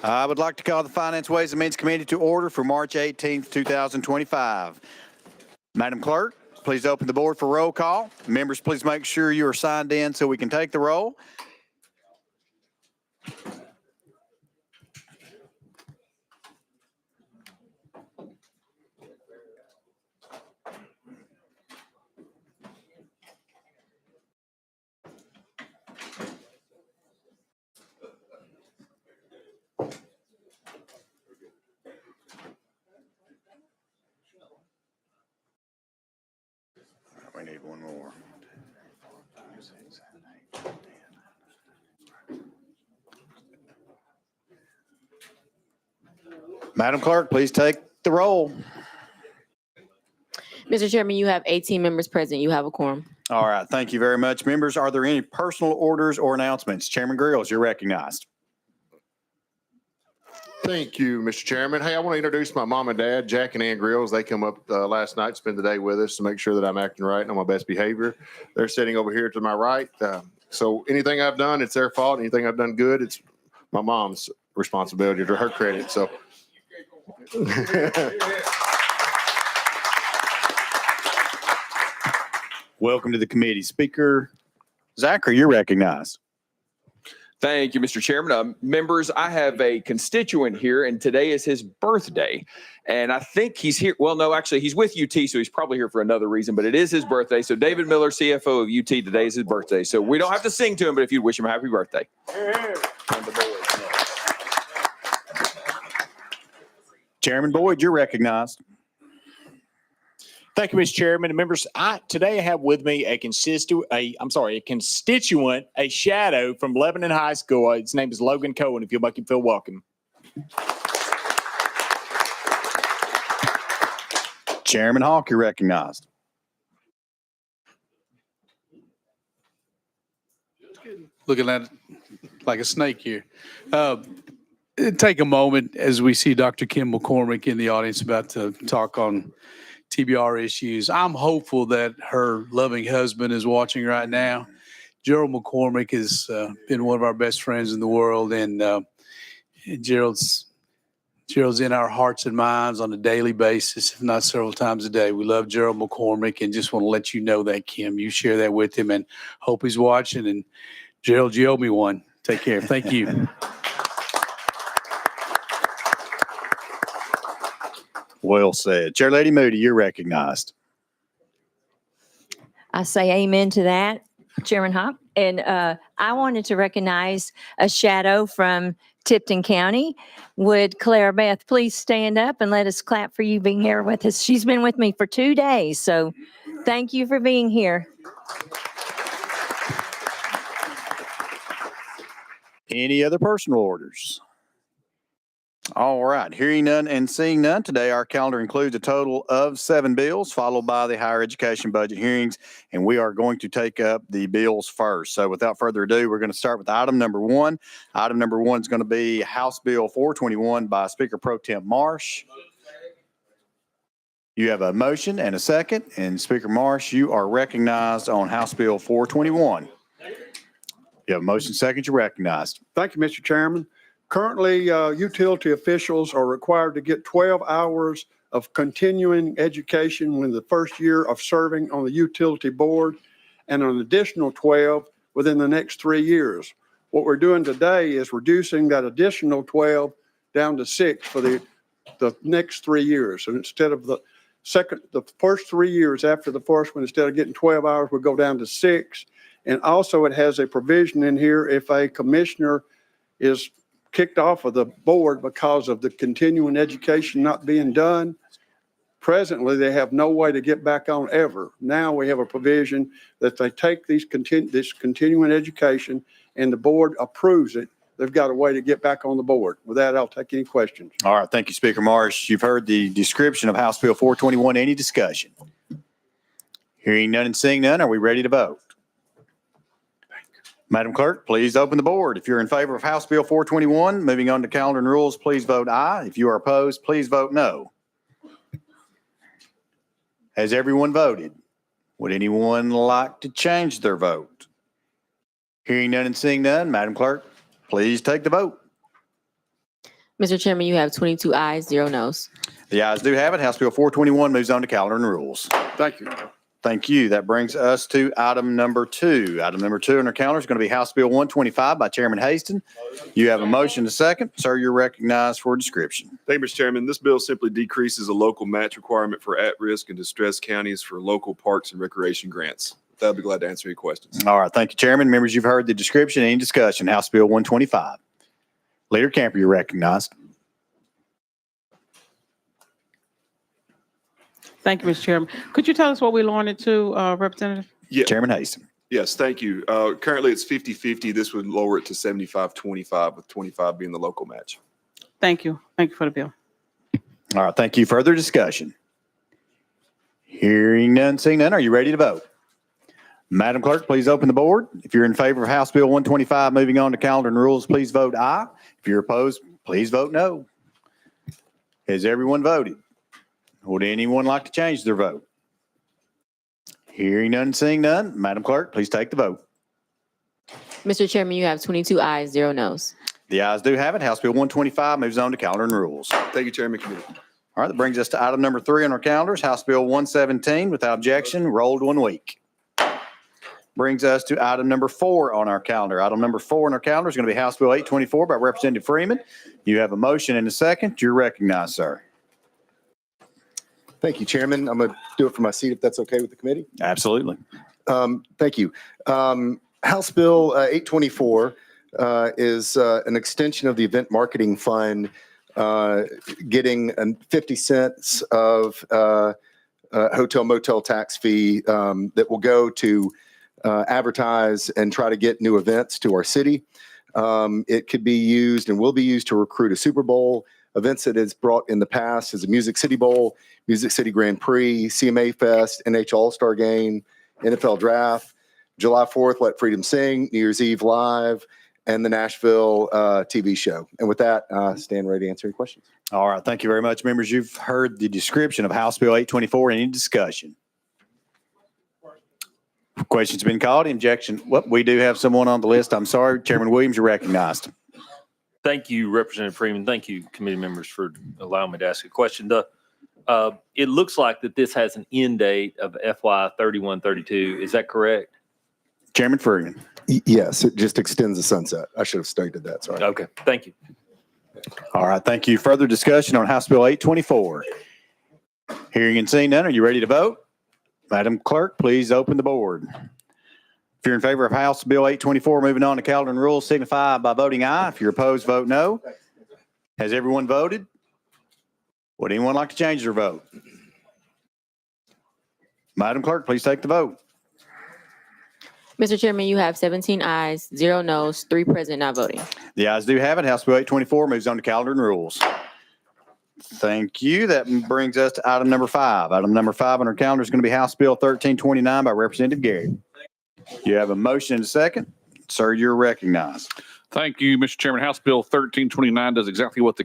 I would like to call the Finance, Ways and Means Committee to order for March 18th, 2025. Madam Clerk, please open the board for roll call. Members, please make sure you are signed in so we can take the roll. We need one more. Madam Clerk, please take the roll. Mr. Chairman, you have 18 members present. You have a quorum. All right, thank you very much. Members, are there any personal orders or announcements? Chairman Grills, you're recognized. Thank you, Mr. Chairman. Hey, I want to introduce my mom and dad, Jack and Ann Grills. They come up last night, spend the day with us to make sure that I'm acting right and on my best behavior. They're sitting over here to my right. So anything I've done, it's their fault. Anything I've done good, it's my mom's responsibility, to her credit. So. Welcome to the committee. Speaker Zachary, you're recognized. Thank you, Mr. Chairman. Members, I have a constituent here, and today is his birthday. And I think he's here. Well, no, actually, he's with UT, so he's probably here for another reason, but it is his birthday. So David Miller, CFO of UT, today is his birthday. So we don't have to sing to him, but if you'd wish him a happy birthday. Chairman Boyd, you're recognized. Thank you, Mr. Chairman. And members, today I have with me a constituent, a shadow from Lebanon High School. His name is Logan Cohen, if you'll make him feel welcome. Chairman Hawk, you're recognized. Looking at it like a snake here. Take a moment as we see Dr. Kim McCormick in the audience about to talk on TBR issues. I'm hopeful that her loving husband is watching right now. Gerald McCormick has been one of our best friends in the world, and Gerald's in our hearts and minds on a daily basis, if not several times a day. We love Gerald McCormick, and just want to let you know that, Kim. You share that with him, and hope he's watching. And Gerald, you owe me one. Take care. Thank you. Well said. Chair Lady Moody, you're recognized. I say amen to that, Chairman Hop. And I wanted to recognize a shadow from Tipton County. Would Clara Beth please stand up and let us clap for you being here with us? She's been with me for 2 days, so thank you for being here. Any other personal orders? All right, hearing none and seeing none, today our calendar includes a total of 7 bills, followed by the higher education budget hearings, and we are going to take up the bills first. So without further ado, we're going to start with item number 1. Item number 1 is going to be House Bill 421 by Speaker Pro Tem Marsh. You have a motion and a second, and Speaker Marsh, you are recognized on House Bill 421. You have a motion, second, you're recognized. Thank you, Mr. Chairman. Currently, utility officials are required to get 12 hours of continuing education in the first year of serving on the utility board, and an additional 12 within the next 3 years. What we're doing today is reducing that additional 12 down to 6 for the next 3 years. So instead of the first 3 years after the first one, instead of getting 12 hours, we'll go down to 6. And also it has a provision in here if a commissioner is kicked off of the board because of the continuing education not being done. Presently, they have no way to get back on ever. Now we have a provision that they take this continuing education and the board approves it. They've got a way to get back on the board. With that, I'll take any questions. All right, thank you, Speaker Marsh. You've heard the description of House Bill 421. Any discussion? Hearing none and seeing none, are we ready to vote? Madam Clerk, please open the board. If you're in favor of House Bill 421, moving on to calendar and rules, please vote aye. If you are opposed, please vote no. Has everyone voted? Would anyone like to change their vote? Hearing none and seeing none, Madam Clerk, please take the vote. Mr. Chairman, you have 22 ayes, 0 nos. The ayes do have it. House Bill 421 moves on to calendar and rules. Thank you. Thank you. That brings us to item number 2. Item number 2 on our calendar is going to be House Bill 125 by Chairman Haston. You have a motion to second. Sir, you're recognized for a description. Thank you, Mr. Chairman. This bill simply decreases a local match requirement for at-risk and distressed counties for local parks and recreation grants. With that, I'll be glad to answer any questions. All right. Thank you, Chairman. Members, you've heard the description. Any discussion? House Bill 125. Leader Camper, you're recognized. Thank you, Mr. Chairman. Could you tell us what we loaned it to, Representative? Yeah, Chairman Haston. yes, thank you. Currently, it's 50-50. This would lower it to 75-25, with 25 being the local match. Thank you. Thank you for the bill. All right. Thank you. Further discussion? Hearing none, seeing none. Are you ready to vote? Madam Clerk, please open the board. If you're in favor of House Bill 125, moving on to calendar and rules, please vote aye. If you're opposed, please vote no. Has everyone voted? Would anyone like to change their vote? Hearing none, seeing none. Madam Clerk, please take the vote. Mr. Chairman, you have 22 ayes, 0 nos. The ayes do have it. House Bill 125 moves on to calendar and rules. Thank you, Chairman Committee. All right, that brings us to item number 3 on our calendars, House Bill 117. Without objection, rolled 1 week. Brings us to item number 4 on our calendar. Item number 4 on our calendar is going to be House Bill 824 by Representative Freeman. You have a motion and a second. You're recognized, sir. Thank you, Chairman. I'm going to do it from my seat if that's okay with the committee. Absolutely. Thank you. House Bill 824 is an extension of the Event Marketing Fund, getting 50 cents of hotel motel tax fee that will go to advertise and try to get new events to our city. It could be used and will be used to recruit a Super Bowl, events that it's brought in the past as a Music City Bowl, Music City Grand Prix, CMA Fest, NHL All-Star Game, NFL Draft, July 4th, Let Freedom Sing, New Year's Eve Live, and the Nashville TV show. And with that, stand ready to answer your questions. All right. Thank you very much, members. You've heard the description of House Bill 824. Any discussion? Question's been called. Objection. Well, we do have someone on the list. I'm sorry. Chairman Williams, you're recognized. Thank you, Representative Freeman. Thank you, committee members, for allowing me to ask a question. It looks like that this has an end date of FY 31-32. Is that correct? Chairman Freeman. Yes, it just extends the sunset. I should have stated that. Sorry. Okay, thank you. All right. Thank you. Further discussion on House Bill 824. Hearing and seeing none. Are you ready to vote? Madam Clerk, please open the board. If you're in favor of House Bill 824, moving on to calendar and rules, signify by voting aye. If you're opposed, vote no. Has everyone voted? Would anyone like to change their vote? Madam Clerk, please take the vote. Mr. Chairman, you have 17 ayes, 0 nos, 3 present not voting. The ayes do have it. House Bill 824 moves on to calendar and rules. Thank you. That brings us to item number 5. Item number 5 on our calendar is going to be House Bill 1329 by Representative Garrett. You have a motion and a second. Sir, you're recognized. Thank you, Mr. Chairman. House Bill 1329 does exactly what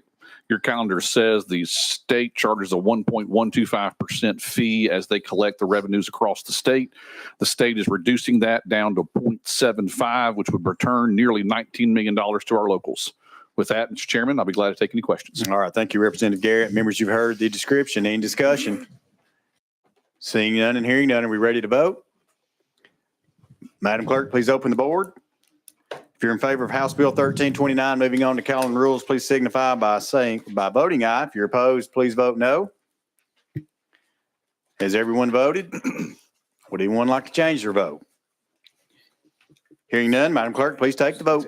your calendar says. The state charges a 1.125% fee as they collect the revenues across the state. The state is reducing that down to 0.75, which would return nearly $19 million to our locals. With that, Mr. Chairman, I'll be glad to take any questions. All right. Thank you, Representative Garrett. Members, you've heard the description. Any discussion? Seeing none and hearing none, are we ready to vote? Madam Clerk, please open the board. If you're in favor of House Bill 1329, moving on to calendar and rules, please signify by voting aye. If you're opposed, please vote no. Has everyone voted? Would anyone like to change their vote? Hearing none, Madam Clerk, please take the vote.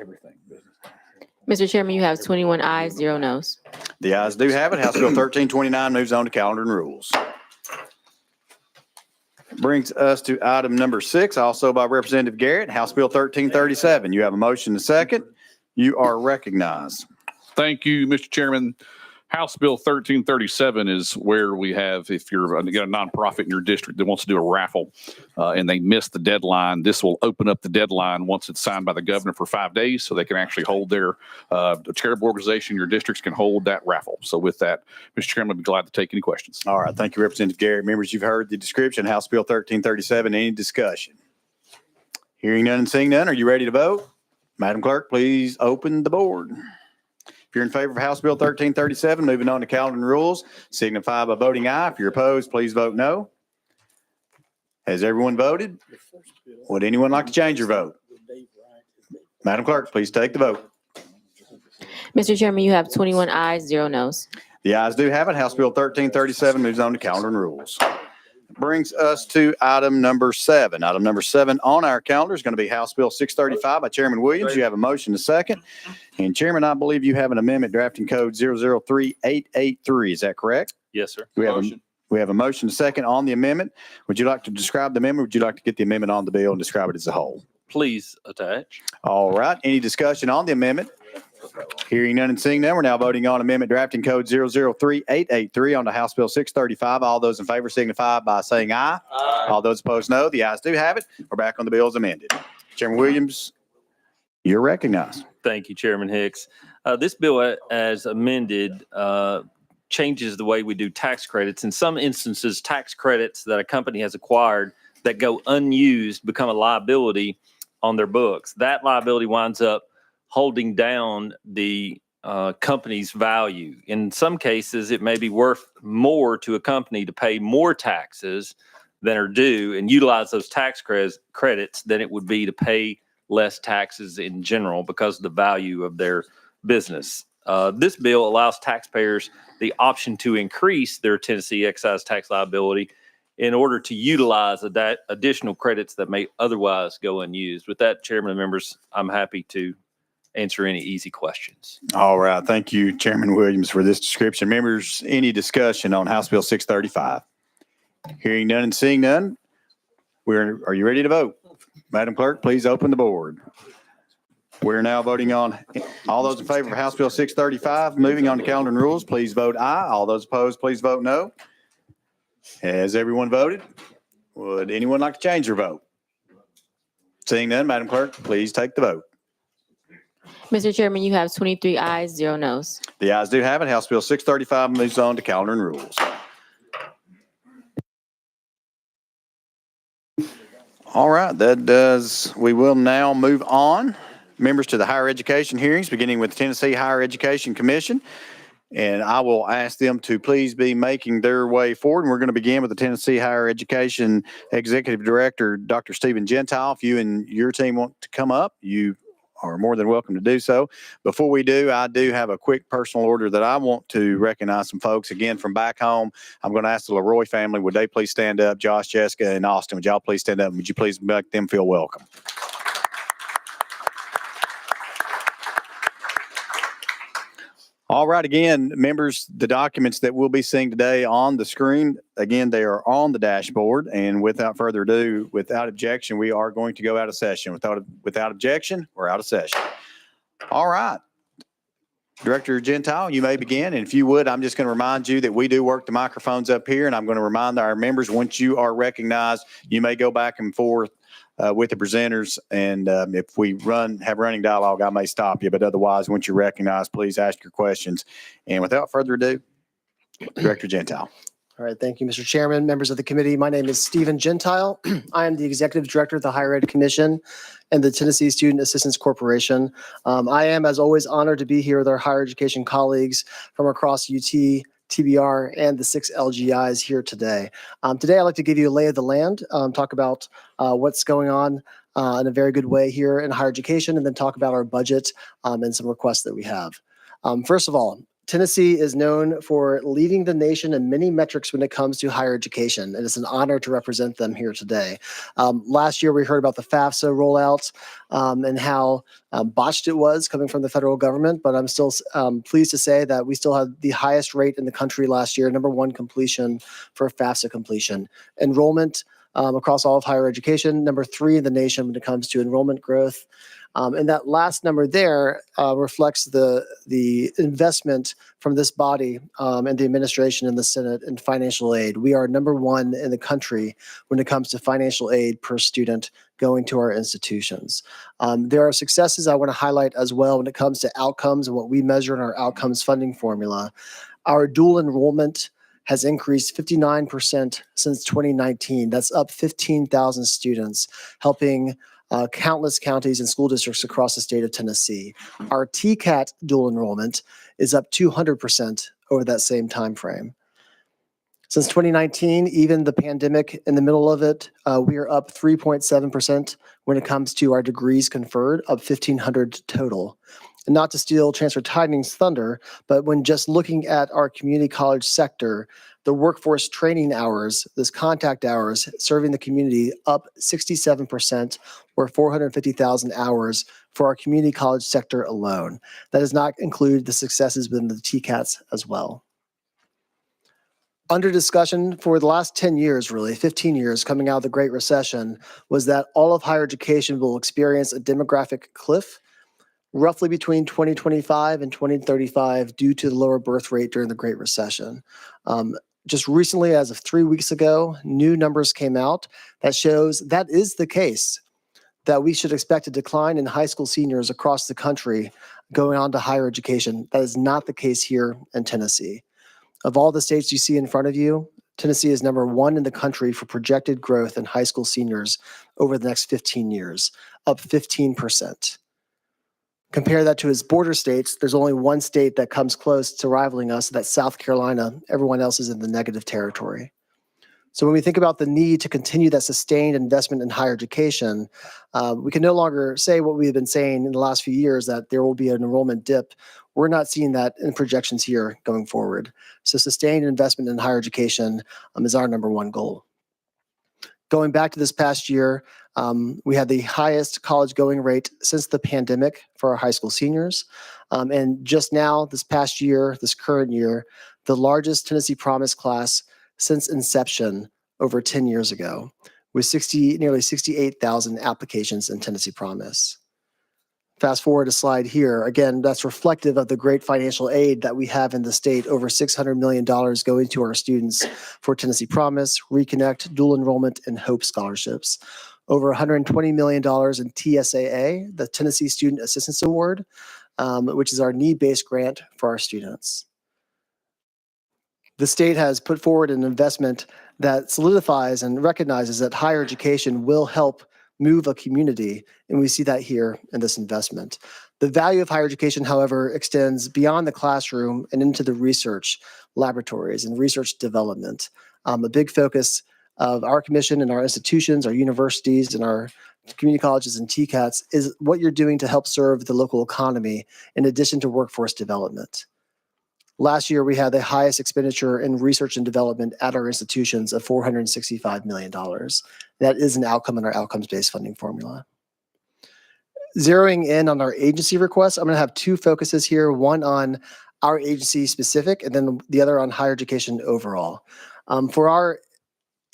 Mr. Chairman, you have 21 ayes, 0 nos. The ayes do have it. House Bill 1329 moves on to calendar and rules. Brings us to item number 6, also by Representative Garrett, House Bill 1337. You have a motion and a second. You are recognized. Thank you, Mr. Chairman. House Bill 1337 is where we have, if you've got a nonprofit in your district that wants to do a raffle and they miss the deadline, this will open up the deadline once it's signed by the governor for 5 days so they can actually hold their charitable organization. Your districts can hold that raffle. So with that, Mr. Chairman, I'd be glad to take any questions. All right. Thank you, Representative Garrett. Members, you've heard the description, House Bill 1337. Any discussion? Hearing none and seeing none, are you ready to vote? Madam Clerk, please open the board. If you're in favor of House Bill 1337, moving on to calendar and rules, signify by voting aye. If you're opposed, please vote no. Has everyone voted? Would anyone like to change your vote? Madam Clerk, please take the vote. Mr. Chairman, you have 21 ayes, 0 nos. The ayes do have it. House Bill 1337 moves on to calendar and rules. Brings us to item number 7. Item number 7 on our calendar is going to be House Bill 635 by Chairman Williams. You have a motion to second. And Chairman, I believe you have an amendment drafting code 003883. Is that correct? Yes, sir. We have a motion to second on the amendment. Would you like to describe the amendment? Would you like to get the amendment on the bill and describe it as a whole? Please attach. All right. Any discussion on the amendment? Hearing none and seeing none, we're now voting on amendment drafting code 003883 on to House Bill 635. All those in favor signify by saying aye. Aye. All those opposed, no. The ayes do have it. We're back on the bill as amended. Chairman Williams, you're recognized. Thank you, Chairman Hicks. This bill as amended changes the way we do tax credits. In some instances, tax credits that a company has acquired that go unused become a liability on their books. That liability winds up holding down the company's value. In some cases, it may be worth more to a company to pay more taxes than are due and utilize those tax credits than it would be to pay less taxes in general because of the value of their business. This bill allows taxpayers the option to increase their Tennessee excise tax liability in order to utilize additional credits that may otherwise go unused. With that, Chairman and members, I'm happy to answer any easy questions. All right. Thank you, Chairman Williams, for this description. Members, any discussion on House Bill 635? Hearing none and seeing none, are you ready to vote? Madam Clerk, please open the board. We're now voting on all those in favor of House Bill 635. Moving on to calendar and rules, please vote aye. All those opposed, please vote no. Has everyone voted? Would anyone like to change their vote? Seeing none, Madam Clerk, please take the vote. Mr. Chairman, you have 23 ayes, 0 nos. The ayes do have it. House Bill 635 moves on to calendar and rules. All right, we will now move on, members, to the higher education hearings, beginning with the Tennessee Higher Education Commission. And I will ask them to please be making their way forward. And we're going to begin with the Tennessee Higher Education Executive Director, Dr. Stephen Gentile. If you and your team want to come up, you are more than welcome to do so. Before we do, I do have a quick personal order that I want to recognize some folks. Again, from back home, I'm going to ask the Leroy family, would they please stand up? Josh, Jessica, and Austin, would y'all please stand up? Would you please make them feel welcome? All right, again, members, the documents that we'll be seeing today on the screen, again, they are on the dashboard. And without further ado, without objection, we are going to go out of session. Without objection, we're out of session. All right. Director Gentile, you may begin. And if you would, I'm just going to remind you that we do work the microphones up here. And I'm going to remind our members, once you are recognized, you may go back and forth with the presenters. And if we have running dialogue, I may stop you. But otherwise, once you're recognized, please ask your questions. And without further ado, Director Gentile. All right. Thank you, Mr. Chairman, members of the committee. My name is Stephen Gentile. I am the Executive Director of the Higher Ed Commission and the Tennessee Student Assistance Corporation. I am, as always, honored to be here with our higher education colleagues from across UT, TBR, and the 6 LGIs here today. Today, I'd like to give you a lay of the land, talk about what's going on in a very good way here in higher education, and then talk about our budget and some requests that we have. First of all, Tennessee is known for leading the nation in many metrics when it comes to higher education, and it's an honor to represent them here today. Last year, we heard about the FAFSA rollout and how botched it was coming from the federal government, but I'm still pleased to say that we still had the highest rate in the country last year, #1 completion for FAFSA completion. Enrollment across all of higher education, #3 in the nation when it comes to enrollment growth. And that last number there reflects the investment from this body and the administration and the Senate in financial aid. We are #1 in the country when it comes to financial aid per student going to our institutions. There are successes I want to highlight as well when it comes to outcomes and what we measure in our outcomes funding formula. Our dual enrollment has increased 59% since 2019. That's up 15,000 students, helping countless counties and school districts across the state of Tennessee. Our TCAT dual enrollment is up 200% over that same time frame. Since 2019, even the pandemic in the middle of it, we are up 3.7% when it comes to our degrees conferred, up 1,500 total. And not to steal Chancellor Tiding's thunder, but when just looking at our community college sector, the workforce training hours, this contact hours serving the community up 67% or 450,000 hours for our community college sector alone. That does not include the successes within the TCATs as well. Under discussion for the last 10 years, really 15 years coming out of the Great Recession, was that all of higher education will experience a demographic cliff roughly between 2025 and 2035 due to the lower birth rate during the Great Recession. Just recently, as of 3 weeks ago, new numbers came out that shows that is the case, that we should expect a decline in high school seniors across the country going on to higher education. That is not the case here in Tennessee. Of all the states you see in front of you, Tennessee is number one in the country for projected growth in high school seniors over the next 15 years, up 15%. Compare that to its border states, there's only one state that comes close to rivaling us, that's South Carolina. Everyone else is in the negative territory. So when we think about the need to continue that sustained investment in higher education, we can no longer say what we've been saying in the last few years, that there will be an enrollment dip. We're not seeing that in projections here going forward. So sustained investment in higher education is our number one goal. Going back to this past year, we had the highest college going rate since the pandemic for our high school seniors. And just now, this past year, this current year, the largest Tennessee Promise class since inception over 10 years ago, with nearly 68,000 applications in Tennessee Promise. Fast forward a slide here. Again, that's reflective of the great financial aid that we have in the state, over $600 million going to our students for Tennessee Promise, Reconnect, dual enrollment, and Hope scholarships. Over $120 million in TSAA, the Tennessee Student Assistance Award, which is our need-based grant for our students. The state has put forward an investment that solidifies and recognizes that higher education will help move a community, and we see that here in this investment. The value of higher education, however, extends beyond the classroom and into the research laboratories and research development. A big focus of our commission and our institutions, our universities, and our community colleges and TCATs is what you're doing to help serve the local economy in addition to workforce development. Last year, we had the highest expenditure in research and development at our institutions of $465 million. That is an outcome in our outcomes-based funding formula. Zeroing in on our agency requests, I'm going to have two focuses here, one on our agency specific, and then the other on higher education overall. For our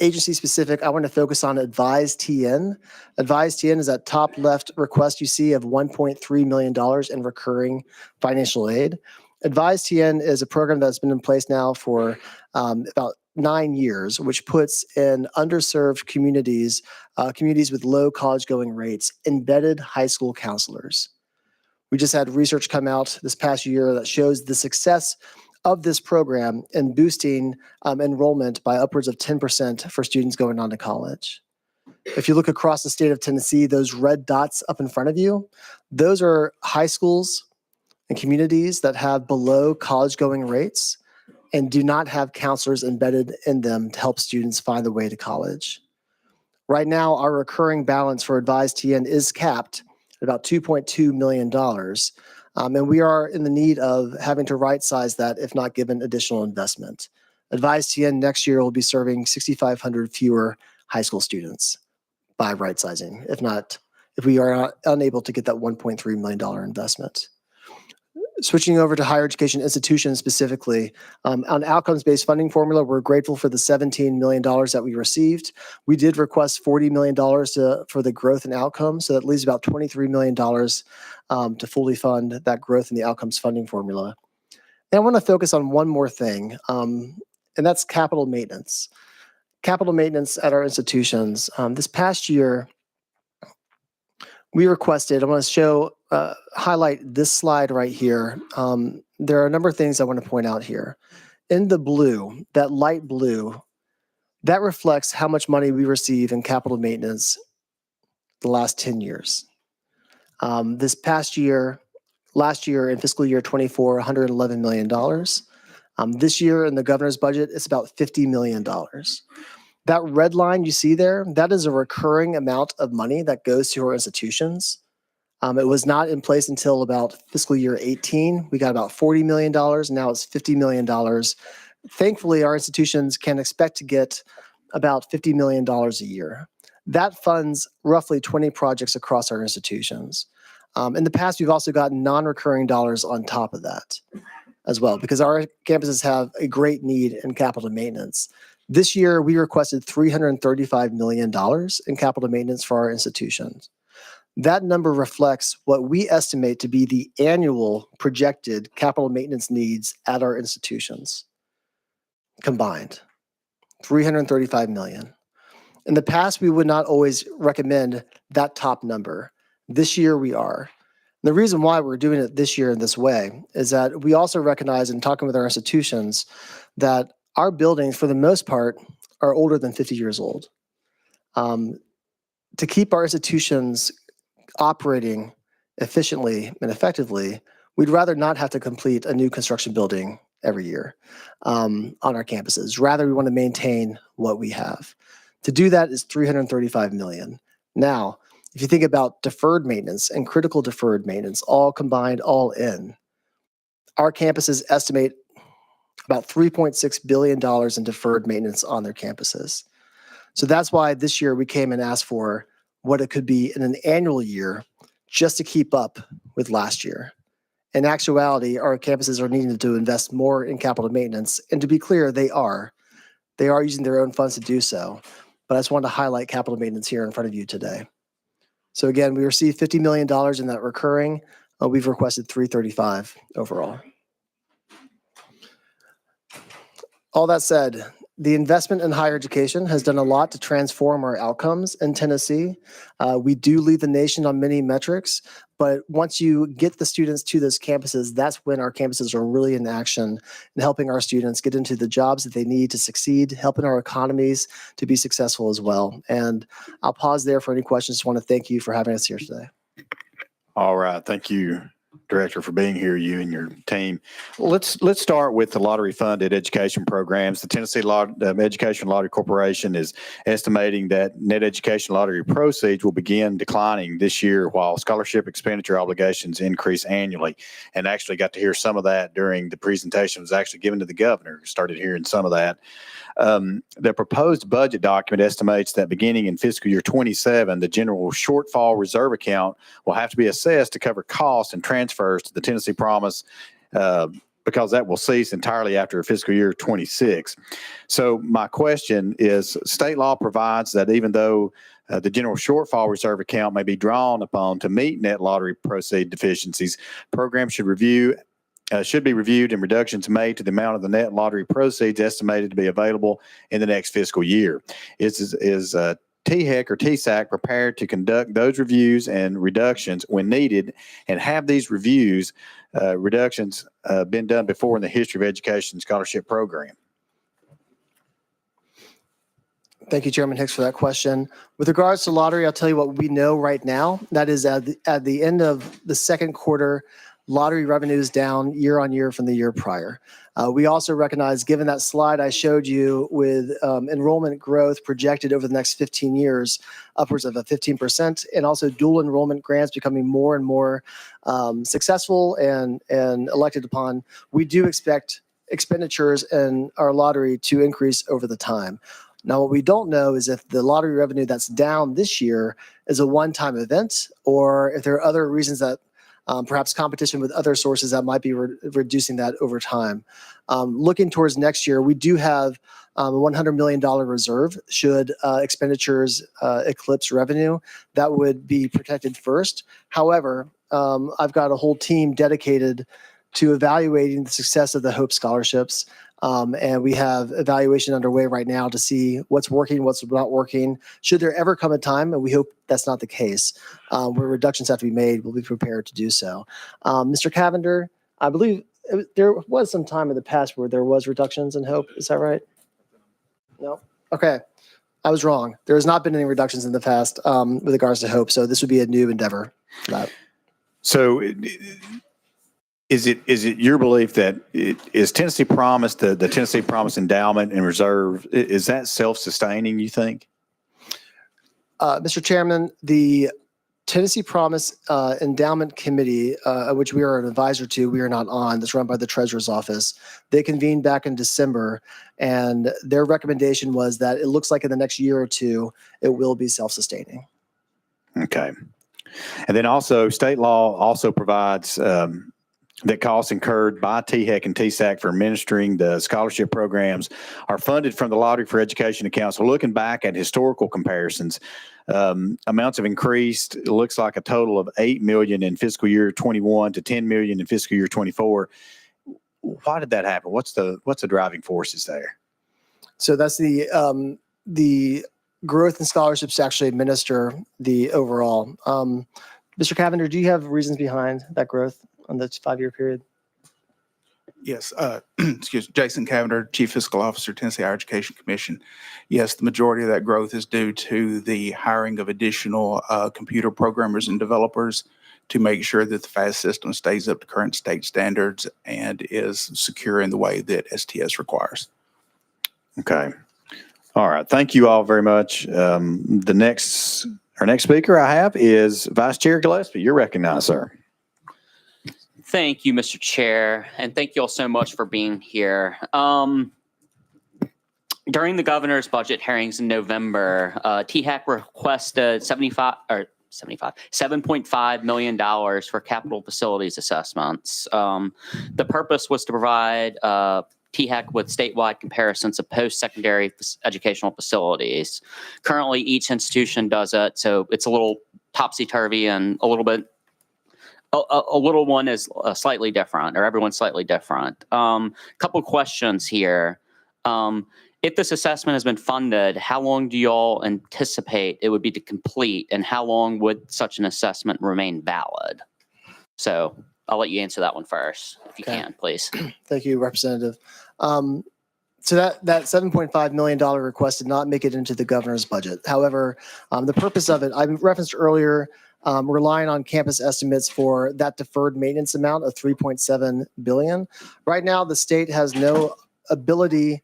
agency specific, I want to focus on Advise TN. Advise TN is that top left request you see of $1.3 million in recurring financial aid. Advise TN is a program that's been in place now for about 9 years, which puts in underserved communities, communities with low college going rates, embedded high school counselors. We just had research come out this past year that shows the success of this program in boosting enrollment by upwards of 10% for students going on to college. If you look across the state of Tennessee, those red dots up in front of you, those are high schools and communities that have below college going rates and do not have counselors embedded in them to help students find the way to college. Right now, our recurring balance for Advise TN is capped at about $2.2 million. And we are in the need of having to right-size that if not given additional investment. Advise TN next year will be serving 6,500 fewer high school students by right-sizing, if we are unable to get that $1.3 million investment. Switching over to higher education institutions specifically, on outcomes-based funding formula, we're grateful for the $17 million that we received. We did request $40 million for the growth and outcomes, so that leaves about $23 million to fully fund that growth in the outcomes funding formula. And I want to focus on one more thing, and that's capital maintenance. Capital maintenance at our institutions. This past year, we requested, I want to highlight this slide right here. There are a number of things I want to point out here. In the blue, that light blue, that reflects how much money we receive in capital maintenance the last 10 years. This past year, last year in fiscal year 24, $111 million. This year in the governor's budget, it's about $50 million. That red line you see there, that is a recurring amount of money that goes to our institutions. It was not in place until about fiscal year 18. We got about $40 million. Now it's $50 million. Thankfully, our institutions can expect to get about $50 million a year. That funds roughly 20 projects across our institutions. In the past, we've also gotten non-recurring dollars on top of that as well, because our campuses have a great need in capital maintenance. This year, we requested $335 million in capital maintenance for our institutions. That number reflects what we estimate to be the annual projected capital maintenance needs at our institutions combined, $335 million. In the past, we would not always recommend that top number. This year we are. The reason why we're doing it this year in this way is that we also recognize in talking with our institutions that our buildings, for the most part, are older than 50 years old. To keep our institutions operating efficiently and effectively, we'd rather not have to complete a new construction building every year on our campuses. Rather, we want to maintain what we have. To do that is $335 million. Now, if you think about deferred maintenance and critical deferred maintenance, all combined, all in, our campuses estimate about $3.6 billion in deferred maintenance on their campuses. So that's why this year we came and asked for what it could be in an annual year just to keep up with last year. In actuality, our campuses are needing to invest more in capital maintenance. And to be clear, they are. They are using their own funds to do so. But I just wanted to highlight capital maintenance here in front of you today. So again, we received $50 million in that recurring. We've requested $335 overall. All that said, the investment in higher education has done a lot to transform our outcomes in Tennessee. We do lead the nation on many metrics, but once you get the students to those campuses, that's when our campuses are really in action and helping our students get into the jobs that they need to succeed, helping our economies to be successful as well. And I'll pause there for any questions. Just want to thank you for having us here today. All right. Thank you, Director, for being here, you and your team. Let's start with the lottery-funded education programs. The Tennessee Education Lottery Corporation is estimating that net education lottery proceeds will begin declining this year while scholarship expenditure obligations increase annually. And actually got to hear some of that during the presentation was actually given to the governor. Started hearing some of that. The proposed budget document estimates that beginning in fiscal year 27, the general shortfall reserve account will have to be assessed to cover costs and transfers to the Tennessee Promise because that will cease entirely after fiscal year 26. So my question is, state law provides that even though the general shortfall reserve account may be drawn upon to meet net lottery proceed deficiencies, programs should be reviewed and reductions made to the amount of the net lottery proceeds estimated to be available in the next fiscal year. Is THEC or TSAC prepared to conduct those reviews and reductions when needed, and have these reviews, reductions been done before in the history of education scholarship program? Thank you, Chairman Hicks, for that question. With regards to lottery, I'll tell you what we know right now. That is at the end of the second quarter, lottery revenue is down year on year from the year prior. We also recognize, given that slide I showed you with enrollment growth projected over the next 15 years, upwards of a 15%, and also dual enrollment grants becoming more and more successful and elected upon, we do expect expenditures in our lottery to increase over the time. Now, what we don't know is if the lottery revenue that's down this year is a one-time event, or if there are other reasons that perhaps competition with other sources that might be reducing that over time. Looking towards next year, we do have a $100 million reserve should expenditures eclipse revenue. That would be protected first. However, I've got a whole team dedicated to evaluating the success of the HOPE scholarships. And we have evaluation underway right now to see what's working, what's not working. Should there ever come a time, and we hope that's not the case, where reductions have to be made, we'll be prepared to do so. Mr. Cavender, I believe there was some time in the past where there was reductions in HOPE. Is that right? No? Okay. I was wrong. There has not been any reductions in the past with regards to Hope. So this would be a new endeavor for that. So is it your belief that is Tennessee Promise, the Tennessee Promise Endowment and Reserve, is that self-sustaining, you think? Mr. Chairman, the Tennessee Promise Endowment Committee, which we are an advisor to, we are not on, that's run by the Treasurer's Office. They convened back in December, and their recommendation was that it looks like in the next year or two, it will be self-sustaining. Okay. And then also, state law also provides that costs incurred by THEC and TSAC for administering the scholarship programs are funded from the Lottery for Education account. So looking back at historical comparisons, amounts have increased. It looks like a total of $8 million in fiscal year 21 to $10 million in fiscal year 24. Why did that happen? What's the driving forces there? So that's the growth in scholarships to actually administer the overall. Mr. Cavender, do you have reasons behind that growth on the 5-year period? Yes, excuse me, Jason Cavender, Chief Fiscal Officer, Tennessee Higher Education Commission. Yes, the majority of that growth is due to the hiring of additional computer programmers and developers to make sure that the FAST system stays up to current state standards and is secure in the way that STS requires. Okay. All right. Thank you all very much. Our next speaker I have is Vice Chair Gillespie. You're recognized, sir. Thank you, Mr. Chair, and thank you all so much for being here. During the governor's budget hearings in November, THEC requested $7.5 million for capital facilities assessments. The purpose was to provide THEC with statewide comparisons of post-secondary educational facilities. Currently, each institution does it, so it's a little topsy-turvy and a little one is slightly different, or everyone's slightly different. Couple questions here. If this assessment has been funded, how long do y'all anticipate it would be to complete, and how long would such an assessment remain valid? So I'll let you answer that one first, if you can, please. Thank you, Representative. So that $7.5 million request did not make it into the governor's budget. However, the purpose of it, I referenced earlier, relying on campus estimates for that deferred maintenance amount of $3.7 billion. Right now, the state has no ability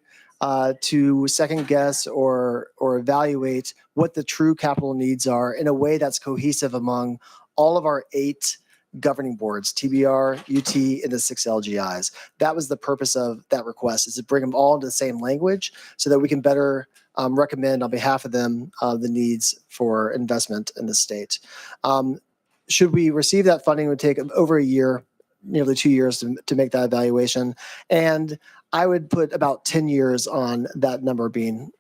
to second guess or evaluate what the true capital needs are in a way that's cohesive among all of our 8 governing boards, TBR, UT, and the 6 LGIs. That was the purpose of that request, is to bring them all into the same language so that we can better recommend on behalf of them the needs for investment in the state. Should we receive that funding, it would take over a year, nearly 2 years to make that evaluation. And I would put about 10 years on that number being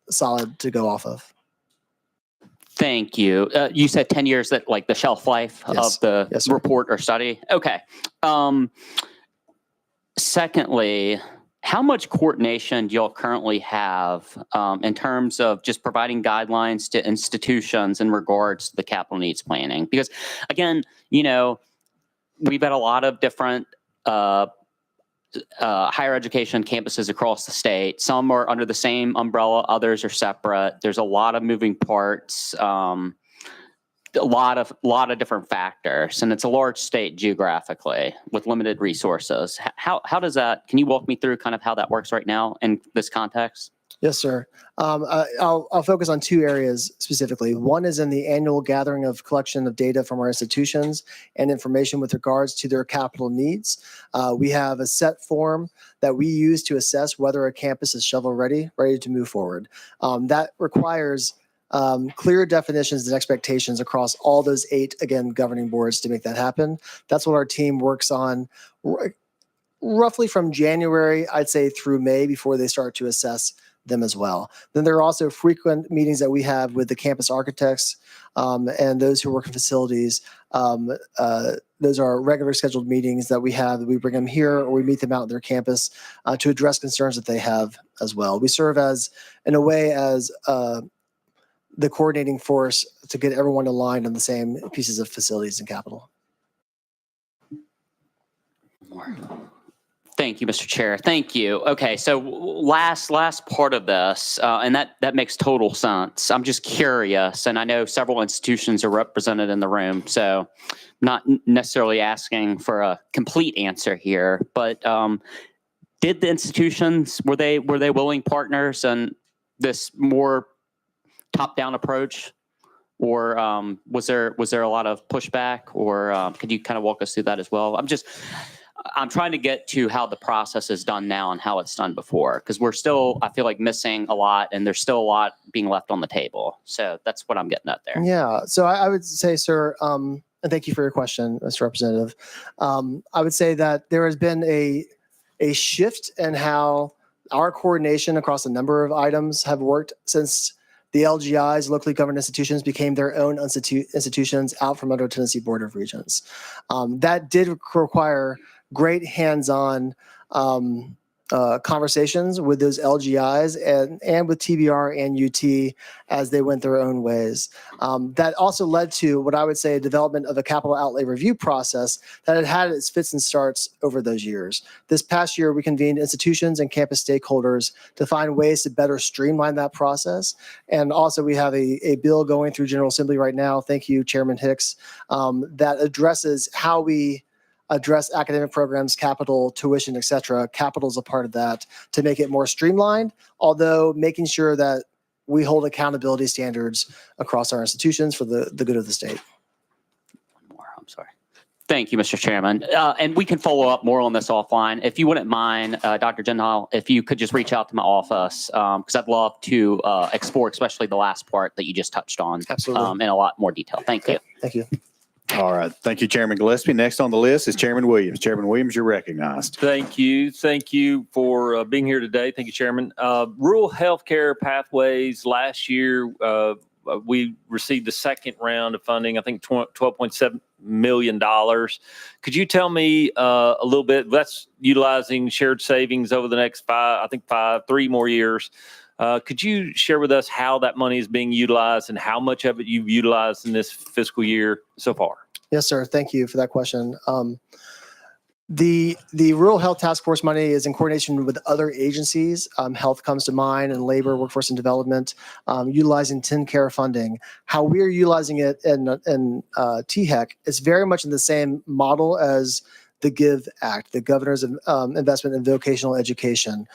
solid to go off of. Thank you. You said 10 years, that like the shelf life of the report or study? Okay. Secondly, how much coordination do y'all currently have in terms of just providing guidelines to institutions in regards to the capital needs planning? Because again, we've got a lot of different higher education campuses across the state. Some are under the same umbrella, others are separate. There's a lot of moving parts, a lot of different factors, and it's a large state geographically with limited resources. How does that? Can you walk me through kind of how that works right now in this context? Yes, sir. I'll focus on 2 areas specifically. One is in the annual gathering of collection of data from our institutions and information with regards to their capital needs. We have a set form that we use to assess whether a campus is shovel-ready, ready to move forward. That requires clear definitions and expectations across all those 8, again, governing boards to make that happen. That's what our team works on roughly from January, I'd say, through May before they start to assess them as well. Then there are also frequent meetings that we have with the campus architects and those who work in facilities. Those are regular scheduled meetings that we have. We bring them here or we meet them out at their campus to address concerns that they have as well. We serve as, in a way, as the coordinating force to get everyone aligned on the same pieces of facilities and capital. Thank you, Mr. Chair. Thank you. Okay, so last part of this, and that makes total sense. I'm just curious, and I know several institutions are represented in the room, so not necessarily asking for a complete answer here, but did the institutions, were they willing partners in this more top-down approach? Or was there a lot of pushback? Or could you kind of walk us through that as well? I'm trying to get to how the process is done now and how it's done before, because we're still, I feel like, missing a lot, and there's still a lot being left on the table. So that's what I'm getting at there. Yeah, so I would say, sir, and thank you for your question, Mr. Representative. I would say that there has been a shift in how our coordination across a number of items have worked since the LGIs, locally governed institutions, became their own institutions out from under Tennessee Board of Regents. That did require great hands-on conversations with those LGIs and with TBR and UT as they went their own ways. That also led to what I would say a development of a capital outlay review process that had its fits and starts over those years. This past year, we convened institutions and campus stakeholders to find ways to better streamline that process. And also we have a bill going through General Assembly right now, thank you, Chairman Hicks, that addresses how we address academic programs, capital, tuition, et cetera. Capital is a part of that to make it more streamlined, although making sure that we hold accountability standards across our institutions for the good of the state. I'm sorry. Thank you, Mr. Chairman. And we can follow up more on this offline. If you wouldn't mind, Dr. Gentile, if you could just reach out to my office, because I'd love to explore, especially the last part that you just touched on. Absolutely. In a lot more detail. Thank you. Thank you. All right. Thank you, Chairman Gillespie. Next on the list is Chairman Williams. Chairman Williams, you're recognized. Thank you. Thank you for being here today. Thank you, Chairman. Rural healthcare pathways. Last year, we received the second round of funding, I think $12.7 million. Could you tell me a little bit, that's utilizing shared savings over the next 3 more years. Could you share with us how that money is being utilized and how much of it you've utilized in this fiscal year so far? Yes, sir. Thank you for that question. The Rural Health Task Force money is in coordination with other agencies. Health comes to mind, and labor, workforce and development, utilizing TennCare funding. How we're utilizing it in THEC is very much in the same model as the GIVE Act, the Governor's Investment in Vocational Education.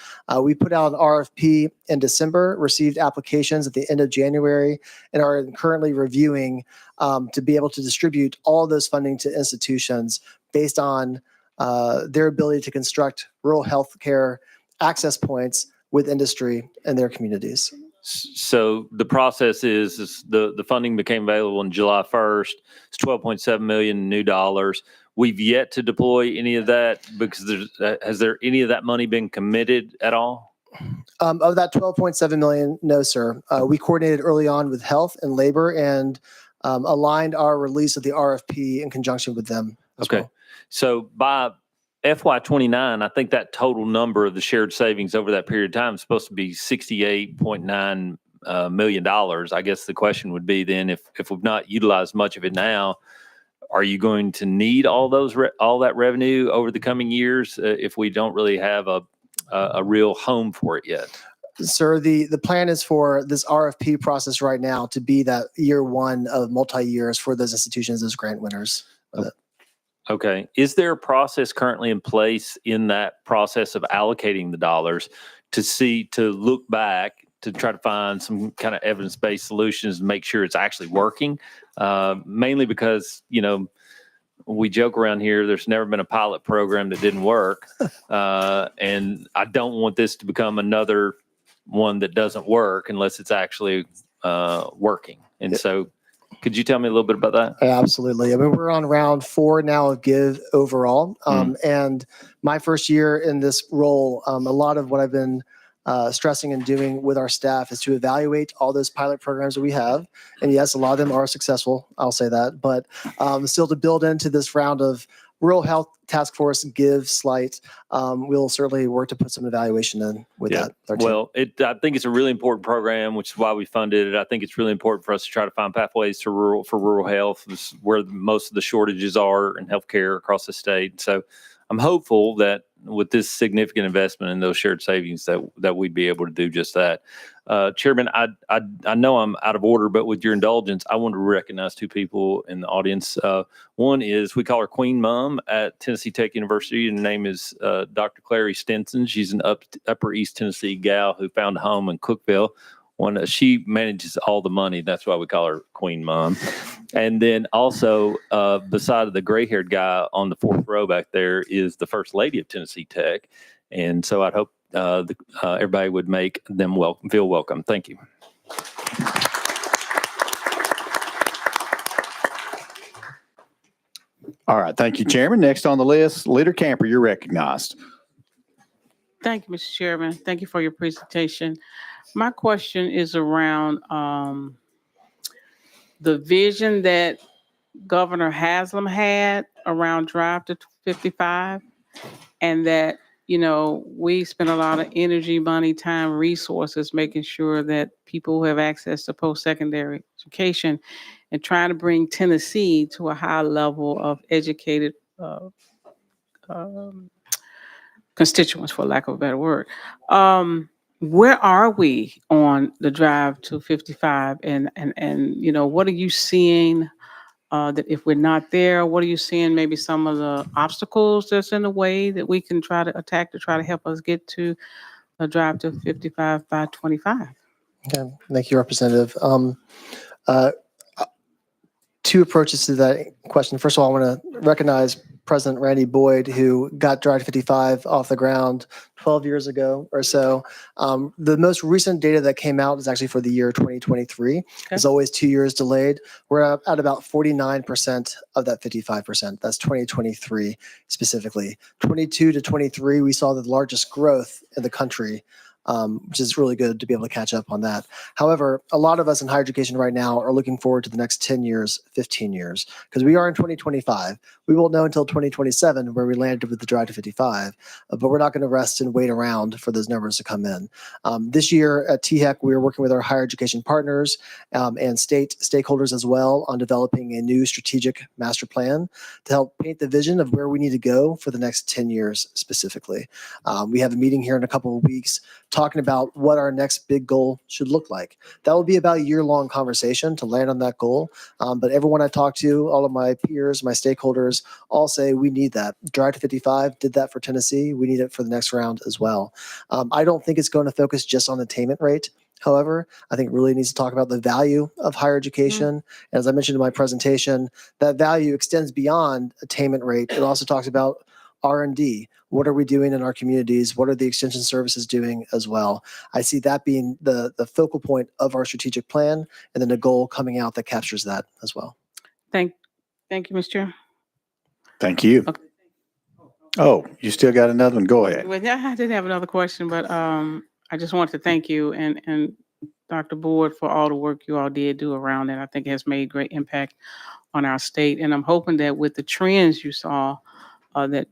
We put out an RFP in December, received applications at the end of January, and are currently reviewing to be able to distribute all of those funding to institutions based on their ability to construct rural health care access points with industry and their communities. So the process is the funding became available on July 1st. It's $12.7 million new dollars. We've yet to deploy any of that because has there any of that money been committed at all? Of that $12.7 million, no, sir. We coordinated early on with health and labor and aligned our release of the RFP in conjunction with them. Okay. So by FY29, I think that total number of the shared savings over that period of time is supposed to be $68.9 million. I guess the question would be then, if we've not utilized much of it now, are you going to need all that revenue over the coming years if we don't really have a real home for it yet? Sir, the plan is for this RFP process right now to be that year one of multi-years for those institutions as grant winners. Okay. Is there a process currently in place in that process of allocating the dollars to look back to try to find some kind of evidence-based solutions and make sure it's actually working? Mainly because, we joke around here, there's never been a pilot program that didn't work. And I don't want this to become another one that doesn't work unless it's actually working. And so could you tell me a little bit about that? Absolutely. I mean, we're on round 4 now of GIVE overall. And my first year in this role, a lot of what I've been stressing and doing with our staff is to evaluate all those pilot programs that we have. And yes, a lot of them are successful. I'll say that. But still to build into this round of Rural Health Task Force GIVE Slight, we'll certainly work to put some evaluation in with that. Well, I think it's a really important program, which is why we funded it. I think it's really important for us to try to find pathways to rural health. This is where most of the shortages are in healthcare across the state. So I'm hopeful that with this significant investment in those shared savings that we'd be able to do just that. Chairman, I know I'm out of order, but with your indulgence, I want to recognize two people in the audience. One is, we call her Queen Mom at Tennessee Tech University, and her name is Dr. Clary Stinson. She's an Upper East Tennessee gal who found a home in Cookeville. She manages all the money. That's why we call her Queen Mom. And then also, beside the gray-haired guy on the fourth row back there is the First Lady of Tennessee Tech. And so I'd hope everybody would make them feel welcome. Thank you. All right. Thank you, Chairman. Next on the list, Leader Camper, you're recognized. Thank you, Mr. Chairman. Thank you for your presentation. My question is around the vision that Governor Haslam had around Drive to 55, and that, you know, we spend a lot of energy, money, time, resources making sure that people who have access to post-secondary education and trying to bring Tennessee to a high level of educated constituents, for lack of a better word. Where are we on the Drive to 55? And you know, what are you seeing that if we're not there, what are you seeing maybe some of the obstacles that's in the way that we can try to attack to try to help us get to a Drive to 55 by 25? Okay, thank you, Representative. Two approaches to that question. First of all, I want to recognize President Randy Boyd, who got Drive to 55 off the ground 12 years ago or so. The most recent data that came out is actually for the year 2023. It's always 2 years delayed. We're at about 49% of that 55%. That's 2023 specifically. 22 to 23, we saw the largest growth in the country, which is really good to be able to catch up on that. However, a lot of us in higher education right now are looking forward to the next 10 years, 15 years, because we are in 2025. We won't know until 2027 where we landed with the Drive to 55, but we're not going to rest and wait around for those numbers to come in. This year at THEC, we are working with our higher education partners and state stakeholders as well on developing a new strategic master plan to help paint the vision of where we need to go for the next 10 years specifically. We have a meeting here in a couple of weeks talking about what our next big goal should look like. That will be about a year-long conversation to land on that goal. But everyone I talk to, all of my peers, my stakeholders, all say we need that. Drive to 55 did that for Tennessee. We need it for the next round as well. I don't think it's going to focus just on attainment rate. However, I think it really needs to talk about the value of higher education. As I mentioned in my presentation, that value extends beyond attainment rate. It also talks about R&D. What are we doing in our communities? What are the extension services doing as well? I see that being the focal point of our strategic plan, and then a goal coming out that captures that as well. Thank you, Mr. Chair. Thank you. Okay. Oh, you still got another one? Go ahead. Well, yeah, I did have another question, but I just wanted to thank you and Dr. Board for all the work you all did do around it. I think it has made great impact on our state. And I'm hoping that with the trends you saw, that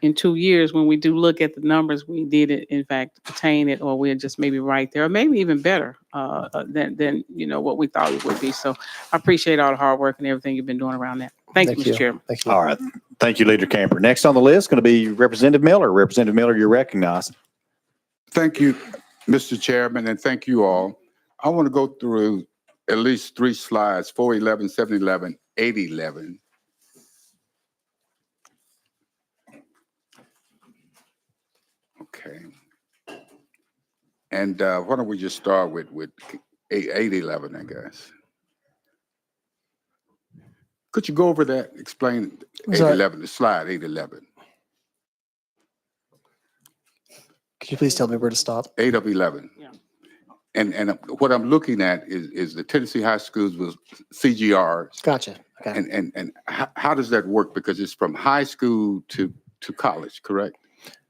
in 2 years, when we do look at the numbers, we did it, in fact, attain it, or we're just maybe right there, or maybe even better than you know what we thought it would be. So I appreciate all the hard work and everything you've been doing around that. Thank you, Mr. Chairman. Thank you. All right. Thank you, Leader Camper. Next on the list going to be Representative Miller. Representative Miller, you're recognized. Thank you, Mr. Chairman, and thank you all. I want to go through at least 3 slides, 411, 711, 811. Okay. And why don't we just start with 811, I guess. Could you go over that? Explain 811, the slide 811. Could you please tell me where to stop? 8 of 11. Yeah. And what I'm looking at is the Tennessee high schools with CGRs. Gotcha. Okay. And how does that work? Because it's from high school to college, correct?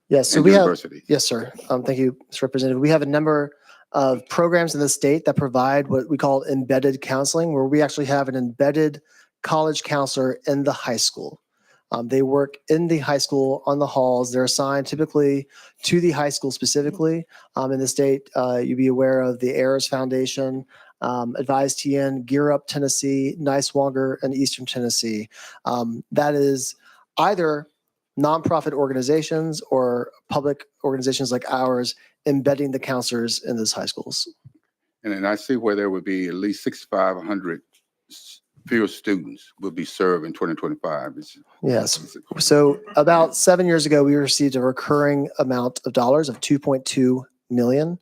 Yes. So And we university. have, yes, sir. Thank you, Mr. Representative. We have a number of programs in the state that provide what we call embedded counseling, where we actually have an embedded college counselor in the high school. They work in the high school on the halls. They're assigned typically to the high school specifically. In the state, you'd be aware of the AIRS Foundation, Advise TN, Gear Up Tennessee, Nice Wonger, and Eastern Tennessee. That is either nonprofit organizations or public organizations like ours embedding the counselors in those high schools. And then I see where there would be at least 6,500 fewer students will be served in 2025. Yes. So about 7 years ago, we received a recurring amount of dollars of 2.2 million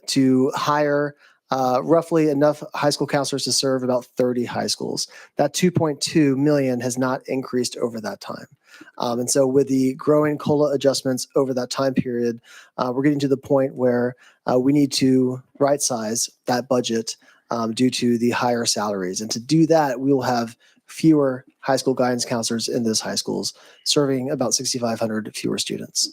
to hire roughly enough high school counselors to serve about 30 high schools. That 2.2 million has not increased over that time. And so with the growing COLA adjustments over that time period, we're getting to the point where we need to right size that budget due to the higher salaries. And to do that, we will have fewer high school guidance counselors in those high schools, serving about 6,500 fewer students.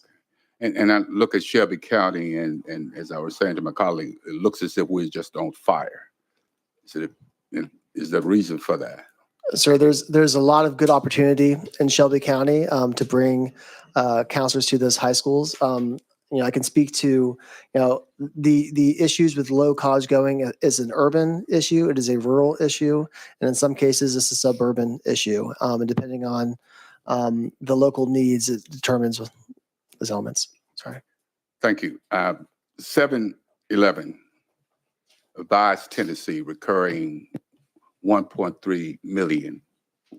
And I look at Shelby County, and as I was saying to my colleague, it looks as if we're just on fire. Is there a reason for that? So there's a lot of good opportunity in Shelby County to bring counselors to those high schools. I can speak to, the issues with low college going is an urban issue. It is a rural issue. And in some cases, it's a suburban issue. And depending on the local needs, it determines those elements. Sorry. Thank you. 7-11, Advise Tennessee, recurring 1.3 million.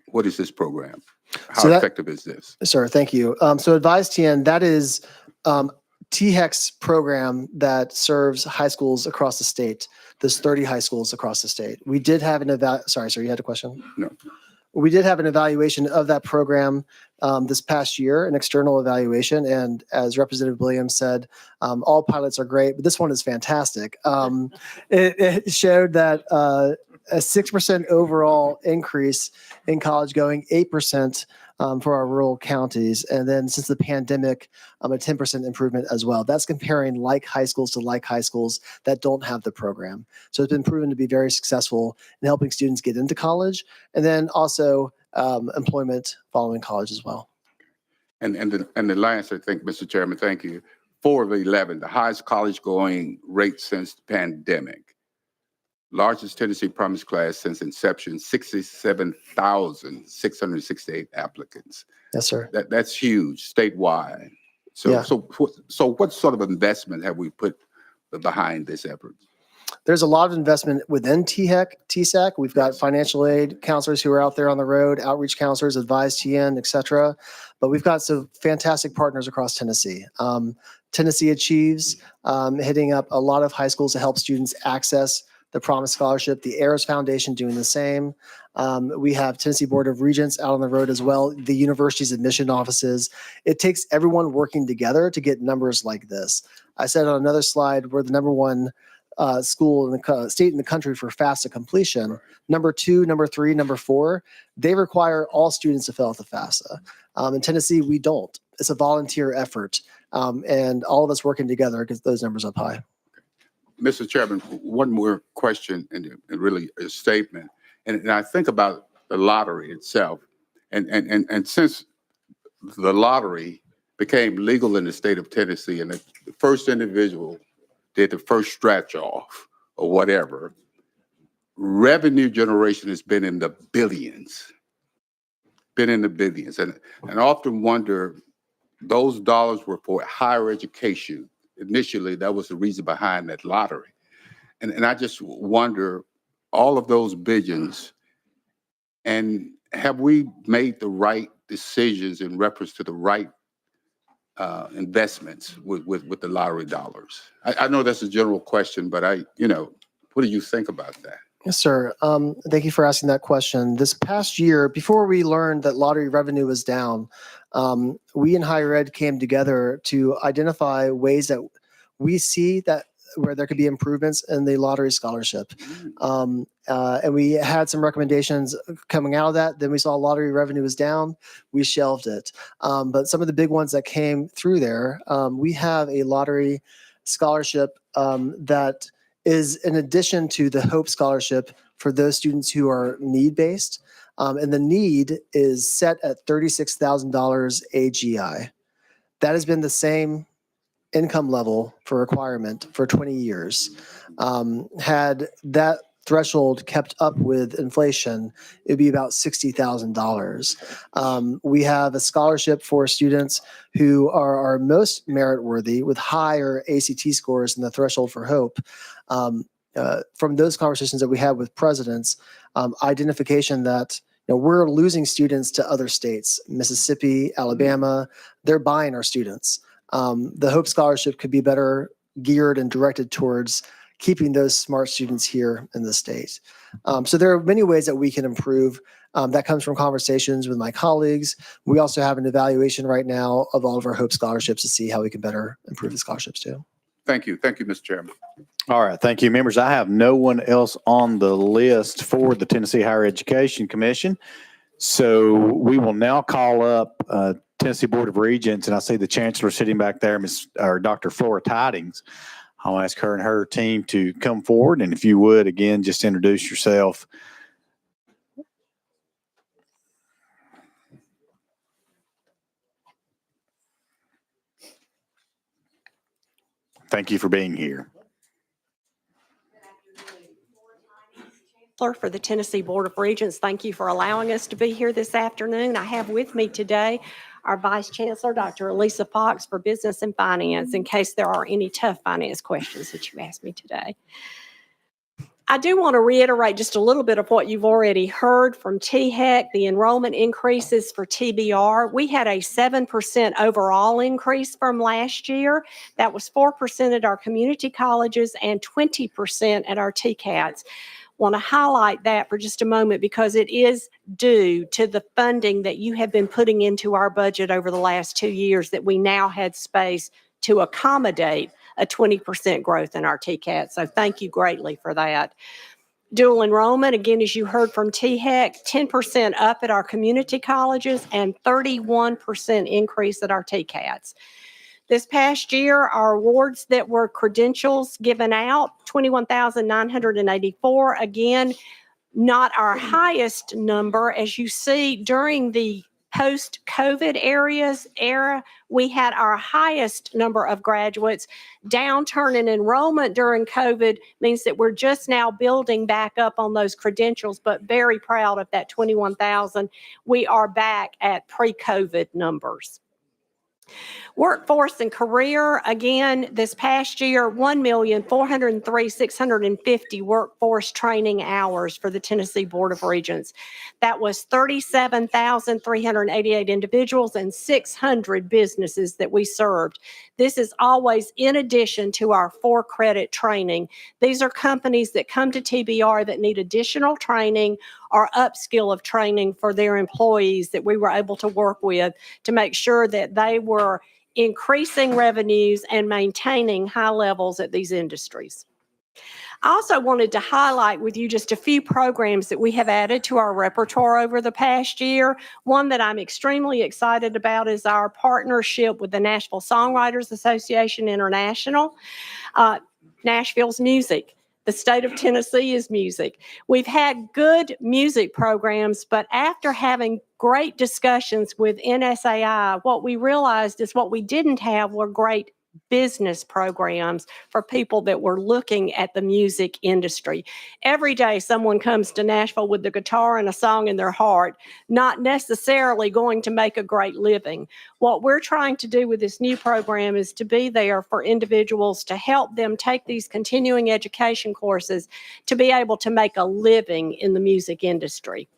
What is this program? How effective is this? Sir, thank you. So Advise TN, that is THEC's program that serves high schools across the state. There's 30 high schools across the state. We did have sorry, sir, you had a question? No. We did have an evaluation of that program this past year, an external evaluation. And as Representative Williams said, all pilots are great, but this one is fantastic. It showed that a 6% overall increase in college going, 8% for our rural counties. And then since the pandemic, a 10% improvement as well. That's comparing like high schools to like high schools that don't have the program. So it's been proven to be very successful in helping students get into college and then also employment following college as well. And the last, I think, Mr. Chairman, thank you. 4-11, the highest college going rate since the pandemic. Largest Tennessee promise class since inception, 67,668 applicants. Yes, sir. That's huge statewide. So, Yeah. so what sort of investment have we put behind this effort? There's a lot of investment within TSAC. We've got financial aid counselors who are out there on the road, outreach counselors, Advise TN, et cetera. But we've got some fantastic partners across Tennessee. Tennessee Achieves, hitting up a lot of high schools to help students access the Promise Scholarship, the AIRS Foundation doing the same. We have Tennessee Board of Regents out on the road as well, the university's admission offices. It takes everyone working together to get numbers like this. I said on another slide, we're the number one school in the state in the country for FAFSA completion. Number 2, number 3, number 4, they require all students to fill out the FAFSA. In Tennessee, we don't. It's a volunteer effort, and all of us working together gets those numbers up high. Mr. Chairman, one more question and really a statement. And I think about the lottery itself. And since the lottery became legal in the state of Tennessee and the first individual did the first stretch off or whatever, revenue generation has been in the billions. And I often wonder, those dollars were for higher education. Initially, that was the reason behind that lottery. And I just wonder, all of those billions, and have we made the right decisions in reference to the right investments with the lottery dollars? I know that's a general question, but what do you think about that? Yes, sir. Thank you for asking that question. This past year, before we learned that lottery revenue was down, we in higher ed came together to identify ways that we see that where there could be improvements in the lottery scholarship. And we had some recommendations coming out of that. Then we saw lottery revenue was down. We shelved it. But some of the big ones that came through there, we have a lottery scholarship that is in addition to the Hope Scholarship for those students who are need-based. And the need is set at $36,000 AGI. That has been the same income level for requirement for 20 years. Had that threshold kept up with inflation, it'd be about $60,000. We have a scholarship for students who are most merit worthy with higher ACT scores than the threshold for hope. From those conversations that we had with presidents, identification that we're losing students to other states, Mississippi, Alabama, they're buying our students. The Hope Scholarship could be better geared and directed towards keeping those smart students here in the state. So there are many ways that we can improve. That comes from conversations with my colleagues. We also have an evaluation right now of all of our Hope Scholarships to see how we can better improve the scholarships too. Thank you. Thank you, Mr. Chairman. All right. Thank you, members. I have no one else on the list for the Tennessee Higher Education Commission. So we will now call up Tennessee Board of Regents, and I see the Chancellor sitting back there, Dr. Flora Tidings. I'll ask her and her team to come forward. And if you would, again, just introduce yourself. Thank you for being here. For the Tennessee Board of Regents, thank you for allowing us to be here this afternoon. I have with me today our Vice Chancellor, Dr. Elisa Fox, for Business and Finance, in case there are any tough finance questions that you ask me today. I do want to reiterate just a little bit of what you've already heard from THEC, the enrollment increases for TBR. We had a 7% overall increase from last year. That was 4% at our community colleges and 20% at our TCATs. Want to highlight that for just a moment because it is due to the funding that you have been putting into our budget over the last 2 years that we now had space to accommodate a 20% growth in our TCAT. So thank you greatly for that. Dual enrollment, again, as you heard from THEC, 10% up at our community colleges and 31% increase at our TCATs. This past year, our awards that were credentials given out, 21,984. Again, not our highest number. As you see, during the post-COVID era, we had our highest number of graduates. Downturn in enrollment during COVID means that we're just now building back up on those credentials, but very proud of that 21,000. We are back at pre-COVID numbers. Workforce and career, again, this past year, 1,403,650 workforce training hours for the Tennessee Board of Regents. That was 37,388 individuals and 600 businesses that we served. This is always in addition to our 4-credit training. These are companies that come to TBR that need additional training or upskill of training for their employees that we were able to work with to make sure that they were increasing revenues and maintaining high levels at these industries. I also wanted to highlight with you just a few programs that we have added to our repertoire over the past year. One that I'm extremely excited about is our partnership with the Nashville Songwriters Association International. Nashville's music. The state of Tennessee is music. We've had good music programs, but after having great discussions with NSAI, what we realized is what we didn't have were great business programs for people that were looking at the music industry. Every day someone comes to Nashville with the guitar and a song in their heart, not necessarily going to make a great living. What we're trying to do with this new program is to be there for individuals to help them take these continuing education courses to be able to make a living in the music industry.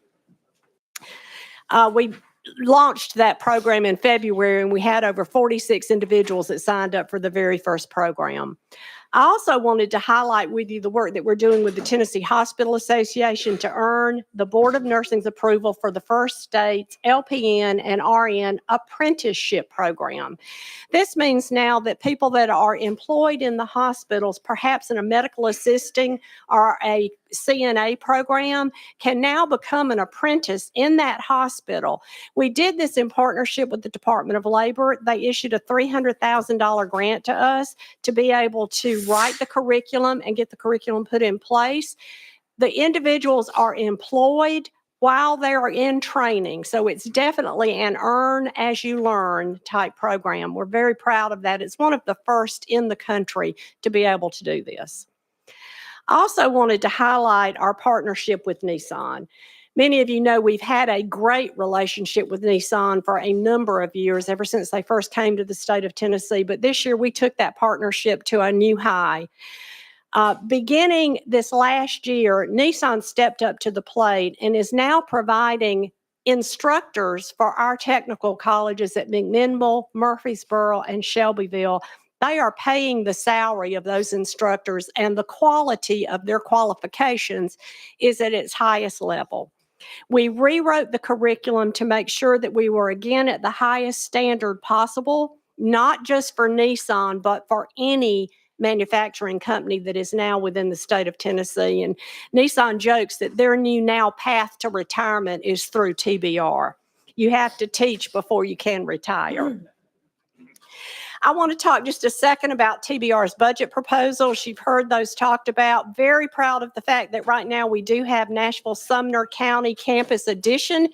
We launched that program in February, and we had over 46 individuals that signed up for the very first program. I also wanted to highlight with you the work that we're doing with the Tennessee Hospital Association to earn the Board of Nursing's approval for the first state's LPN and RN apprenticeship program. This means now that people that are employed in the hospitals, perhaps in a medical assisting or a CNA program, can now become an apprentice in that hospital. We did this in partnership with the Department of Labor. They issued a $300,000 grant to us to be able to write the curriculum and get the curriculum put in place. The individuals are employed while they are in training. So it's definitely an earn as you learn type program. We're very proud of that. It's one of the first in the country to be able to do this. I also wanted to highlight our partnership with Nissan. Many of you know we've had a great relationship with Nissan for a number of years, ever since they first came to the state of Tennessee. But this year we took that partnership to a new high. Beginning this last year, Nissan stepped up to the plate and is now providing instructors for our technical colleges at McMinnville, Murfreesboro, and Shelbyville. They are paying the salary of those instructors, and the quality of their qualifications is at its highest level. We rewrote the curriculum to make sure that we were again at the highest standard possible, not just for Nissan, but for any manufacturing company that is now within the state of Tennessee. And Nissan jokes that their new now path to retirement is through TBR. You have to teach before you can retire. I want to talk just a second about TBR's budget proposals. You've heard those talked about. Very proud of the fact that right now we do have Nashville Sumner County Campus Edition.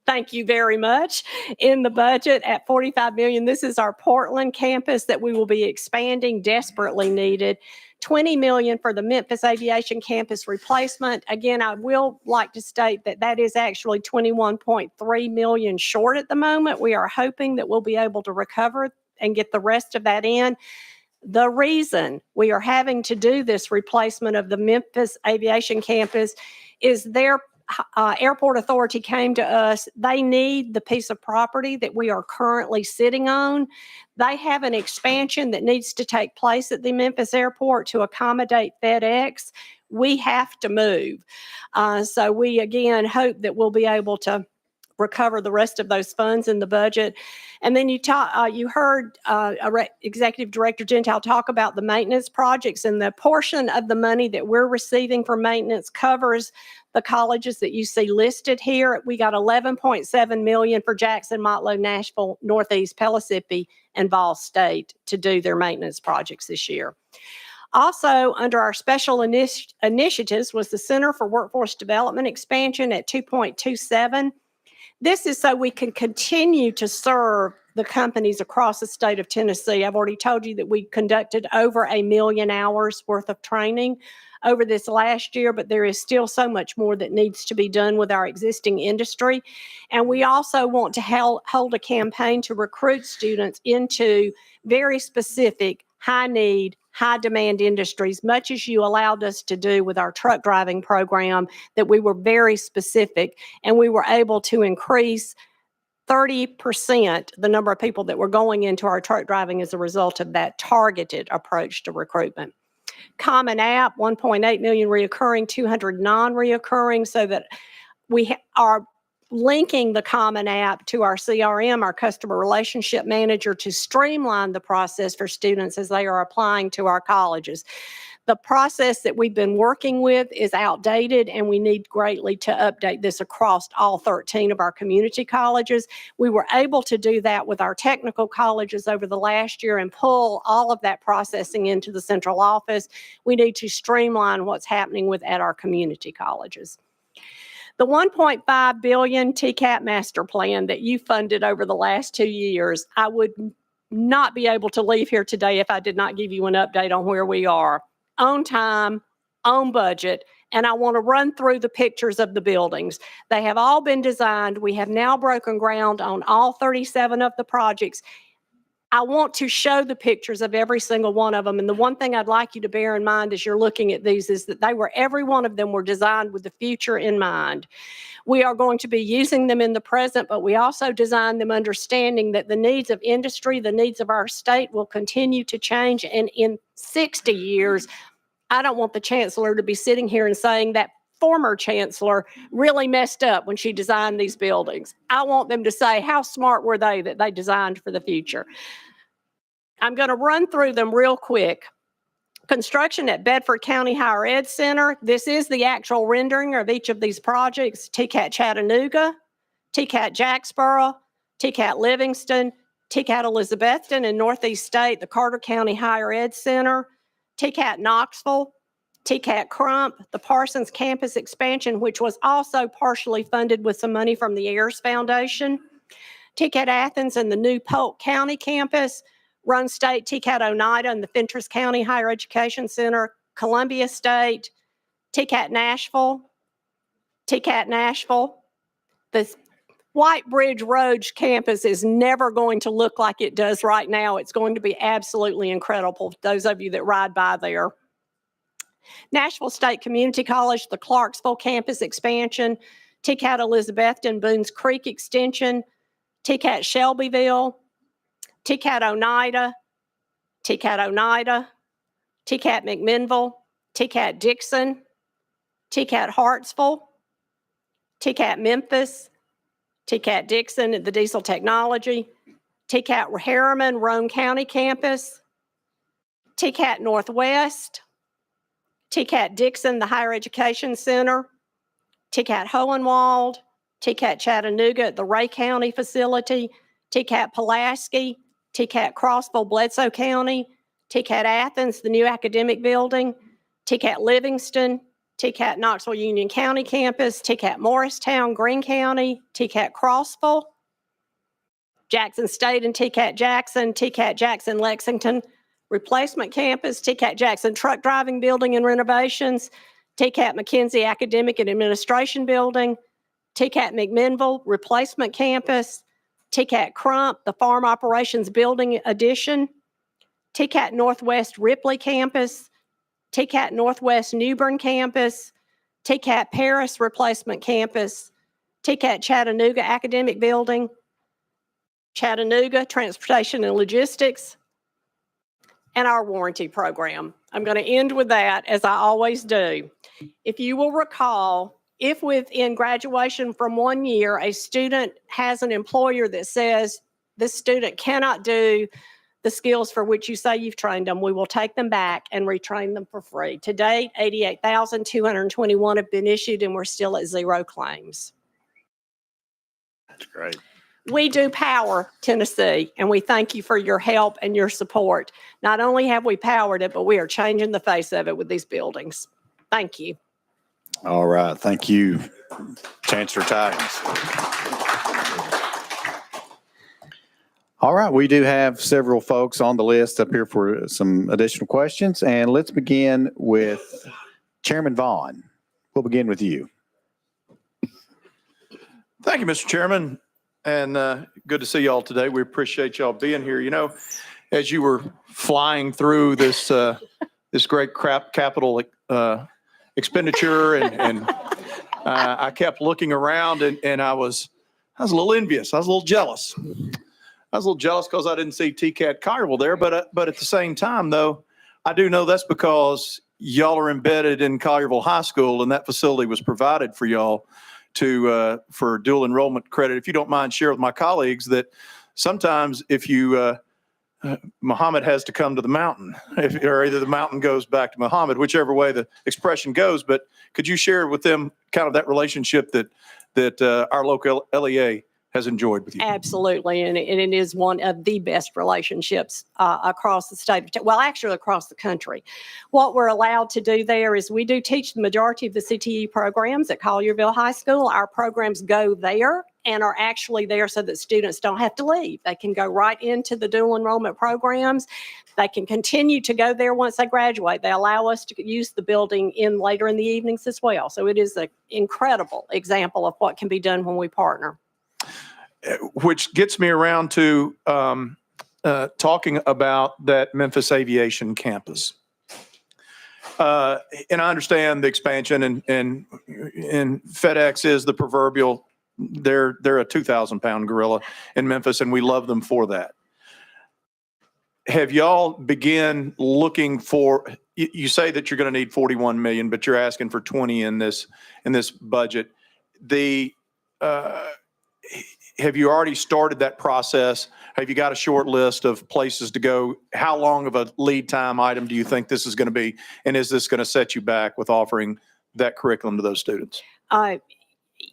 Thank you very much. In the budget at $45 million, this is our Portland campus that we will be expanding, desperately needed. $20 million for the Memphis Aviation Campus replacement. Again, I will like to state that that is actually $21.3 million short at the moment. We are hoping that we'll be able to recover and get the rest of that in. The reason we are having to do this replacement of the Memphis Aviation Campus is their airport authority came to us. They need the piece of property that we are currently sitting on. They have an expansion that needs to take place at the Memphis airport to accommodate FedEx. We have to move. So we again hope that we'll be able to recover the rest of those funds in the budget. And then you heard Executive Director Gentile talk about the maintenance projects, and the portion of the money that we're receiving for maintenance covers the colleges that you see listed here. We got $11.7 million for Jackson, Motlow, Nashville, Northeast, Pellissippi, and Ball State to do their maintenance projects this year. Also, under our special initiatives was the Center for Workforce Development expansion at 2.27. This is so we can continue to serve the companies across the state of Tennessee. I've already told you that we conducted over 1 million hours worth of training over this last year, but there is still so much more that needs to be done with our existing industry. And we also want to hold a campaign to recruit students into very specific, high-need, high-demand industries, much as you allowed us to do with our truck driving program, that we were very specific, and we were able to increase 30% the number of people that were going into our truck driving as a result of that targeted approach to recruitment. Common App, 1.8 million reoccurring, 200 non-reoccurring, so that we are linking the Common App to our CRM, our customer relationship manager, to streamline the process for students as they are applying to our colleges. The process that we've been working with is outdated, and we need greatly to update this across all 13 of our community colleges. We were able to do that with our technical colleges over the last year and pull all of that processing into the central office. We need to streamline what's happening at our community colleges. The $1.5 billion TCAP master plan that you funded over the last 2 years, I would not be able to leave here today if I did not give you an update on where we are. On time, on budget, and I want to run through the pictures of the buildings. They have all been designed. We have now broken ground on all 37 of the projects. I want to show the pictures of every single one of them. And the one thing I'd like you to bear in mind as you're looking at these is that every one of them were designed with the future in mind. We are going to be using them in the present, but we also designed them understanding that the needs of industry, the needs of our state will continue to change. And in 60 years, I don't want the chancellor to be sitting here and saying that former chancellor really messed up when she designed these buildings. I want them to say, how smart were they that they designed for the future? I'm going to run through them real quick. Construction at Bedford County Higher Ed Center. This is the actual rendering of each of these projects. TCAT Chattanooga, TCAT Jacksboro, TCAT Livingston, TCAT Elizabethton in Northeast State, the Carter County Higher Ed Center, TCAT Knoxville, TCAT Crump, the Parsons campus expansion, which was also partially funded with some money from the Ayers Foundation, TCAT Athens and the new Polk County campus, Run State, TCAT Oneida and the Fentress County Higher Education Center, Columbia State, TCAT Nashville, TCAT Nashville. The White Bridge Road campus is never going to look like it does right now. It's going to be absolutely incredible, those of you that ride by there. Nashville State Community College, the Clarksville campus expansion, TCAT Elizabethton, Boones Creek Extension, TCAT Shelbyville, TCAT Oneida, TCAT McMinnville, TCAT Dixon, TCAT Hartsville, TCAT Memphis, TCAT Dixon at the Diesel Technology, TCAT Harriman, Roane County Campus, TCAT Northwest, TCAT Dixon, the Higher Education Center, TCAT Hohenwald, TCAT Chattanooga at the Ray County facility, TCAT Pulaski, TCAT Crossville, Bledsoe County, TCAT Athens, the new academic building, TCAT Livingston, TCAT Knoxville Union County campus, TCAT Morristown, Greene County, TCAT Crossville, Jackson State and TCAT Jackson Lexington replacement campus, TCAT Jackson Truck Driving Building and renovations, TCAT McKenzie Academic and Administration Building, TCAT McMinnville replacement campus, TCAT Crump, the Farm Operations Building addition, TCAT Northwest Ripley campus, TCAT Northwest Newbern campus, TCAT Paris replacement campus, TCAT Chattanooga Academic Building, Chattanooga Transportation and Logistics, and our warranty program. I'm going to end with that, as I always do. If you will recall, if within graduation from 1 year, a student has an employer that says this student cannot do the skills for which you say you've trained them, we will take them back and retrain them for free. To date, 88,221 have been issued, and we're still at 0 claims. That's great. We do power Tennessee, and we thank you for your help and your support. Not only have we powered it, but we are changing the face of it with these buildings. Thank you. All right. Thank you, Chancellor Titans. All right. We do have several folks on the list up here for some additional questions. And let's begin with Chairman Vaughn. We'll begin with you. Thank you, Mr. Chairman, and good to see y'all today. We appreciate y'all being here. You know, as you were flying through this this great capital expenditure, and I kept looking around, and I was a little envious. I was a little jealous. I was a little jealous because I didn't see TCAT Collierville there, but at the same time, though, I do know that's because y'all are embedded in Collierville High School, and that facility was provided for y'all for dual enrollment credit. If you don't mind, share with my colleagues that sometimes if you Muhammad has to come to the mountain, or either the mountain goes back to Muhammad, whichever way the expression goes. But could you share with them kind of that relationship that our local LEA has enjoyed with you? Absolutely, and it is one of the best relationships across the state, well, actually across the country. What we're allowed to do there is we do teach the majority of the CTE programs at Collierville High School. Our programs go there and are actually there so that students don't have to leave. They can go right into the dual enrollment programs. They can continue to go there once they graduate. They allow us to use the building later in the evenings as well. So it is an incredible example of what can be done when we partner. Which gets me around to talking about that Memphis Aviation campus. And I understand the expansion, and FedEx is the proverbial, they're a 2,000-pound gorilla in Memphis, and we love them for that. Have y'all begun looking for, you say that you're going to need 41 million, but you're asking for 20 in this budget. Have you already started that process? Have you got a short list of places to go? How long of a lead time item do you think this is going to be? And is this going to set you back with offering that curriculum to those students?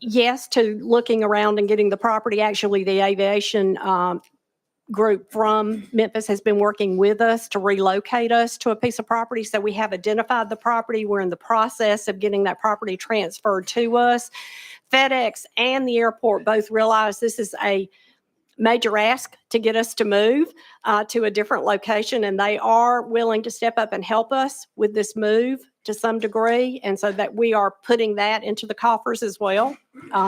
Yes, to looking around and getting the property. Actually, the aviation group from Memphis has been working with us to relocate us to a piece of property. So we have identified the property. We're in the process of getting that property transferred to us. FedEx and the airport both realize this is a major ask to get us to move to a different location, and they are willing to step up and help us with this move to some degree. And so that we are putting that into the coffers as well.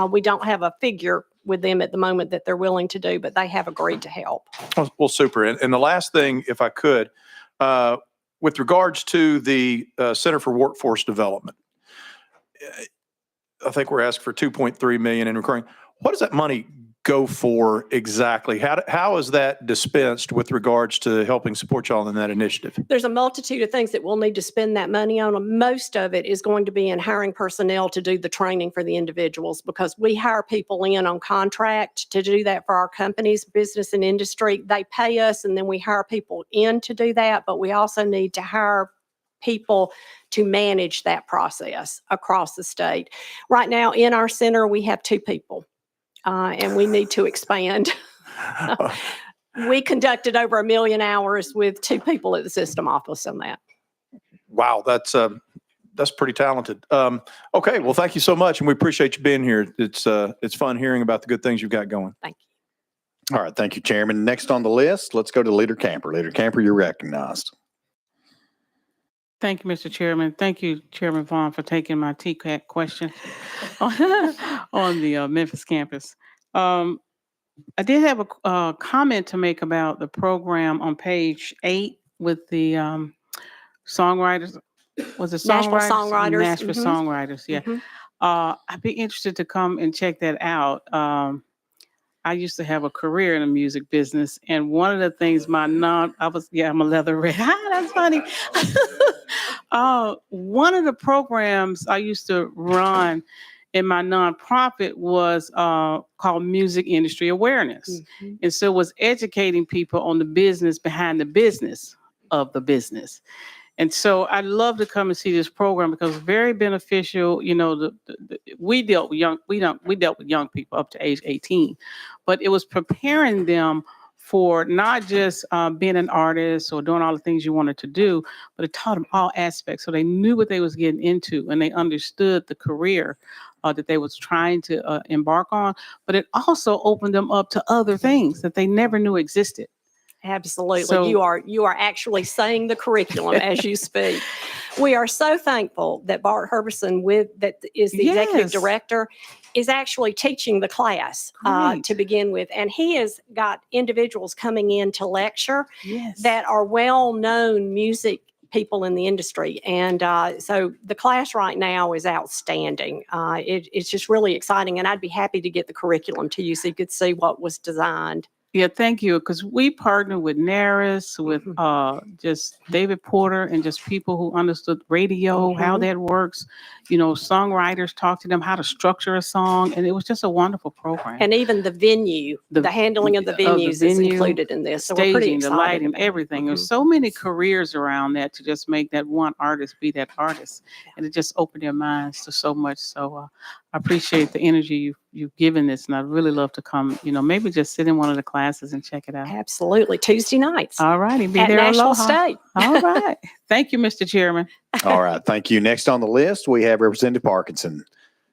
We don't have a figure with them at the moment that they're willing to do, but they have agreed to help. Well, super. And the last thing, if I could, with regards to the Center for Workforce Development, I think we're asking for 2.3 million in recurring. What does that money go for exactly? How is that dispensed with regards to helping support y'all in that initiative? There's a multitude of things that we'll need to spend that money on. Most of it is going to be in hiring personnel to do the training for the individuals, because we hire people in on contract to do that for our companies, business and industry. They pay us, and then we hire people in to do that, but we also need to hire people to manage that process across the state. Right now in our center, we have 2 people. And we need to expand. We conducted over 1 million hours with 2 people at the system office on that. Wow, that's pretty talented. Okay, well, thank you so much, and we appreciate you being here. It's fun hearing about the good things you've got going. Thank you. All right, thank you, Chairman. Next on the list, let's go to Leader Camper. Leader Camper, you're recognized. Thank you, Mr. Chairman. Thank you, Chairman Vaughn, for taking my TCAT question on the Memphis campus. I did have a comment to make about the program on page 8 with the songwriters. Was it Nashville songwriters? Songwriters. Nashville Songwriters, yeah. I'd be interested to come and check that out. I used to have a career in the music business, and one of the things I'm a leather red. That's funny. One of the programs I used to run in my nonprofit was called Music Industry Awareness. And so it was educating people on the business behind the business of the business. And so I'd love to come and see this program because it's very beneficial. You know, we dealt with young people up to age 18, but it was preparing them for not just being an artist or doing all the things you wanted to do, but it taught them all aspects. So they knew what they was getting into and they understood the career that they was trying to embark on. But it also opened them up to other things that they never knew existed. Absolutely. So- you are actually saying the curriculum as you speak. We are so thankful that Bart Herberson, that is the executive Yes. director, is actually teaching the class Great. to begin with. And he has got individuals coming in to lecture Yes. that are well-known music people in the industry. And so the class right now is outstanding. It's just really exciting. And I'd be happy to get the curriculum to you so you could see what was designed. Yeah, thank you. Because we partner with NARIS, with just David Porter, and just people who understood radio, how that works. You know, songwriters talk to them how to structure a song, and it was just a wonderful program. And even the venue, the handling of the venues is venue, included in this. So we're pretty staging, the excited lighting, about it. everything. There's so many careers around that to just make that one artist be that artist, and it just opened their minds to so much. So I appreciate the energy you've given this, and I'd really love to come. You know, maybe just sit in one of the classes and check it out. Absolutely, Tuesday nights. All righty, be at there. Nashville Aloha. State. All right, thank you, Mr. Chairman. All right, thank you. Next on the list, we have Representative Parkinson.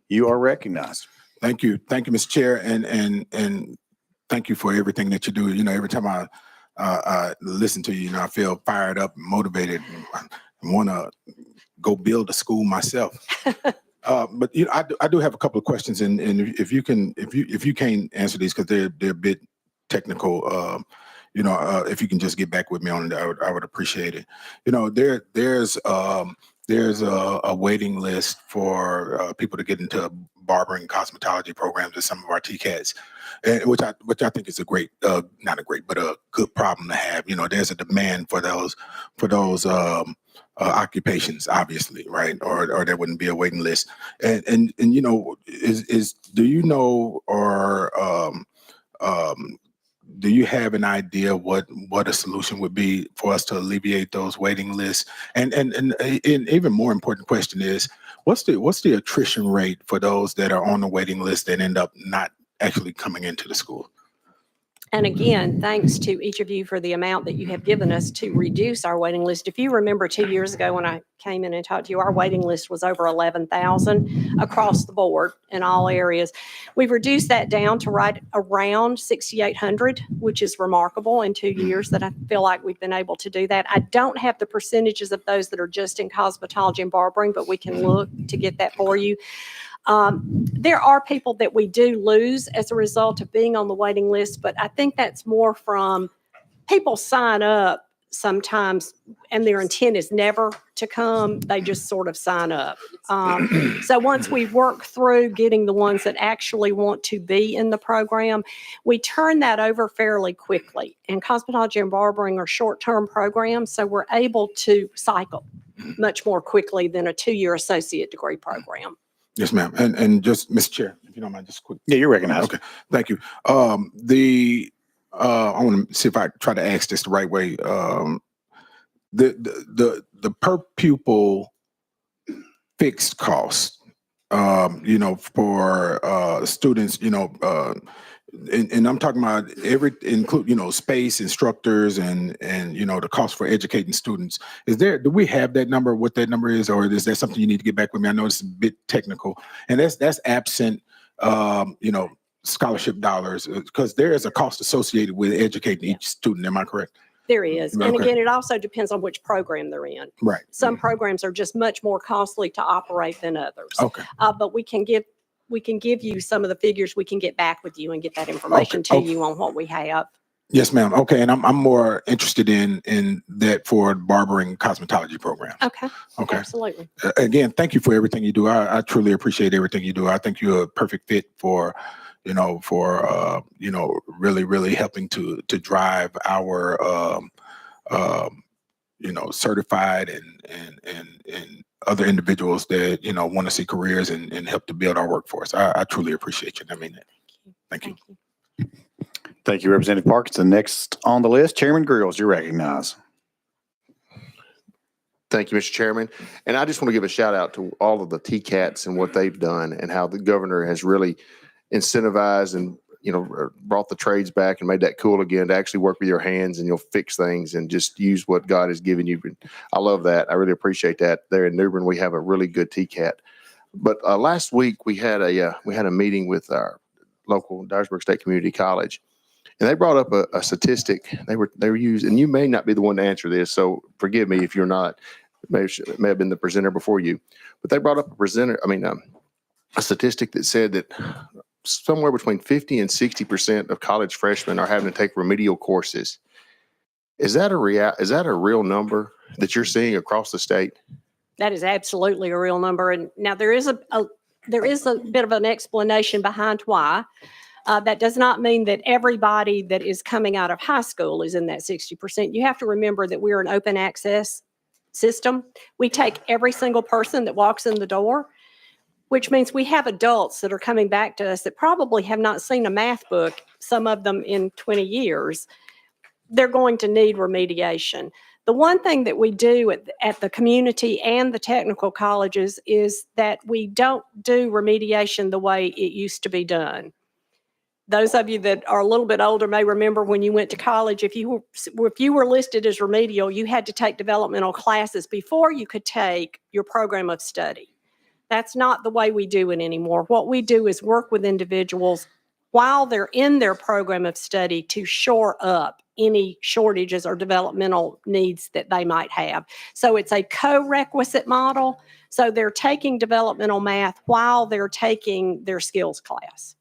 You are recognized. Thank you, Mr. Chair, and thank you for everything that you do. You know, every time I listen to you, you know, I feel fired up, and motivated, and want to go build a school myself. But you know, I do have a couple of questions, and if you can't answer these because they're a bit technical, you know, if you can just get back with me on it, I would appreciate it. You know, there's a waiting list for people to get into barbering cosmetology programs at some of our TCATs, and which I think is a great, not a great, but a good problem to have. You know, there's a demand for those occupations, obviously, right? Or there wouldn't be a waiting list. And you know, do you know or do you have an idea what a solution would be for us to alleviate those waiting lists? And even more important question is, what's the attrition rate for those that are on the waiting list that end up not actually coming into the school? And again, thanks to each of you for the amount that you have given us to reduce our waiting list. If you remember 2 years ago when I came in and talked to you, our waiting list was over 11,000 across the board in all areas. We've reduced that down to right around 6,800, which is remarkable in 2 years that I feel like we've been able to do that. I don't have the percentages of those that are just in cosmetology and barbering, but we can look to get that for you. There are people that we do lose as a result of being on the waiting list, but I think that's more from people sign up sometimes and their intent is never to come. They just sort of sign up. So once we work through getting the ones that actually want to be in the program, we turn that over fairly quickly. And cosmetology and barbering are short-term programs, so we're able to cycle much more quickly than a 2-year associate degree program. Yes, ma'am. And just, Mr. Chair, if you don't mind, just quick. Yeah, you're recognized. Okay, thank you. I want to see if I try to ask this the right way. The per pupil fixed cost, for students, and I'm talking about include, space, instructors, and the cost for educating students. Do we have that number, what that number is, or is that something you need to get back with me? I know it's a bit technical, and that's absent, scholarship dollars, because there is a cost associated with educating each student. Am I correct? There is. And Okay. again, it also depends on which program they're in. Right. Some programs are just much more costly to operate than others. Okay. But we can give you some of the figures. We can get back with you and get that information to you on what we have. Yes, ma'am. Okay, and I'm more interested in that for barbering cosmetology program. Okay. Okay. Absolutely. Again, thank you for everything you do. I truly appreciate everything you do. I think you're a perfect fit for really, really helping to drive our certified and other individuals that want to see careers and help to build our workforce. I truly appreciate you. I mean that. Thank you. Thank you, Representative Parkinson. Next on the list, Chairman Grills, you're recognized. Thank you, Mr. Chairman. And I just want to give a shout out to all of the TCATs and what they've done and how the governor has really incentivized and, brought the trades back and made that cool again to actually work with your hands and you'll fix things and just use what God has given you. I love that. I really appreciate that. There in New Bern, we have a really good TCAT. But last week we had a meeting with our local Dyersburg State Community College. And they brought up a statistic they were using, and you may not be the one to answer this, so forgive me if you're not. It may have been the presenter before you, but they brought up a statistic that said that somewhere between 50 and 60% of college freshmen are having to take remedial courses. Is that a real number that you're seeing across the state? That is absolutely a real number. And now there is a bit of an explanation behind why. That does not mean that everybody that is coming out of high school is in that 60%. You have to remember that we're an open access system. We take every single person that walks in the door, which means we have adults that are coming back to us that probably have not seen a math book, some of them in 20 years. They're going to need remediation. The one thing that we do at the community and the technical colleges is that we don't do remediation the way it used to be done. Those of you that are a little bit older may remember when you went to college, if you were listed as remedial, you had to take developmental classes before you could take your program of study. That's not the way we do it anymore. What we do is work with individuals while they're in their program of study to shore up any shortages or developmental needs that they might have. So it's a co-requisite model. So they're taking developmental math while they're taking their skills class.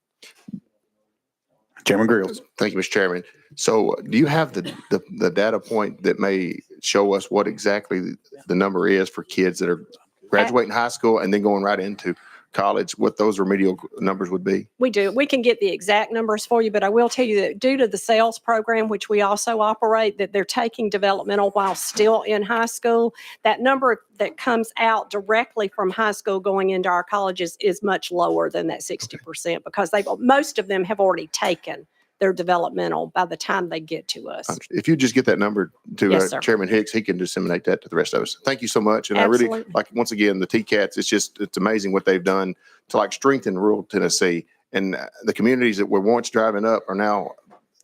Chairman Grills. Thank you, Mr. Chairman. So do you have the data point that may show us what exactly the number is for kids that are graduating high school and then going right into college, what those remedial numbers would be? We do. We can get the exact numbers for you, but I will tell you that due to the sales program, which we also operate, that they're taking developmental while still in high school, that number that comes out directly from high school going into our colleges is much lower than that 60% because most of them have already taken their developmental by the time they get to us. If you just get that number to Yes, sir. Chairman Hicks, he can disseminate that to the rest of us. Thank you so much. And I really, Absolutely. once again, the TCATs, it's amazing what they've done to strengthen rural Tennessee. And the communities that were once driving up are now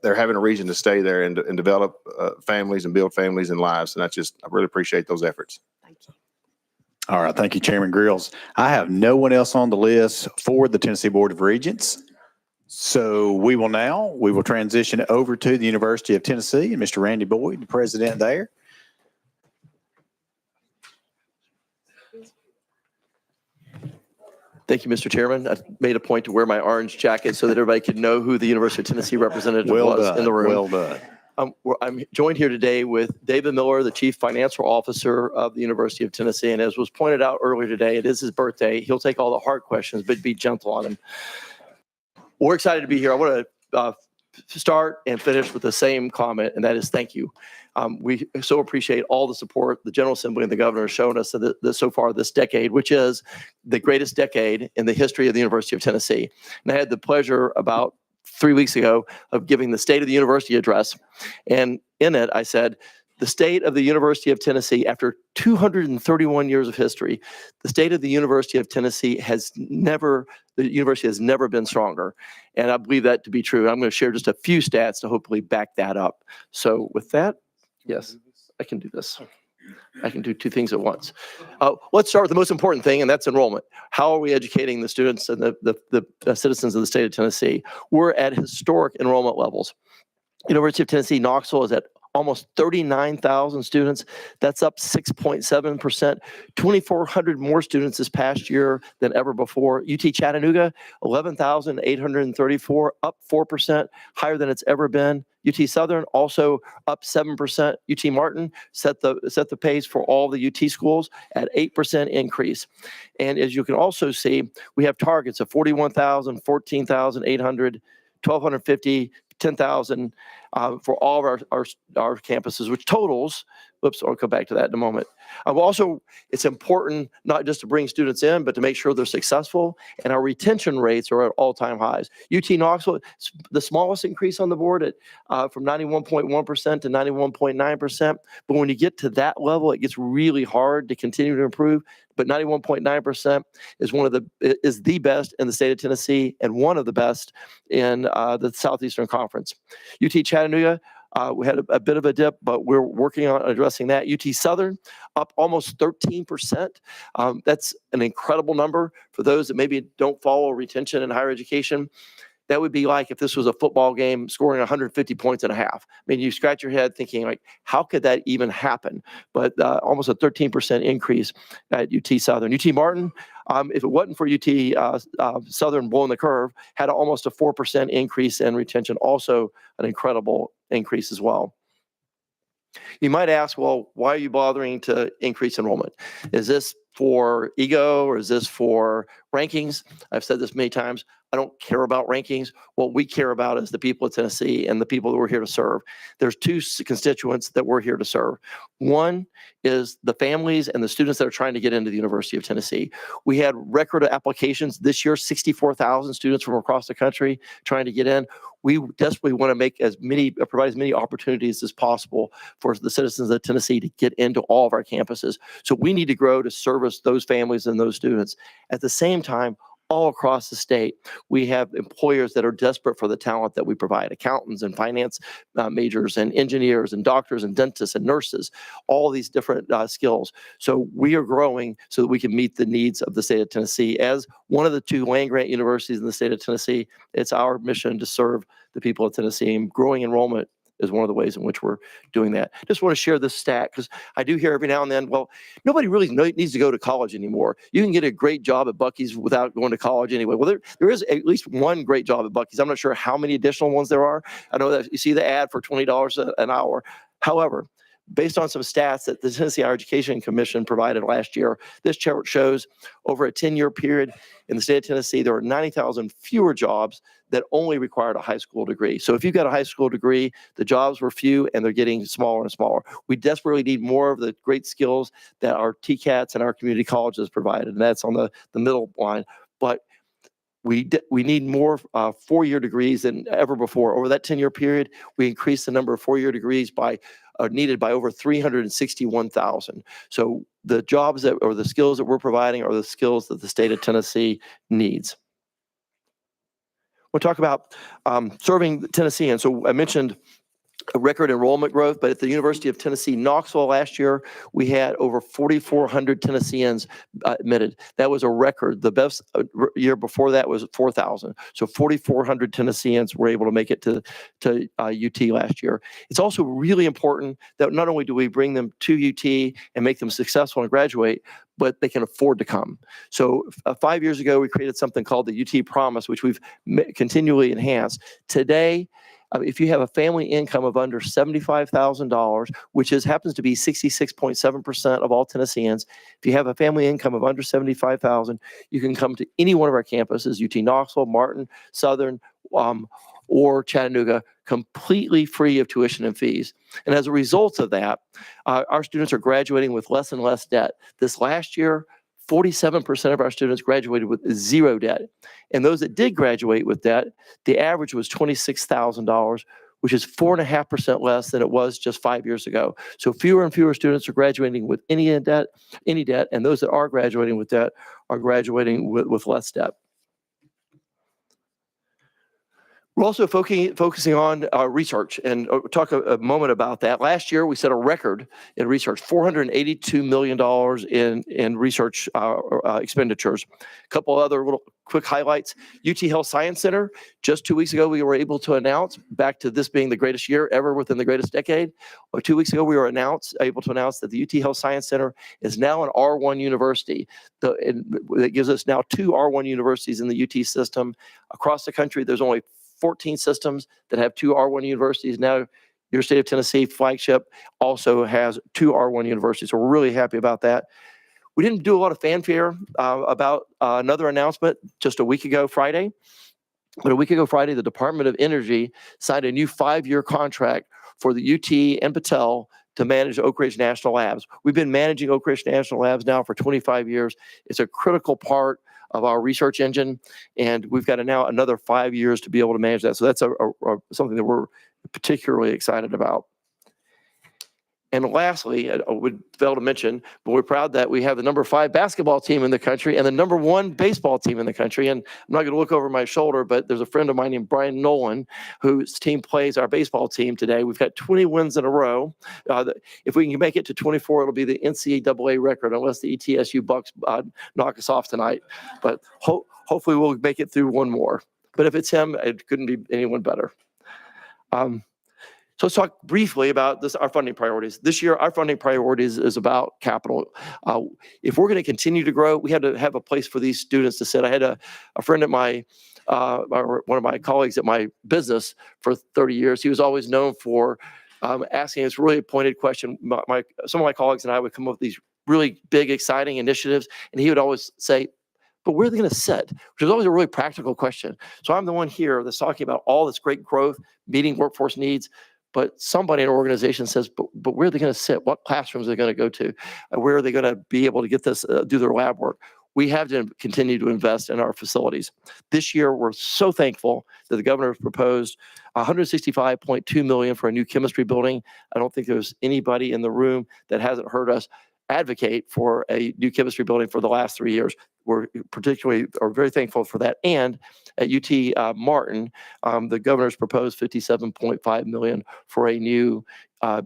they're having a reason to stay there and develop families and build families and lives. And I really appreciate those efforts. All right. Thank you, Chairman Grills. I have no one else on the list for the Tennessee Board of Regents. So we will transition over to the University of Tennessee and Mr. Randy Boyd, the president there. Thank you, Mr. Chairman. I made a point to wear my orange jacket so that everybody could know who the University of Tennessee representative was in the room. Well done. I'm joined here today with David Miller, the Chief Financial Officer of the University of Tennessee. And as was pointed out earlier today, it is his birthday. He'll take all the hard questions, but be gentle on him. We're excited to be here. I want to start and finish with the same comment, and that is thank you. We so appreciate all the support the General Assembly and the governor have shown us so far this decade, which is the greatest decade in the history of the University of Tennessee. And I had the pleasure about 3 weeks ago of giving the State of the University address. And in it, I said, the state of the University of Tennessee, after 231 years of history, the state of the University of Tennessee the university has never been stronger. And I believe that to be true. I'm going to share just a few stats to hopefully back that up. So with that, yes, I can do this. I can do two things at once. Let's start with the most important thing, and that's enrollment. How are we educating the students and the citizens of the state of Tennessee? We're at historic enrollment levels. University of Tennessee, Knoxville is at almost 39,000 students. That's up 6.7%. 2,400 more students this past year than ever before. UT Chattanooga, 11,834, up 4%, higher than it's ever been. UT Southern also up 7%. UT Martin set the pace for all the UT schools at 8% increase. And as you can also see, we have targets of 41,000, 14,800, 1,250, 10,000 for all of our campuses, which totals, I'll come back to that in a moment. It's important not just to bring students in, but to make sure they're successful, and our retention rates are at all-time highs. UT Knoxville, the smallest increase on the board from 91.1% to 91.9%, but when you get to that level, it gets really hard to continue to improve. But 91.9% is the best in the state of Tennessee and one of the best in the Southeastern Conference. UT Chattanooga, we had a bit of a dip, but we're working on addressing that. UT Southern up almost 13%. That's an incredible number for those that maybe don't follow retention in higher education. That would be like if this was a football game scoring 150 points and a half. I mean, you scratch your head thinking, like, how could that even happen? But almost a 13% increase at UT Southern. UT Martin, if it wasn't for UT Southern blowing the curve, had almost a 4% increase in retention, also an incredible increase as well. You might ask, well, why are you bothering to increase enrollment? Is this for ego or is this for rankings? I've said this many times. I don't care about rankings. What we care about is the people of Tennessee and the people that we're here to serve. There's two constituents that we're here to serve. One is the families and the students that are trying to get into the University of Tennessee. We had record applications this year, 64,000 students from across the country trying to get in. We desperately want to provide as many opportunities as possible for the citizens of Tennessee to get into all of our campuses. So we need to grow to service those families and those students. At the same time, all across the state, we have employers that are desperate for the talent that we provide, accountants and finance majors and engineers and doctors and dentists and nurses, all these different skills. So we are growing so that we can meet the needs of the state of Tennessee. As one of the two land-grant universities in the state of Tennessee, it's our mission to serve the people of Tennessee. And growing enrollment is one of the ways in which we're doing that. Just want to share this stat because I do hear every now and then, well, nobody really needs to go to college anymore. You can get a great job at Buc-ee's without going to college anyway. Well, there is at least one great job at Buc-ee's. I'm not sure how many additional ones there are. I know that you see the ad for $20 an hour. However, based on some stats that the Tennessee Higher Education Commission provided last year, this chart shows over a 10-year period in the state of Tennessee, there are 90,000 fewer jobs that only required a high school degree. So if you've got a high school degree, the jobs were few and they're getting smaller and smaller. We desperately need more of the great skills that our TCATs and our community colleges provided, and that's on the middle line. But we need more four-year degrees than ever before. Over that 10-year period, we increased the number of four-year degrees needed by over 361,000. So the jobs or the skills that we're providing are the skills that the state of Tennessee needs. we'll talk about serving the Tennesseans. So I mentioned a record enrollment growth, but at the University of Tennessee, Knoxville last year, we had over 4,400 Tennesseans admitted. That was a record. The best year before that was 4,000. So 4,400 Tennesseans were able to make it to UT last year. It's also really important that not only do we bring them to UT and make them successful and graduate, but they can afford to come. So 5 years ago, we created something called the UT Promise, which we've continually enhanced. Today, if you have a family income of under $75,000, which happens to be 66.7% of all Tennesseans, if you have a family income of under $75,000, you can come to any one of our campuses, UT Knoxville, Martin, Southern, or Chattanooga, completely free of tuition and fees. And as a result of that, our students are graduating with less and less debt. This last year, 47% of our students graduated with zero debt. And those that did graduate with debt, the average was $26,000, which is 4.5% less than it was just 5 years ago. So fewer and fewer students are graduating with any debt, and those that are graduating with debt are graduating with less debt. We're also focusing on research, and talk a moment about that. Last year, we set a record in research, $482 million in research expenditures. A couple other little quick highlights. UT Health Science Center, just 2 weeks ago, we were able to announce, back to this being the greatest year ever within the greatest decade, 2 weeks ago, we were able to announce that the UT Health Science Center is now an R1 university. That gives us now 2 R1 universities in the UT system. Across the country, there's only 14 systems that have 2 R1 universities. Now, your state of Tennessee flagship also has 2 R1 universities. So we're really happy about that. We didn't do a lot of fanfare about another announcement just a week ago Friday. But a week ago Friday, the Department of Energy signed a new 5-year contract for the UT and Patel to manage Oak Ridge National Labs. We've been managing Oak Ridge National Labs now for 25 years. It's a critical part of our research engine, and we've got now another 5 years to be able to manage that. So that's something that we're particularly excited about. And lastly, I would fail to mention, but we're proud that we have the number 5 basketball team in the country and the number 1 baseball team in the country. And I'm not going to look over my shoulder, but there's a friend of mine named Brian Nolan, whose team plays our baseball team today. We've got 20 wins in a row. If we can make it to 24, it'll be the NCAA record, unless the ETSU Bucks knock us off tonight. But hopefully we'll make it through one more. But if it's him, it couldn't be anyone better. So let's talk briefly about our funding priorities. This year, our funding priorities is about capital. If we're going to continue to grow, we have to have a place for these students to sit. I had a friend at one of my colleagues at my business for 30 years. He was always known for asking this really pointed question. Some of my colleagues and I would come up with these really big, exciting initiatives, and he would always say, but where are they going to sit? Which is always a really practical question. So I'm the one here that's talking about all this great growth, meeting workforce needs, but somebody in an organization says, but where are they going to sit? What classrooms are they going to go to? Where are they going to be able to get this, do their lab work? We have to continue to invest in our facilities. This year, we're so thankful that the governor has proposed $165.2 million for a new chemistry building. I don't think there's anybody in the room that hasn't heard us advocate for a new chemistry building for the last 3 years. We're very thankful for that. And at UT Martin, the governor's proposed $57.5 million for a new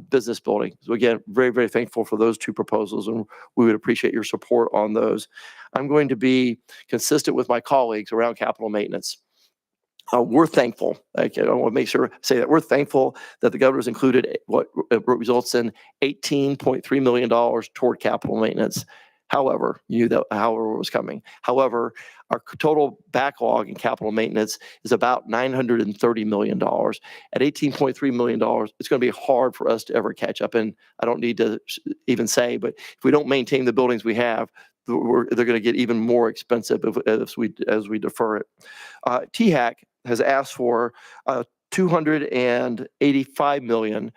business building. So again, very, very thankful for those 2 proposals, and we would appreciate your support on those. I'm going to be consistent with my colleagues around capital maintenance. We're thankful. I want to make sure say that we're thankful that the governor's included what results in $18.3 million toward capital maintenance. However, you knew that however was coming. However, our total backlog in capital maintenance is about $930 million. At $18.3 million, it's going to be hard for us to ever catch up. And I don't need to even say, but if we don't maintain the buildings we have, they're going to get even more expensive as we defer it. THAC has asked for $285 million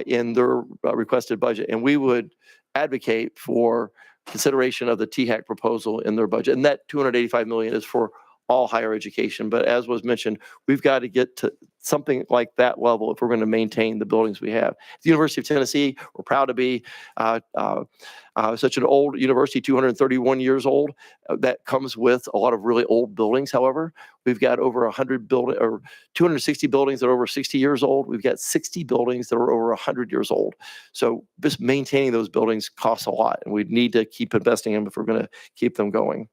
in their requested budget, and we would advocate for consideration of the THAC proposal in their budget. And that $285 million is for all higher education. But as was mentioned, we've got to get to something like that level if we're going to maintain the buildings we have. The University of Tennessee, we're proud to be such an old university, 231 years old. That comes with a lot of really old buildings. However, we've got over 260 buildings that are over 60 years old. We've got 60 buildings that are over 100 years old. So just maintaining those buildings costs a lot, and we need to keep investing in them if we're going to keep them going.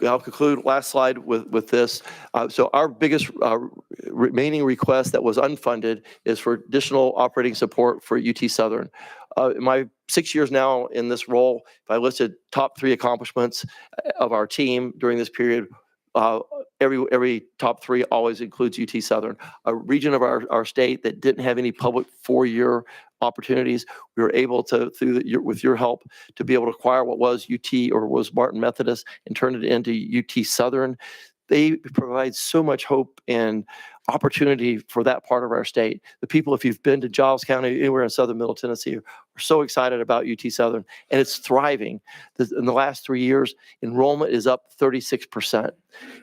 I'll conclude last slide with this. So our biggest remaining request that was unfunded is for additional operating support for UT Southern. In my 6 years now in this role, if I listed top 3 accomplishments of our team during this period, every top 3 always includes UT Southern, a region of our state that didn't have any public 4-year opportunities. We were able to, with your help, to be able to acquire what was UT or was Martin Methodist and turn it into UT Southern. They provide so much hope and opportunity for that part of our state. The people, if you've been to Giles County, anywhere in southern Middle Tennessee, are so excited about UT Southern, and it's thriving. In the last 3 years, enrollment is up 36%.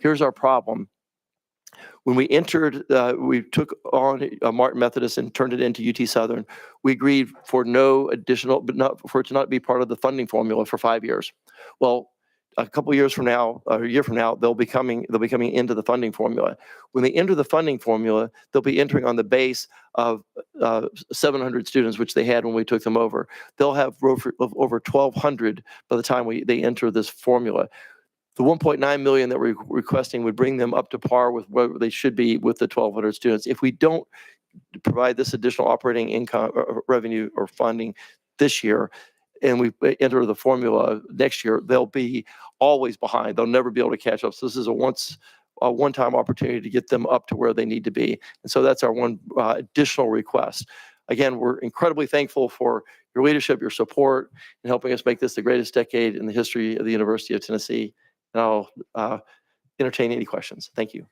Here's our problem. When we entered, we took on Martin Methodist and turned it into UT Southern. We agreed for no additional, but not for it to not be part of the funding formula for 5 years. Well, a couple of years from now, a year from now, they'll be coming into the funding formula. When they enter the funding formula, they'll be entering on the base of 700 students, which they had when we took them over. They'll have over 1,200 by the time they enter this formula. The 1.9 million that we're requesting would bring them up to par with where they should be with the 1,200 students. If we don't provide this additional operating income or revenue or funding this year, and we enter the formula next year, they'll be always behind. They'll never be able to catch up. So this is a one-time opportunity to get them up to where they need to be. And so that's our one additional request. Again, we're incredibly thankful for your leadership, your support, in helping us make this the greatest decade in the history of the University of Tennessee. And I'll entertain any questions. Thank you.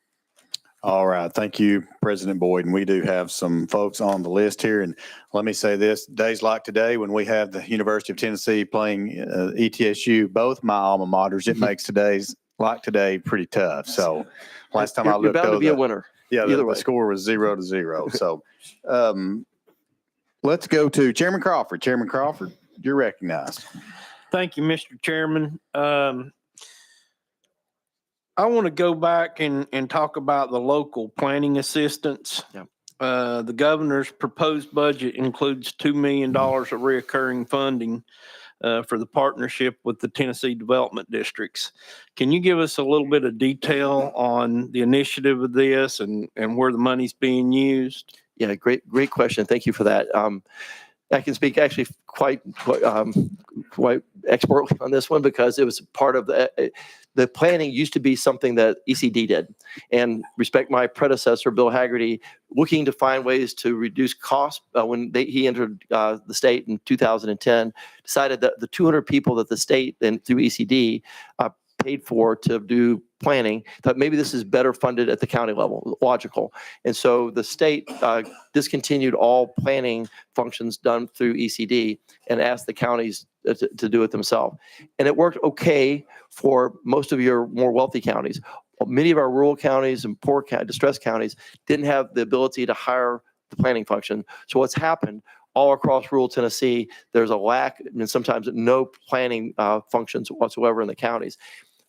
All right. Thank you, President Boyd. And we do have some folks on the list here. And let me say this, days like today, when we have the University of Tennessee playing ETSU, both my alma maters, it makes today's like today pretty tough. So last time I looked, you're bound to be a winner. Yeah, the score was 0-0. So let's go to Chairman Crawford. Chairman Crawford, you're recognized. Thank you, Mr. Chairman. I want to go back and talk about the local planning assistance. Yep. The governor's proposed budget includes $2 million of reoccurring funding for the partnership with the Tennessee Development Districts. Can you give us a little bit of detail on the initiative of this and where the money's being used? Yeah, great question. Thank you for that. I can speak actually quite expertly on this one because it was part of the planning used to be something that ECD did. And respect my predecessor, Bill Haggerty, looking to find ways to reduce costs when he entered the state in 2010, decided that the 200 people that the state and through ECD paid for to do planning, thought maybe this is better funded at the county level, logical. And so the state discontinued all planning functions done through ECD and asked the counties to do it themselves. And it worked okay for most of your more wealthy counties. Many of our rural counties and poor distressed counties didn't have the ability to hire the planning function. So what's happened all across rural Tennessee, there's a lack and sometimes no planning functions whatsoever in the counties.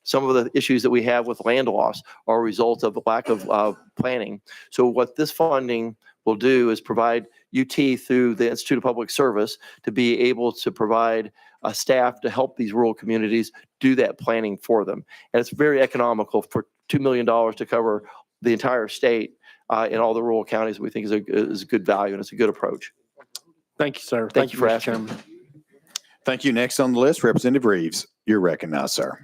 Some of the issues that we have with land loss are a result of the lack of planning. So what this funding will do is provide UT through the Institute of Public Service to be able to provide staff to help these rural communities do that planning for them. And it's very economical for $2 million to cover the entire state in all the rural counties. We think is a good value and it's a good approach. Thank you, sir. Thank you for Mr. asking. Chairman. Thank you. Next on the list, Representative Reeves. You're recognized, sir.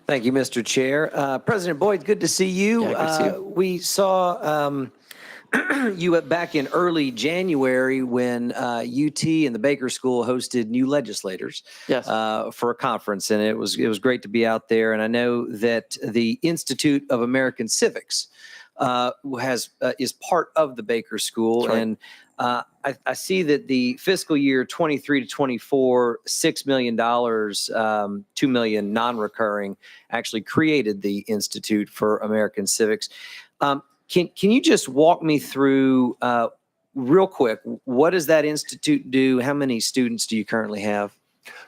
Thank you, Mr. Chair. President Boyd, good to see you. Yeah, good to see you. We saw you back in early January when UT and the Baker School hosted new legislators for a conference, and it was great to be out there. And I know that the Institute of American Civics is part of the Baker School. That's right. And I see that the fiscal year 23 to 24, $6 million, 2 million non-recurring actually created the Institute for American Civics. Can you just walk me through real quick, what does that institute do? How many students do you currently have?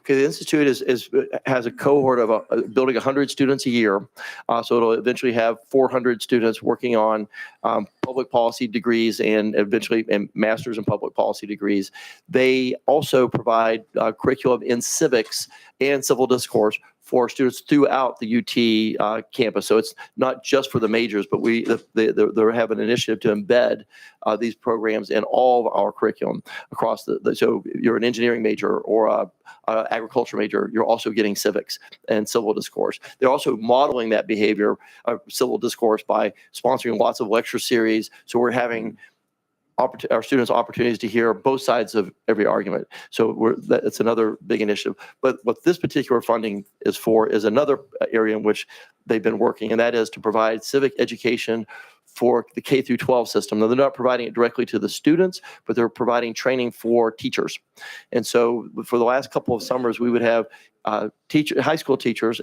Okay, the Institute has a cohort of building 100 students a year. So it'll eventually have 400 students working on public policy degrees and eventually masters in public policy degrees. They also provide curriculum in civics and civil discourse for students throughout the UT campus. So it's not just for the majors, but they have an initiative to embed these programs in all of our curriculum across so you're an engineering major or a agriculture major, you're also getting civics and civil discourse. They're also modeling that behavior of civil discourse by sponsoring lots of lecture series. So we're having our students opportunities to hear both sides of every argument. So it's another big initiative. But what this particular funding is for is another area in which they've been working, and that is to provide civic education for the K through 12 system. Now, they're not providing it directly to the students, but they're providing training for teachers. And so for the last couple of summers, we would have high school teachers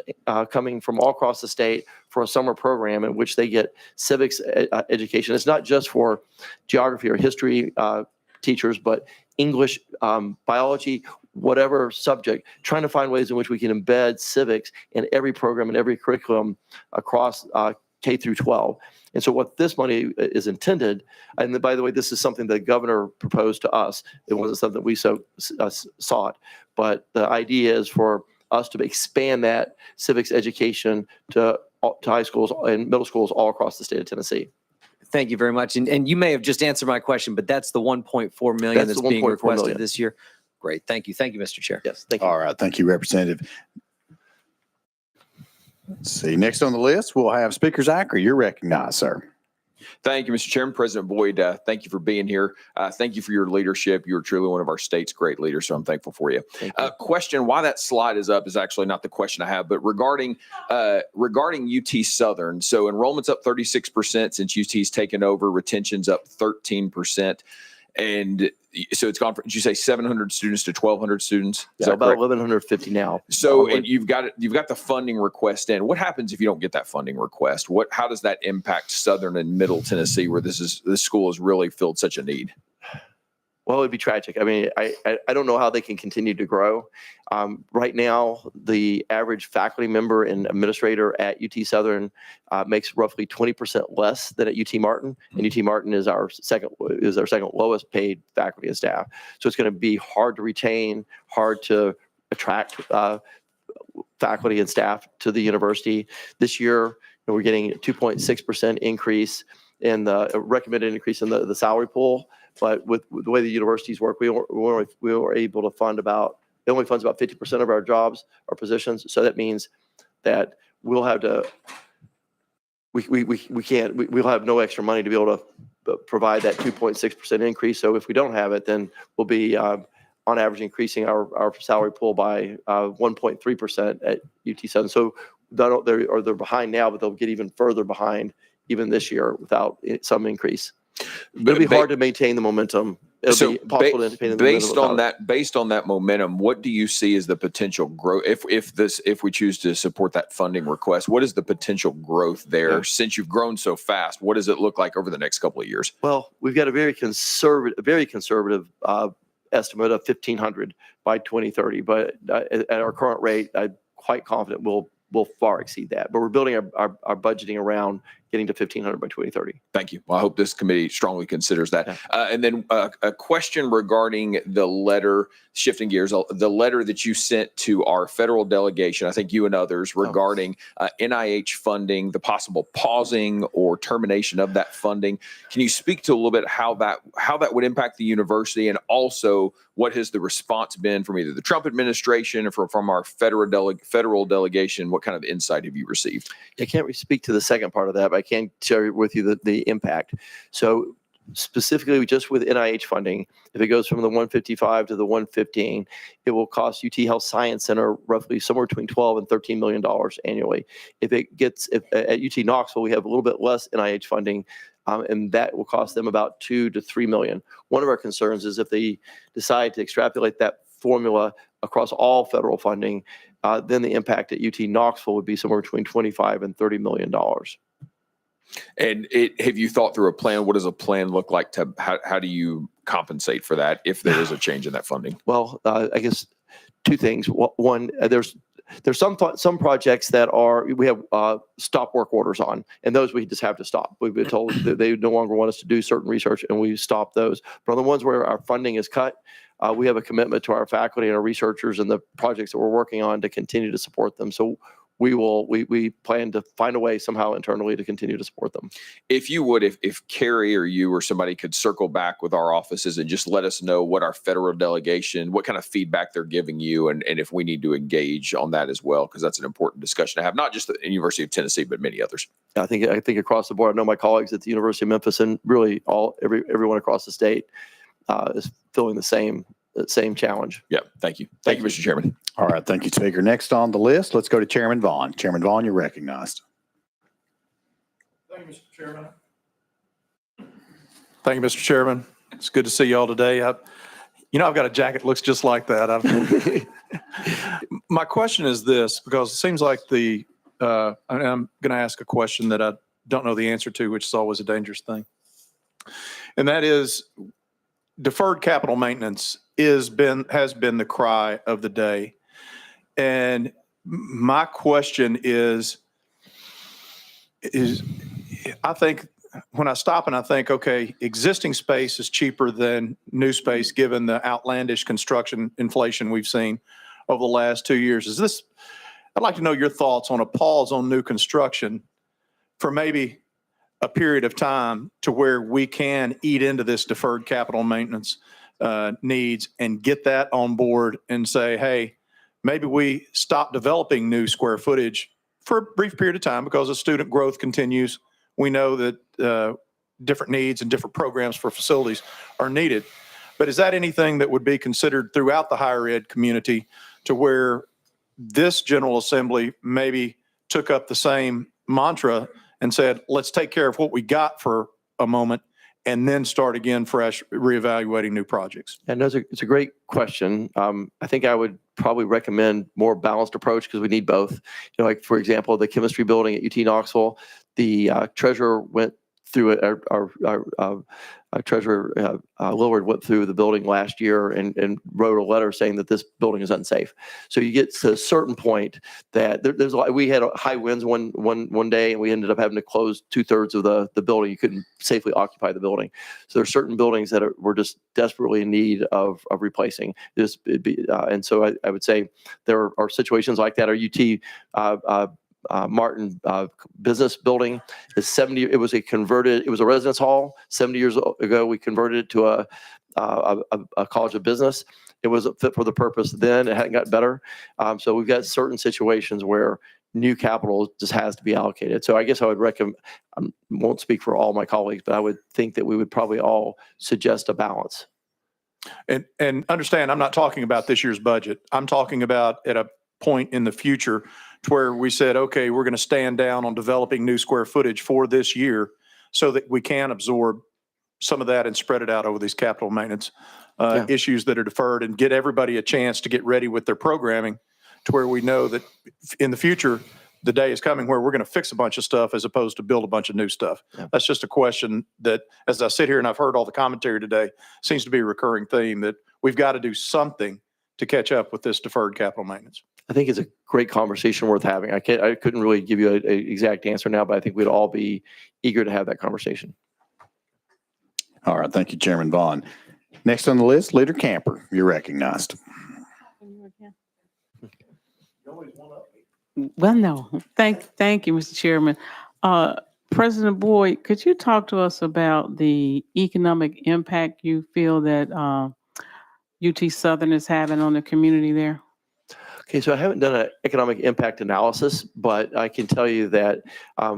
coming from all across the state for a summer program in which they get civics education. It's not just for geography or history teachers, but English, biology, whatever subject, trying to find ways in which we can embed civics in every program and every curriculum across K through 12. And so what this money is intended, and by the way, this is something the governor proposed to us. It wasn't something we sought, but the idea is for us to expand that civics education to high schools and middle schools all across the state of Tennessee. Thank you very much. And you may have just answered my question, but that's the 1.4 million that's being requested this year. Great. Thank you. Thank you, Mr. Chair. Yes, thank you. All right. Thank you, Representative. Let's see. Next on the list, we'll have Speaker Zachary. You're recognized, sir. Thank you, Mr. Chairman. President Boyd, thank you for being here. Thank you for your leadership. You're truly one of our state's great leaders, so I'm thankful for you. Question, why that slide is up is actually not the question I have, but regarding UT Southern. So enrollment's up 36% since UT's taken over, retention's up 13%. And so it's gone from, did you say 700 students to 1,200 students? Is that about 1,150 now. So, and you've got the funding request in. What happens if you don't get that funding request? How does that impact Southern and Middle Tennessee, where this school has really filled such a need? Well, it'd be tragic. I mean, I don't know how they can continue to grow. Right now, the average faculty member and administrator at UT Southern makes roughly 20% less than at UT Martin, and UT Martin is our second lowest paid faculty and staff. So it's going to be hard to retain, hard to attract faculty and staff to the university. This year, we're getting a 2.6% increase in the recommended increase in the salary pool. But with the way the universities work, we were able to fund it only funds about 50% of our jobs or positions. So that means that we'll have to, we'll have no extra money to be able to provide that 2.6% increase. So if we don't have it, then we'll be on average increasing our salary pool by 1.3% at UT Southern. So they're behind now, but they'll get even further behind even this year without some increase. It'll be hard to maintain the momentum. It'll be impossible to maintain the momentum. Based on that momentum, what do you see as the potential growth? If we choose to support that funding request, what is the potential growth there? Yeah. Since you've grown so fast, what does it look like over the next couple of years? Well, we've got a very conservative estimate of 1,500 by 2030, but at our current rate, I'm quite confident we'll far exceed that. But we're building our budgeting around getting to 1,500 by 2030. Thank you. Well, I hope this committee strongly considers that. Yeah. And then a question regarding the letter, shifting gears, the letter that you sent to our federal delegation, I think you and others, regarding NIH funding, the possible pausing or termination of that funding. Can you speak to a little bit how that would impact the university, and also what has the response been from either the Trump administration or from our federal delegation? What kind of insight have you received? I can't speak to the second part of that, but I can share with you the impact. So specifically just with NIH funding, if it goes from the 155 to the 115, it will cost UT Health Science Center roughly somewhere between 12 and $13 million annually. If at UT Knoxville, we have a little bit less NIH funding, and that will cost them about 2 to 3 million. One of our concerns is if they decide to extrapolate that formula across all federal funding, then the impact at UT Knoxville would be somewhere between 25 and $30 million. And have you thought through a plan? What does a plan look like to, how do you compensate for that if there is a change in that funding? Well, I guess two things. One, there's some projects that we have stop work orders on, and those we just have to stop. We've been told that they no longer want us to do certain research, and we stop those. But on the ones where our funding is cut, we have a commitment to our faculty and our researchers and the projects that we're working on to continue to support them. So we plan to find a way somehow internally to continue to support them. If you would, if Carrie or you or somebody could circle back with our offices and just let us know what our federal delegation, what kind of feedback they're giving you, and if we need to engage on that as well, because that's an important discussion to have, not just at the University of Tennessee, but many others. I think across the board, I know my colleagues at the University of Memphis and really everyone across the state is feeling the same challenge. Yeah, thank you. Thank you, Mr. Chairman. All right, thank you, Speaker. Next on the list, let's go to Chairman Vaughn. Chairman Vaughn, you're recognized. Thank you, Mr. Chairman. Thank you, Mr. Chairman. It's good to see you all today. I've got a jacket that looks just like that. My question is this, because it seems like I'm going to ask a question that I don't know the answer to, which is always a dangerous thing. And that is, deferred capital maintenance has been the cry of the day. And my question is I think when I stop and I think, okay, existing space is cheaper than new space given the outlandish construction inflation we've seen over the last 2 years. I'd like to know your thoughts on a pause on new construction for maybe a period of time to where we can eat into this deferred capital maintenance needs and get that on board and say, hey, maybe we stop developing new square footage for a brief period of time because as student growth continues, we know that different needs and different programs for facilities are needed. But is that anything that would be considered throughout the higher ed community to where this General Assembly maybe took up the same mantra and said, let's take care of what we got for a moment and then start again fresh, reevaluating new projects? And it's a great question. I think I would probably recommend more balanced approach because we need both. Like for example, the chemistry building at UT Knoxville, the treasurer went through it. Our treasurer Lillard went through the building last year and wrote a letter saying that this building is unsafe. So you get to a certain point that there's a lot. We had high winds one day, and we ended up having to close 2/3 of the building. You couldn't safely occupy the building. So there's certain buildings that were just desperately in need of replacing. And so I would say there are situations like that. Our UT Martin business building is 70. It was a residence hall. 70 years ago, we converted it to a college of business. It was fit for the purpose then. It hadn't got better. So we've got certain situations where new capital just has to be allocated. So I guess I would recommend, I won't speak for all my colleagues, but I would think that we would probably all suggest a balance. And understand, I'm not talking about this year's budget. I'm talking about at a point in the future to where we said, okay, we're going to stand down on developing new square footage for this year so that we can absorb some of that and spread it out over these capital maintenance issues that are deferred and get everybody a chance to get ready with their programming to where we know that in the future, the day is coming where we're going to fix a bunch of stuff as opposed to build a bunch of new stuff. Yeah. That's just a question that, as I sit here and I've heard all the commentary today, seems to be a recurring theme that we've got to do something to catch up with this deferred capital maintenance. I think it's a great conversation worth having. I couldn't really give you an exact answer now, but I think we'd all be eager to have that conversation. All right. Thank you, Chairman Vaughn. Next on the list, Leader Camper. You're recognized. Well, no. Thank you, Mr. Chairman. President Boyd, could you talk to us about the economic impact you feel that UT Southern is having on the community there? Okay, so I haven't done an economic impact analysis, but I can tell you that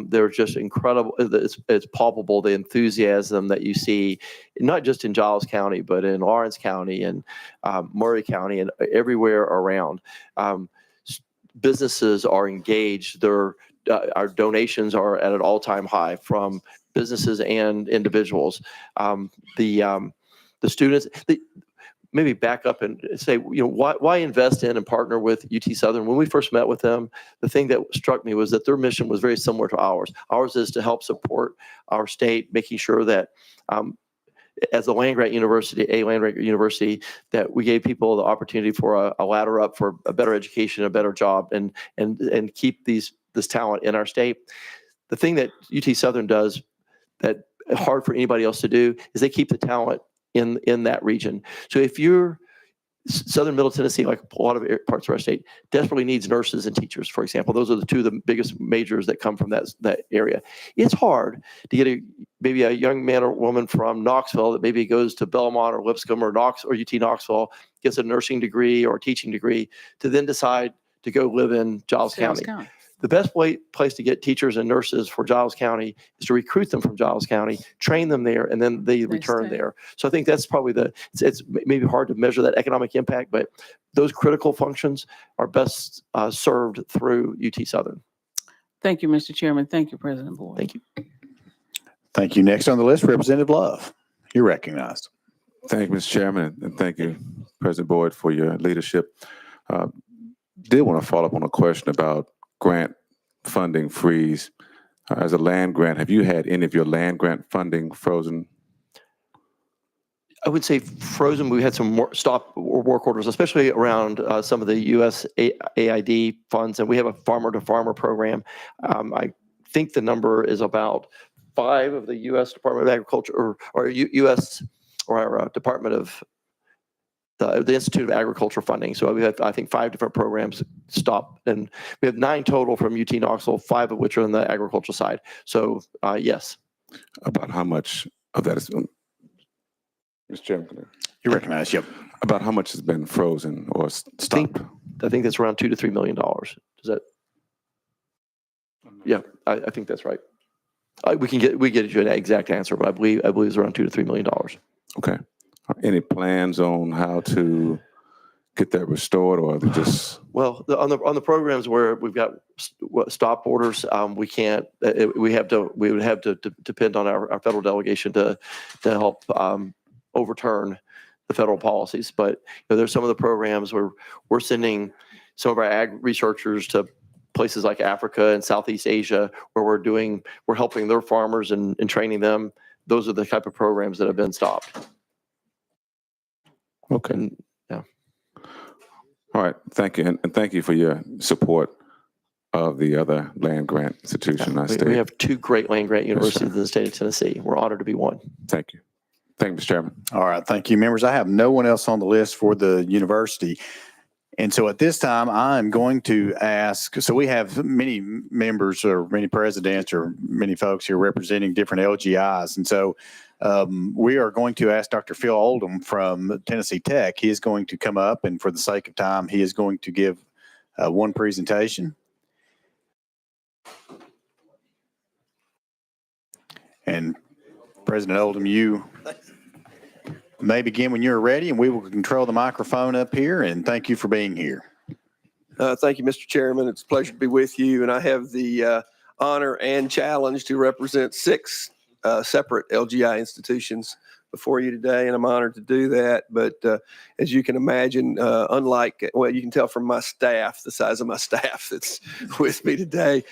they're just incredible. It's palpable, the enthusiasm that you see, not just in Giles County, but in Lawrence County and Murray County and everywhere around. Businesses are engaged. Our donations are at an all-time high from businesses and individuals. The students, maybe back up and say, why invest in and partner with UT Southern? When we first met with them, the thing that struck me was that their mission was very similar to ours. Ours is to help support our state, making sure that as a land-grant university, that we gave people the opportunity for a ladder up for a better education, a better job, and keep this talent in our state. The thing that UT Southern does that hard for anybody else to do is they keep the talent in that region. So if you're Southern Middle Tennessee, like a lot of parts of our state, desperately needs nurses and teachers, for example. Those are the two of the biggest majors that come from that area. It's hard to get maybe a young man or woman from Knoxville that maybe goes to Belmont or Lipscomb or UT Knoxville, gets a nursing degree or a teaching degree, to then decide to go live in Giles County. The best place to get teachers and nurses for Giles County is to recruit them from Giles County, train them there, and then they return there. So I think that's probably it's maybe hard to measure that economic impact, but those critical functions are best served through UT Southern. Thank you, Mr. Chairman. Thank you, President Boyd. Thank you. Thank you. Next on the list, Representative Love. You're recognized. Thank you, Mr. Chairman, and thank you, President Boyd, for your leadership. Did want to follow up on a question about grant funding freeze. As a land grant, have you had any of your land grant funding frozen? I would say frozen. We had some more stop work orders, especially around some of the U.S. AID funds, and we have a farmer-to-farmer program. I think the number is about 5 of the U.S. Department of Agriculture or U.S. or our Department of the Institute of Agriculture funding. So we have, I think, 5 different programs stopped, and we have 9 total from UT Knoxville, 5 of which are on the agricultural side. So yes. About how much of that is, Mr. Chairman? You recognize, yep. About how much has been frozen or stopped? I think that's around $2 to $3 million. Does that? Yeah, I think that's right. We get you an exact answer, but I believe it's around $2 to $3 million. Okay. Any plans on how to get that restored, or just? Well, on the programs where we've got stop orders, we can't. We would have to depend on our federal delegation to help overturn the federal policies. But there's some of the programs where we're sending some of our ag researchers to places like Africa and Southeast Asia, where we're helping their farmers and training them. Those are the type of programs that have been stopped. Okay. Yeah. All right. Thank you. And thank you for your support of the other land grant institution. We have 2 great land grant universities in the state of Tennessee. We're honored to be one. Thank you. Thank you, Mr. Chairman. All right. Thank you, members. I have no one else on the list for the university. And so at this time, I'm going to ask, so we have many members or many presidents or many folks here representing different LGIs. And so we are going to ask Dr. Phil Oldham from Tennessee Tech. He is going to come up, and for the sake of time, he is going to give one presentation. And President Oldham, you may begin when you're ready, and we will control the microphone up here. And thank you for being here. Thank you, Mr. Chairman. It's a pleasure to be with you. And I have the honor and challenge to represent 6 separate LGI institutions before you today, and I'm honored to do that. But as you can imagine, unlike, well, you can tell from my staff, the size of my staff that's with me today,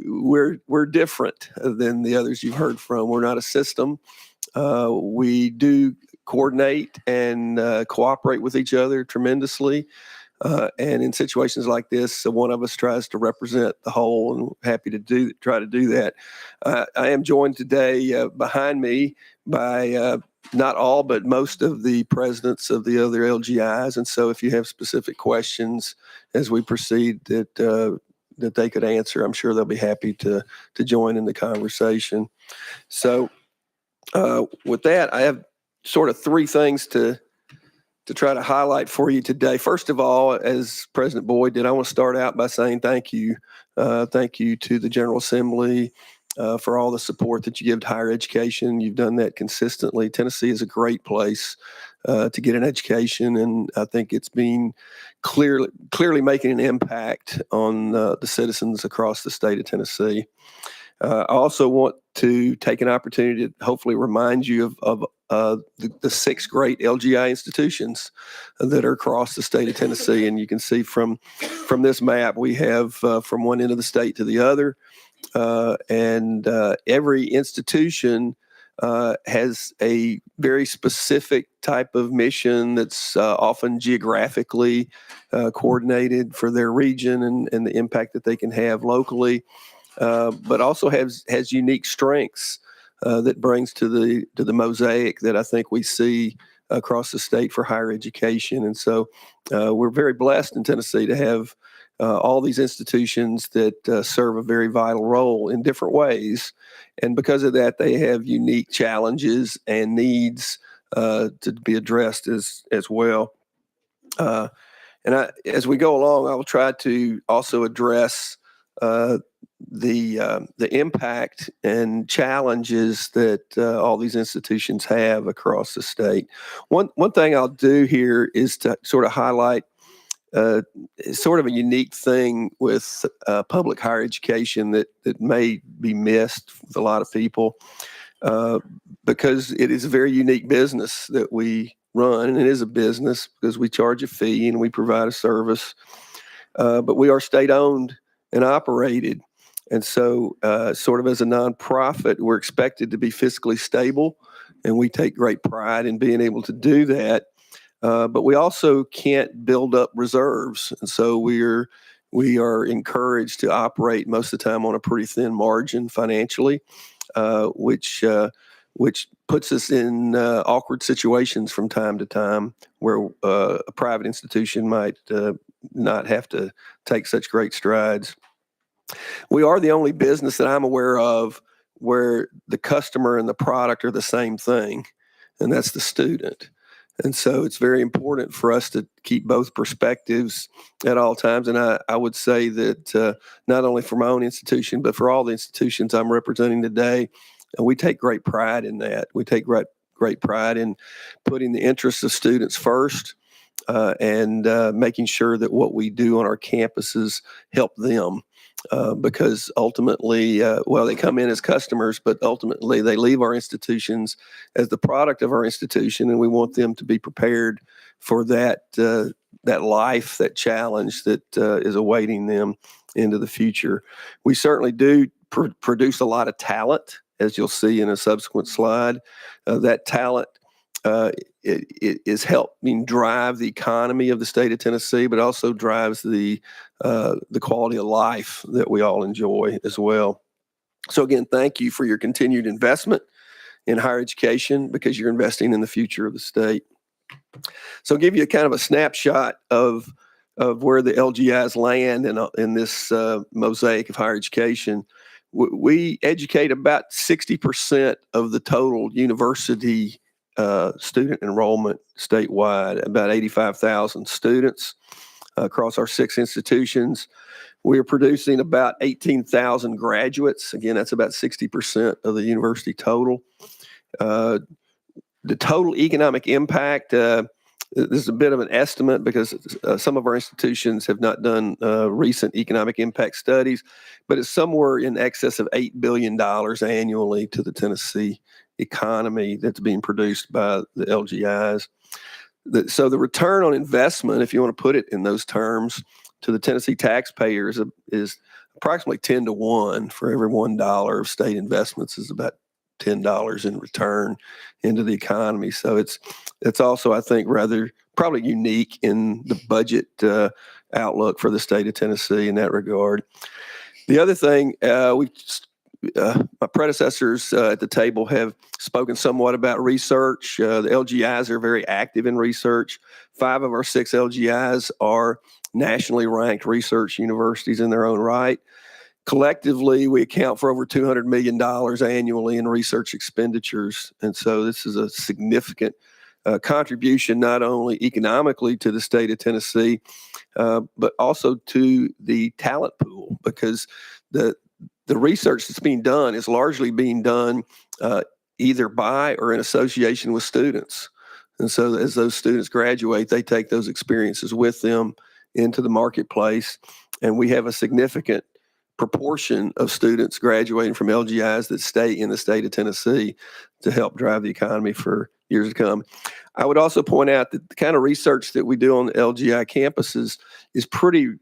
we're different than the others you've heard from. We're not a system. We do coordinate and cooperate with each other tremendously. And in situations like this, one of us tries to represent the whole, and happy to try to do that. I am joined today behind me by not all, but most of the presidents of the other LGIs. And so if you have specific questions as we proceed that they could answer, I'm sure they'll be happy to join in the conversation. So with that, I have sort of 3 things to to try to highlight for you today. First of all, as President Boyd did, I want to start out by saying thank you. Thank you to the General Assembly for all the support that you give to higher education. You've done that consistently. Tennessee is a great place to get an education, and I think it's been clearly making an impact on the citizens across the state of Tennessee. I also want to take an opportunity to hopefully remind you of the 6 great LGI institutions that are across the state of Tennessee. And you can see from this map, we have from one end of the state to the other. And every institution has a very specific type of mission that's often geographically coordinated for their region and the impact that they can have locally. But also has unique strengths that brings to the mosaic that I think we see across the state for higher education. And so we're very blessed in Tennessee to have all these institutions that serve a very vital role in different ways. And because of that, they have unique challenges and needs to be addressed as well. As we go along, I will try to also address the impact and challenges that all these institutions have across the state. One thing I'll do here is to sort of highlight sort of a unique thing with public higher education that may be missed with a lot of people because it is a very unique business that we run, and it is a business because we charge a fee and we provide a service, but we are state-owned and operated. And so sort of as a nonprofit, we're expected to be fiscally stable, and we take great pride in being able to do that. But we also can't build up reserves. And so we are encouraged to operate most of the time on a pretty thin margin financially, which puts us in awkward situations from time to time where a private institution might not have to take such great strides. We are the only business that I'm aware of where the customer and the product are the same thing, and that's the student. And so it's very important for us to keep both perspectives at all times. And I would say that not only for my own institution, but for all the institutions I'm representing today, we take great pride in that. We take great pride in putting the interests of students first and making sure that what we do on our campuses help them. Because ultimately, they come in as customers, but ultimately they leave our institutions as the product of our institution, and we want them to be prepared for that life, that challenge that is awaiting them into the future. We certainly do produce a lot of talent, as you'll see in a subsequent slide. That talent it is helping drive the economy of the state of Tennessee, but also drives the quality of life that we all enjoy as well. So again, thank you for your continued investment in higher education because you're investing in the future of the state. So I'll give you a kind of a snapshot of where the LGIs land in this mosaic of higher education. We educate about 60% of the total university student enrollment statewide, about 85,000 students across our 6 institutions. We are producing about 18,000 graduates. Again, that's about 60% of the university total. The total economic impact, this is a bit of an estimate because some of our institutions have not done recent economic impact studies, but it's somewhere in excess of $8 billion annually to the Tennessee economy that's being produced by the LGIs. So the return on investment, if you want to put it in those terms, to the Tennessee taxpayers is approximately 10 to 1. For every $1 of state investments is about $10 in return into the economy. So it's also, I think, rather probably unique in the budget outlook for the state of Tennessee in that regard. The other thing, my predecessors at the table have spoken somewhat about research. The LGIs are very active in research. 5 of our 6 LGIs are nationally ranked research universities in their own right. Collectively, we account for over $200 million annually in research expenditures. And so this is a significant contribution not only economically to the state of Tennessee, but also to the talent pool, because the research that's being done is largely being done either by or in association with students. And so as those students graduate, they take those experiences with them into the marketplace. And we have a significant proportion of students graduating from LGIs that stay in the state of Tennessee to help drive the economy for years to come. I would also point out that the kind of research that we do on the LGI campuses is pretty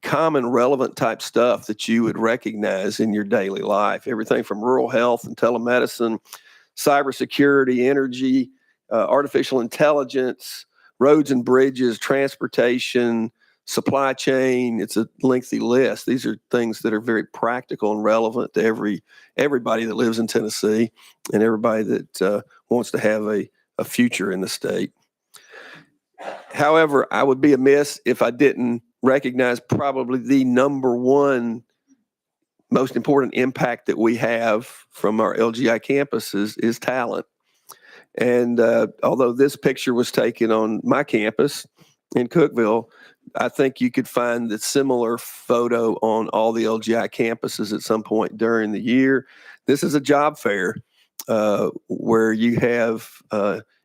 common, relevant type stuff that you would recognize in your daily life. Everything from rural health and telemedicine, cybersecurity, energy, artificial intelligence, roads and bridges, transportation, supply chain. It's a lengthy list. These are things that are very practical and relevant to everybody that lives in Tennessee and everybody that wants to have a future in the state. However, I would be amiss if I didn't recognize probably the number one most important impact that we have from our LGI campuses is talent. And although this picture was taken on my campus in Cookeville, I think you could find the similar photo on all the LGI campuses at some point during the year. This is a job fair where you have,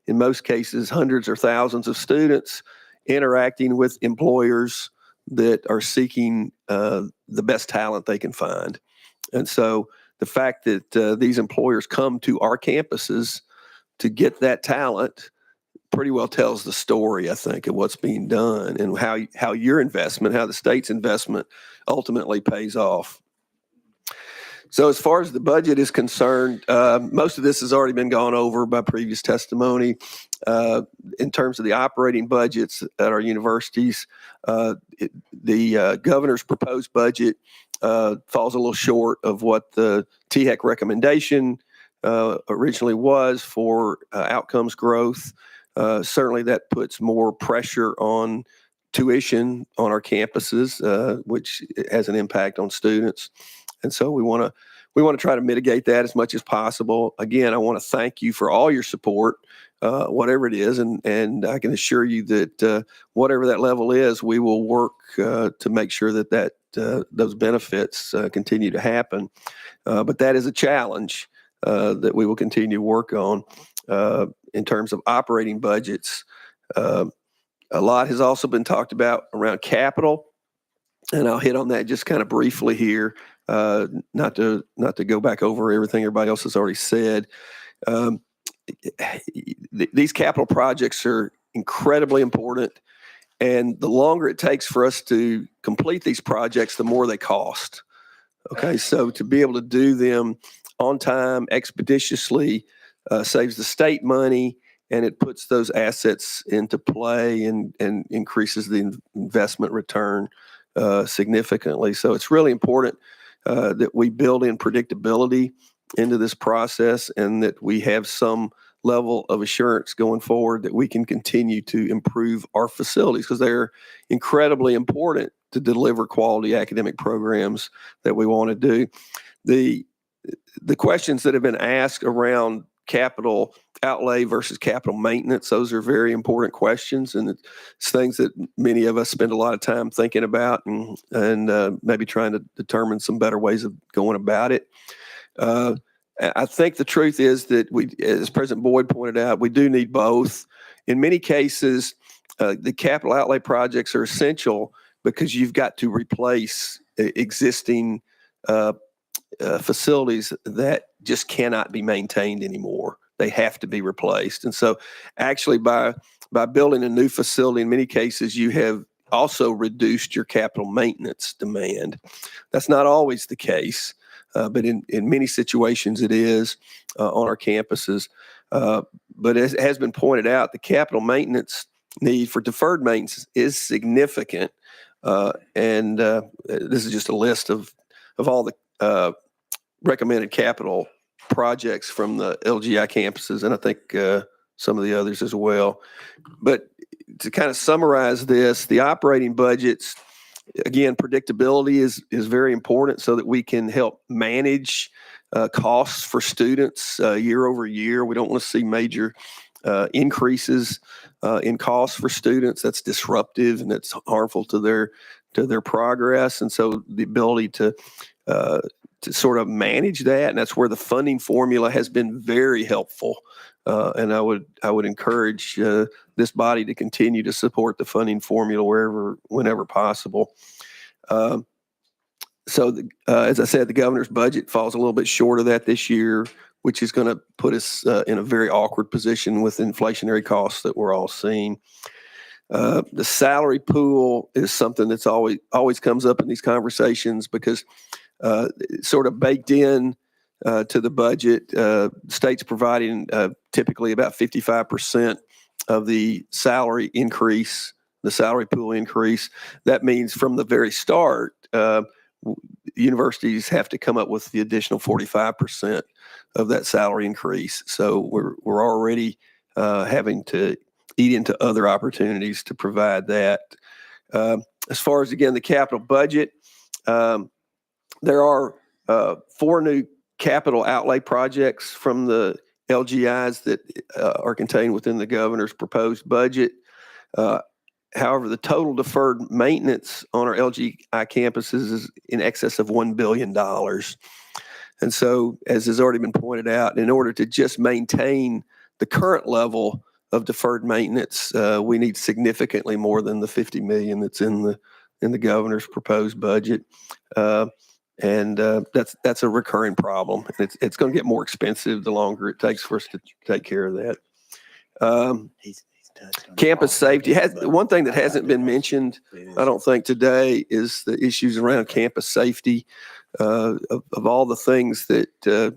in most cases, hundreds or thousands of students interacting with employers that are seeking the best talent they can find. And so the fact that these employers come to our campuses to get that talent pretty well tells the story, I think, of what's being done and how your investment, how the state's investment ultimately pays off. So as far as the budget is concerned, most of this has already been gone over by previous testimony. In terms of the operating budgets at our universities, the governor's proposed budget falls a little short of what the THEC recommendation originally was for outcomes growth. Certainly that puts more pressure on tuition on our campuses, which has an impact on students. And so we want to try to mitigate that as much as possible. Again, I want to thank you for all your support, whatever it is, and I can assure you that whatever that level is, we will work to make sure that those benefits continue to happen. But that is a challenge that we will continue to work on in terms of operating budgets. A lot has also been talked about around capital, and I'll hit on that just kind of briefly here. Not to go back over everything everybody else has already said. These capital projects are incredibly important, and the longer it takes for us to complete these projects, the more they cost. Okay, so to be able to do them on time, expeditiously, saves the state money, and it puts those assets into play and increases the investment return significantly. So it's really important that we build in predictability into this process and that we have some level of assurance going forward that we can continue to improve our facilities, because they're incredibly important to deliver quality academic programs that we want to do. The questions that have been asked around capital outlay versus capital maintenance, those are very important questions, and it's things that many of us spend a lot of time thinking about and maybe trying to determine some better ways of going about it. I think the truth is that we, as President Boyd pointed out, we do need both. In many cases, the capital outlay projects are essential because you've got to replace existing facilities that just cannot be maintained anymore. They have to be replaced. And so actually by building a new facility, in many cases, you have also reduced your capital maintenance demand. That's not always the case, but in many situations it is on our campuses. But as has been pointed out, the capital maintenance need for deferred maintenance is significant. And this is just a list of all the recommended capital projects from the LGI campuses, and I think some of the others as well. But to kind of summarize this, the operating budgets, again, predictability is very important so that we can help manage costs for students year over year. We don't want to see major increases in costs for students. That's disruptive and it's harmful to their progress. And so the ability to sort of manage that, and that's where the funding formula has been very helpful. And I would encourage this body to continue to support the funding formula whenever possible. As I said, the governor's budget falls a little bit short of that this year, which is going to put us in a very awkward position with inflationary costs that we're all seeing. The salary pool is something that's always comes up in these conversations because it's sort of baked in to the budget. States providing typically about 55% of the salary increase, the salary pool increase. That means from the very start, universities have to come up with the additional 45% of that salary increase. So we're already having to eat into other opportunities to provide that. As far as, again, the capital budget, there are 4 new capital outlay projects from the LGIs that are contained within the governor's proposed budget. However, the total deferred maintenance on our LGI campuses is in excess of $1 billion. And so, as has already been pointed out, in order to just maintain the current level of deferred maintenance, we need significantly more than the $50 million that's in the governor's proposed budget. And that's a recurring problem. It's going to get more expensive the longer it takes for us to take care of that. Campus safety. One thing that hasn't been mentioned, I don't think today, is the issues around campus safety. Of all the things that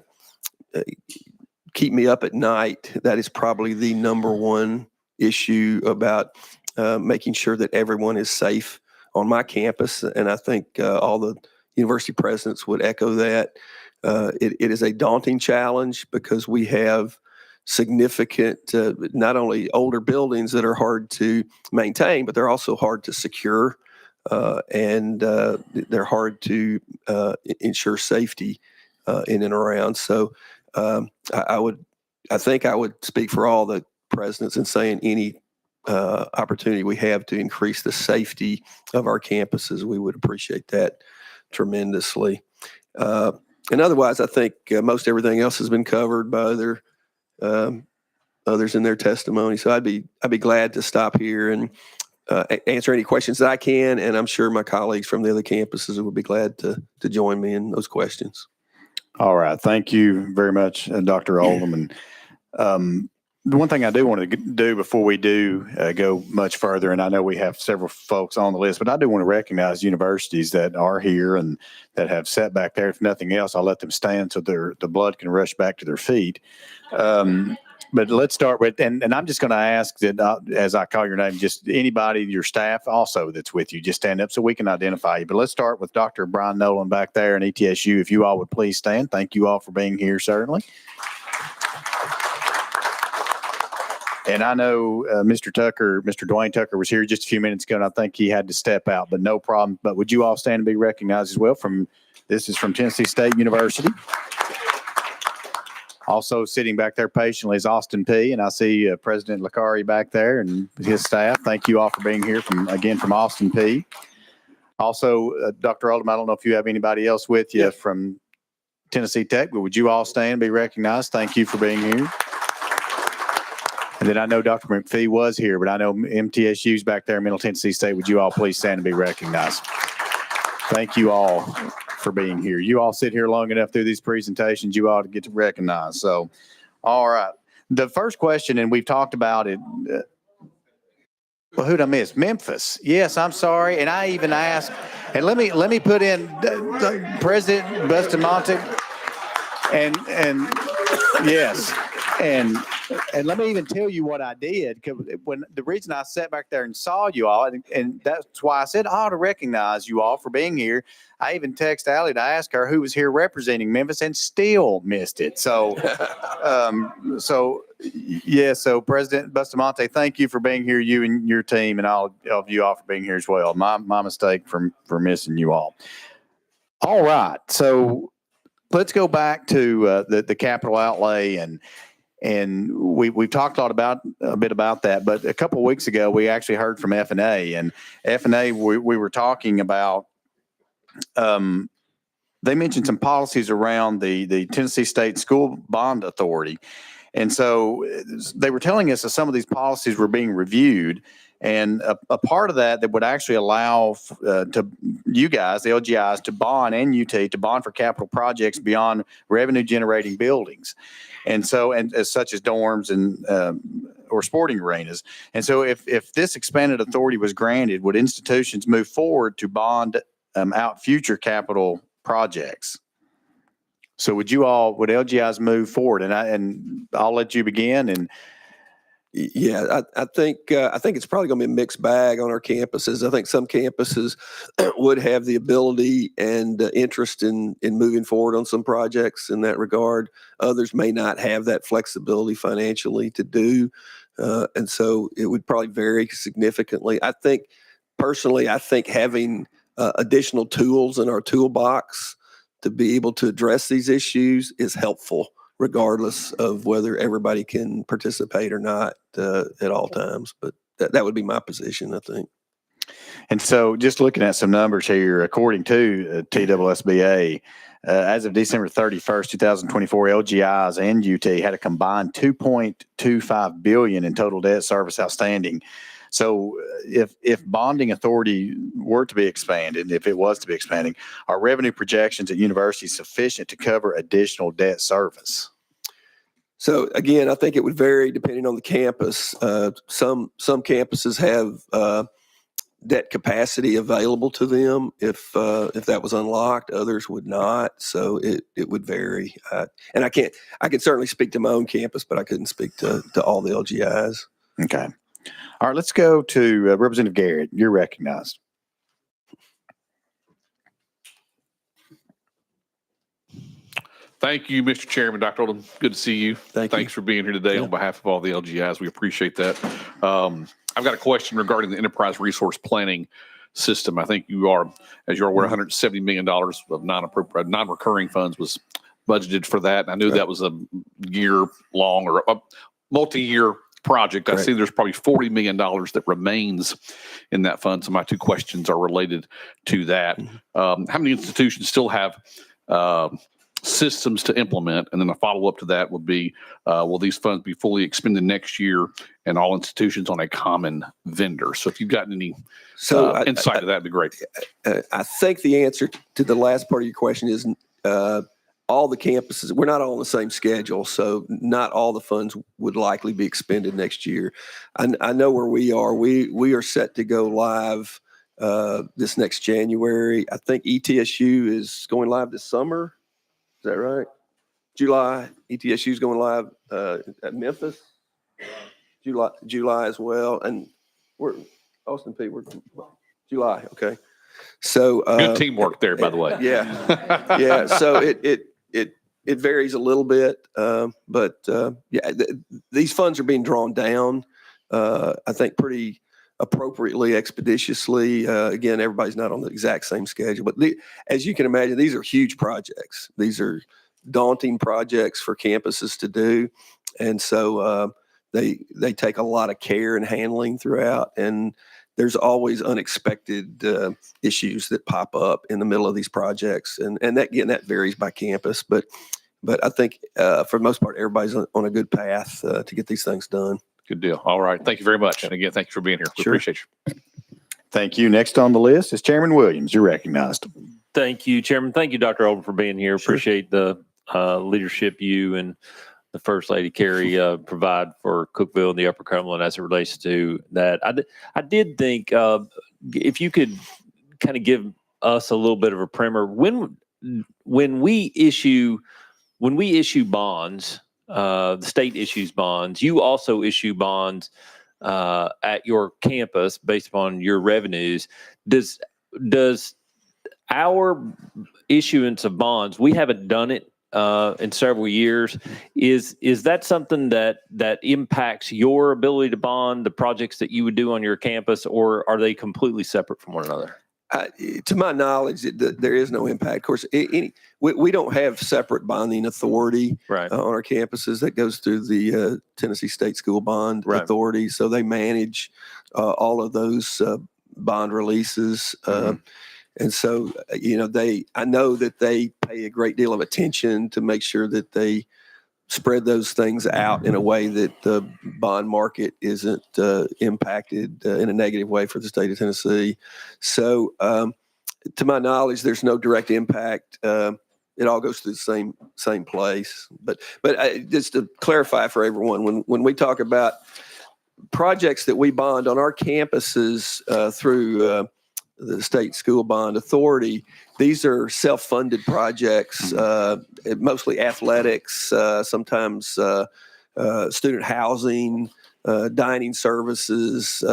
keep me up at night, that is probably the number one issue about making sure that everyone is safe on my campus. And I think all the university presidents would echo that. It is a daunting challenge because we have significant, not only older buildings that are hard to maintain, but they're also hard to secure, and they're hard to ensure safety in and around. So I think I would speak for all the presidents in saying any opportunity we have to increase the safety of our campuses, we would appreciate that tremendously. And otherwise, I think most everything else has been covered by others in their testimony. So I'd be glad to stop here and answer any questions that I can, and I'm sure my colleagues from the other campuses would be glad to join me in those questions. All right. Thank you very much, Dr. Oldham. And the one thing I do want to do before we do go much further, and I know we have several folks on the list, but I do want to recognize universities that are here and that have sat back there. If nothing else, I'll let them stand so the blood can rush back to their feet. But let's start with, and I'm just going to ask that as I call your name, just anybody, your staff also that's with you, just stand up so we can identify you. But let's start with Dr. Brian Nolan back there in ETSU. If you all would please stand. Thank you all for being here, certainly. And I know Mr. Dwayne Tucker was here just a few minutes ago, and I think he had to step out, but no problem. But would you all stand and be recognized as well? This is from Tennessee State University. Also sitting back there patiently is Austin Peay, and I see President Licari back there and his staff. Thank you all for being here from Austin Peay. Also, Dr. Oldham, I don't know if you have anybody else with you from Tennessee Tech, but would you all stand and be recognized? Thank you for being here. And then I know Dr. McPhee was here, but I know MTSU's back there in Middle Tennessee State. Would you all please stand and be recognized? Thank you all for being here. You all sit here long enough through these presentations, you ought to get to recognize. So, all right. The first question, and we've talked about it. Well, who'd I miss? Memphis. Yes, I'm sorry. And I even asked, and let me put in President Bustamante, and yes. And let me even tell you what I did, because when the reason I sat back there and saw you all, and that's why I said I ought to recognize you all for being here. I even texted Allie to ask her who was here representing Memphis, and still missed it. So, so President Bustamante, thank you for being here, you and your team, and all of you all for being here as well. My mistake for missing you all. All right, so let's go back to the capital outlay, and And we've talked a bit about that, but a couple of weeks ago, we actually heard from F&A, and F&A, we were talking about, they mentioned some policies around the Tennessee State School Bond Authority. And so they were telling us that some of these policies were being reviewed, and a part of that would actually allow to you guys, the LGIs, to bond, and UT to bond for capital projects beyond revenue generating buildings. And so, and as such as dorms and or sporting arenas. And so if this expanded authority was granted, would institutions move forward to bond out future capital projects? So would LGIs move forward? And I'll let you begin. And yeah, I think it's probably going to be a mixed bag on our campuses. I think some campuses would have the ability and interest in moving forward on some projects in that regard. Others may not have that flexibility financially to do, and so it would probably vary significantly. I think personally, having additional tools in our toolbox to be able to address these issues is helpful, regardless of whether everybody can participate or not at all times. But that would be my position, I think. And so just looking at some numbers here, according to TSSBA, as of December 31st, 2024, LGIs and UT had a combined $2.25 billion in total debt service outstanding. So if bonding authority were to be expanded, if it was to be expanding, are revenue projections at universities sufficient to cover additional debt service? So again, I think it would vary depending on the campus. Some campuses have debt capacity available to them if that was unlocked. Others would not. So it would vary. And I can certainly speak to my own campus, but I couldn't speak to all the LGIs. Okay. All right, let's go to Representative Garrett. You're recognized. Thank you, Mr. Chairman. Dr. Oldham, good to see you. Thanks for being here today on behalf of all the LGIs. We appreciate that. I've got a question regarding the enterprise resource planning system. I think you are, as you're aware, $170 million of non-recurring funds was budgeted for that. And I knew that was a year-long or a multi-year project. I see there's probably $40 million that remains in that fund. So my two questions are related to that. How many institutions still have systems to implement? And then a follow-up to that would be, will these funds be fully expended next year and all institutions on a common vendor? So if you've gotten any insight to that, would be great. I think the answer to the last part of your question is all the campuses, we're not all on the same schedule, so not all the funds would likely be expended next year. I know where we are. We are set to go live this next January. I think ETSU is going live this summer. Is that right? July. ETSU is going live at Memphis. July as well. And we're Austin P. We're July. Okay. So good teamwork there, by the way. Yeah. Yeah. So it varies a little bit, but these funds are being drawn down. I think pretty appropriately, expeditiously. Again, everybody's not on the exact same schedule, but as you can imagine, these are huge projects. These are daunting projects for campuses to do, and so they take a lot of care and handling throughout. And there's always unexpected issues that pop up in the middle of these projects, and that varies by campus, but I think for the most part, everybody's on a good path to get these things done. Good deal. All right. Thank you very much. And again, thank you for being here. We appreciate you. Thank you. Next on the list is Chairman Williams. You're recognized. Thank you, Chairman. Thank you, Dr. Oldham, for being here. Appreciate the leadership you and the First Lady Carrie provide for Cookeville and the Upper Cumberland as it relates to that. I did think if you could kind of give us a little bit of a primer when we issue bonds. The state issues bonds. You also issue bonds at your campus based upon your revenues. Does our issuance of bonds, we haven't done it in several years. Is that something that impacts your ability to bond the projects that you would do on your campus, or are they completely separate from one another? To my knowledge, there is no impact. Of course, we don't have separate bonding authority Right. on our campuses. That goes through the Tennessee State School Bond Right. Authority. So they manage all of those bond releases. And so, I know that they pay a great deal of attention to make sure that they spread those things out in a way that the bond market isn't impacted in a negative way for the state of Tennessee. So, to my knowledge, there's no direct impact. It all goes to the same place. But just to clarify for everyone, when we talk about projects that we bond on our campuses through the State School Bond Authority, these are self-funded projects, mostly athletics, sometimes student housing, dining services,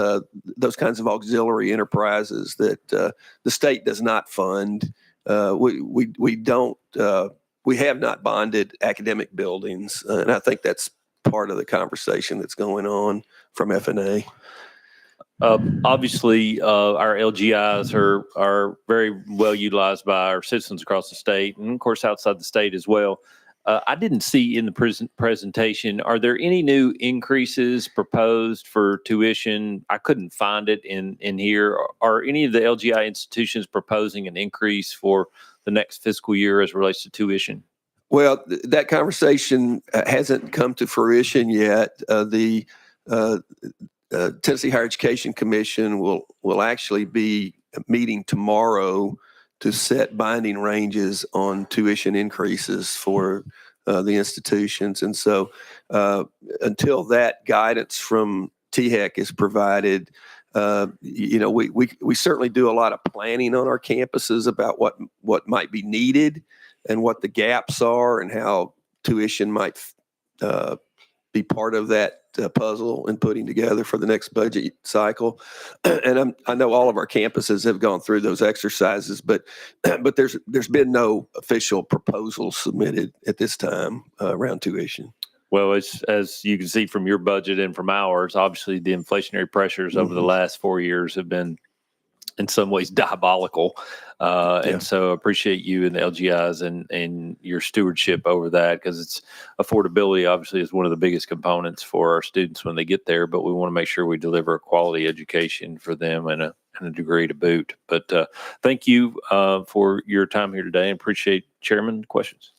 those kinds of auxiliary enterprises that the state does not fund. We have not bonded academic buildings, and I think that's part of the conversation that's going on from FNA. Obviously, our LGIs are very well utilized by our citizens across the state, and of course outside the state as well. I didn't see in the presentation, are there any new increases proposed for tuition? I couldn't find it in here. Are any of the LGI institutions proposing an increase for the next fiscal year as it relates to tuition? Well, that conversation hasn't come to fruition yet. The Tennessee Higher Education Commission will actually be meeting tomorrow to set binding ranges on tuition increases for the institutions. And so until that guidance from THEC is provided, we certainly do a lot of planning on our campuses about what might be needed and what the gaps are and how tuition might be part of that puzzle and putting together for the next budget cycle. And I know all of our campuses have gone through those exercises, but there's been no official proposal submitted at this time around tuition. Well, as you can see from your budget and from ours, obviously the inflationary pressures over the last 4 years have been in some ways diabolical. And so I appreciate you and the LGIs and your stewardship over that, because it's affordability obviously is one of the biggest components for our students when they get there, but we want to make sure we deliver a quality education for them and a degree to boot. But thank you for your time here today, and appreciate Chairman questions.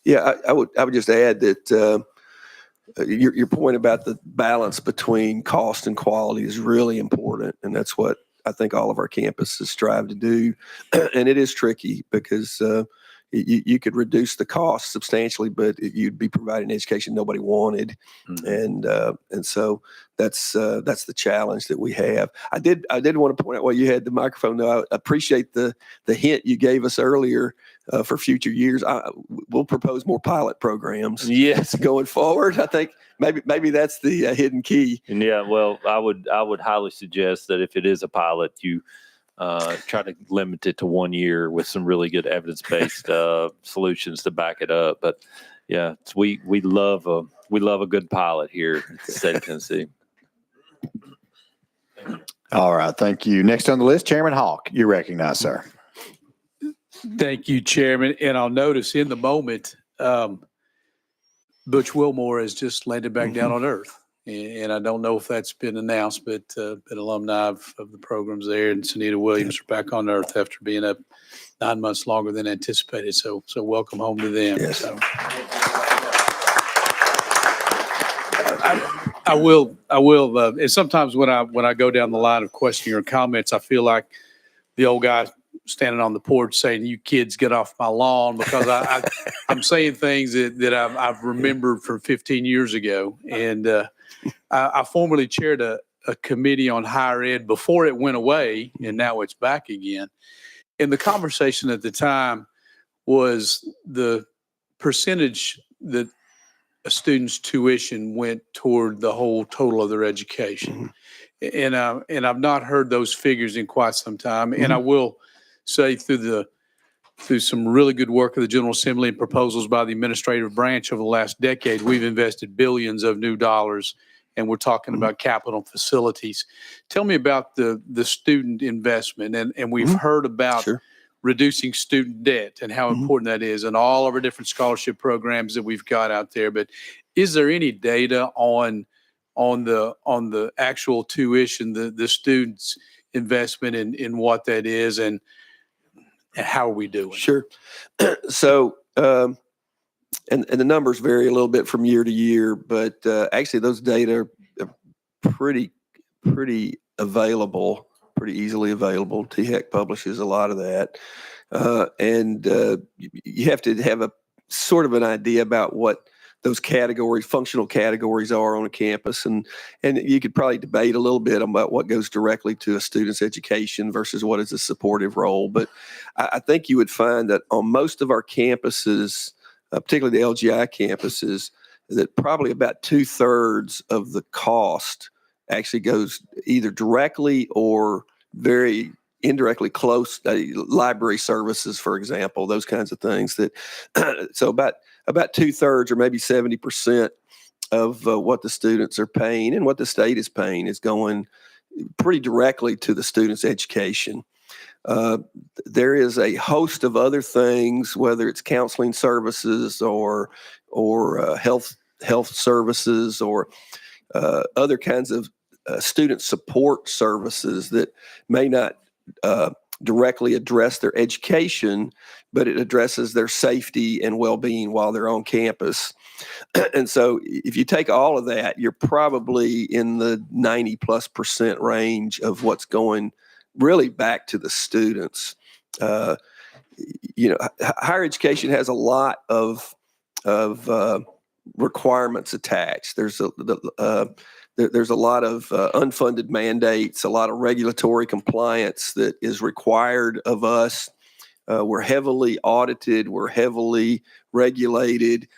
Yeah, I would just add that your point about the balance between cost and quality is really important, and that's what I think all of our campuses strive to do. And it is tricky because you could reduce the cost substantially, but you'd be providing education nobody wanted. And so that's the challenge that we have. I did want to point out while you had the microphone, though, I appreciate the hint you gave us earlier for future years. We'll propose more pilot programs. Yes, going forward. I think maybe that's the hidden key. And yeah, well, I would highly suggest that if it is a pilot, you try to limit it to 1 year with some really good evidence-based solutions to back it up. But yeah, we love a good pilot here in the state of Tennessee. All right, thank you. Next on the list, Chairman Hawk. You recognize, sir. Thank you, Chairman. And I'll notice in the moment, Butch Wilmore has just landed back down on Earth. And I don't know if that's been announced, but an alumni of the programs there, and Sunita Williams are back on Earth after being up 9 months longer than anticipated. So welcome home to them. Yes. So. I will. And sometimes when I go down the line of questioning or comments, I feel like the old guy standing on the porch saying, "You kids get off my lawn," because I'm saying things that I've remembered from 15 years ago. And I formerly chaired a committee on higher ed before it went away, and now it's back again. And the conversation at the time was the percentage that a student's tuition went toward the whole total of their education. And I've not heard those figures in quite some time. And I will say through some really good work of the General Assembly and proposals by the administrative branch over the last decade, we've invested billions of new dollars and we're talking about capital facilities. Tell me about the student investment, and we've heard about reducing student debt and how important that is, and all of our different scholarship programs that we've got out there. But is there any data on the actual tuition, the students' investment in what that is, and how are we doing? Sure. So, and the numbers vary a little bit from year to year, but actually those data are pretty available, pretty easily available. THEC publishes a lot of that. And you have to have a sort of an idea about what those categories, functional categories are on a campus. And you could probably debate a little bit about what goes directly to a student's education versus what is a supportive role. But I think you would find that on most of our campuses, particularly the LGI campuses, that probably about 2/3 of the cost actually goes either directly or very indirectly close, library services, for example, those kinds of things. That so about 2/3 or maybe 70% of what the students are paying and what the state is paying is going pretty directly to the student's education. There is a host of other things, whether it's counseling services or health services or other kinds of student support services that may not directly address their education, but it addresses their safety and well-being while they're on campus. And so if you take all of that, you're probably in the 90+% range of what's going really back to the students. Higher education has a lot of requirements attached. There's a lot of unfunded mandates, a lot of regulatory compliance that is required of us. We're heavily audited. We're heavily regulated.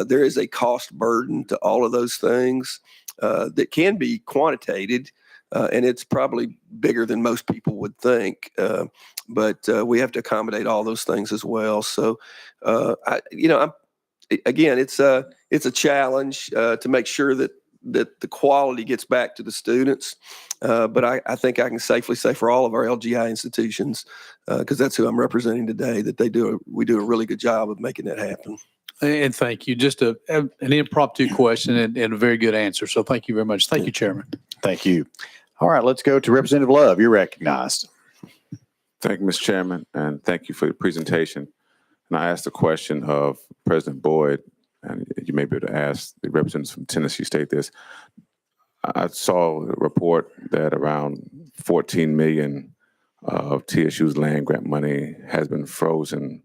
There is a cost burden to all of those things that can be quantitated. And it's probably bigger than most people would think, but we have to accommodate all those things as well. So, again, it's a challenge to make sure that the quality gets back to the students. But I think I can safely say for all of our LGI institutions, because that's who I'm representing today, that we do a really good job of making that happen. And thank you. Just an impromptu question and a very good answer. So thank you very much. Thank you, Chairman. Thank you. All right, let's go to Representative Love. You're recognized. Thank you, Mr. Chairman, and thank you for the presentation. And I asked a question of President Boyd, and you may be able to ask the representatives from Tennessee State this. I saw a report that around 14 million of TSU's land grant money has been frozen.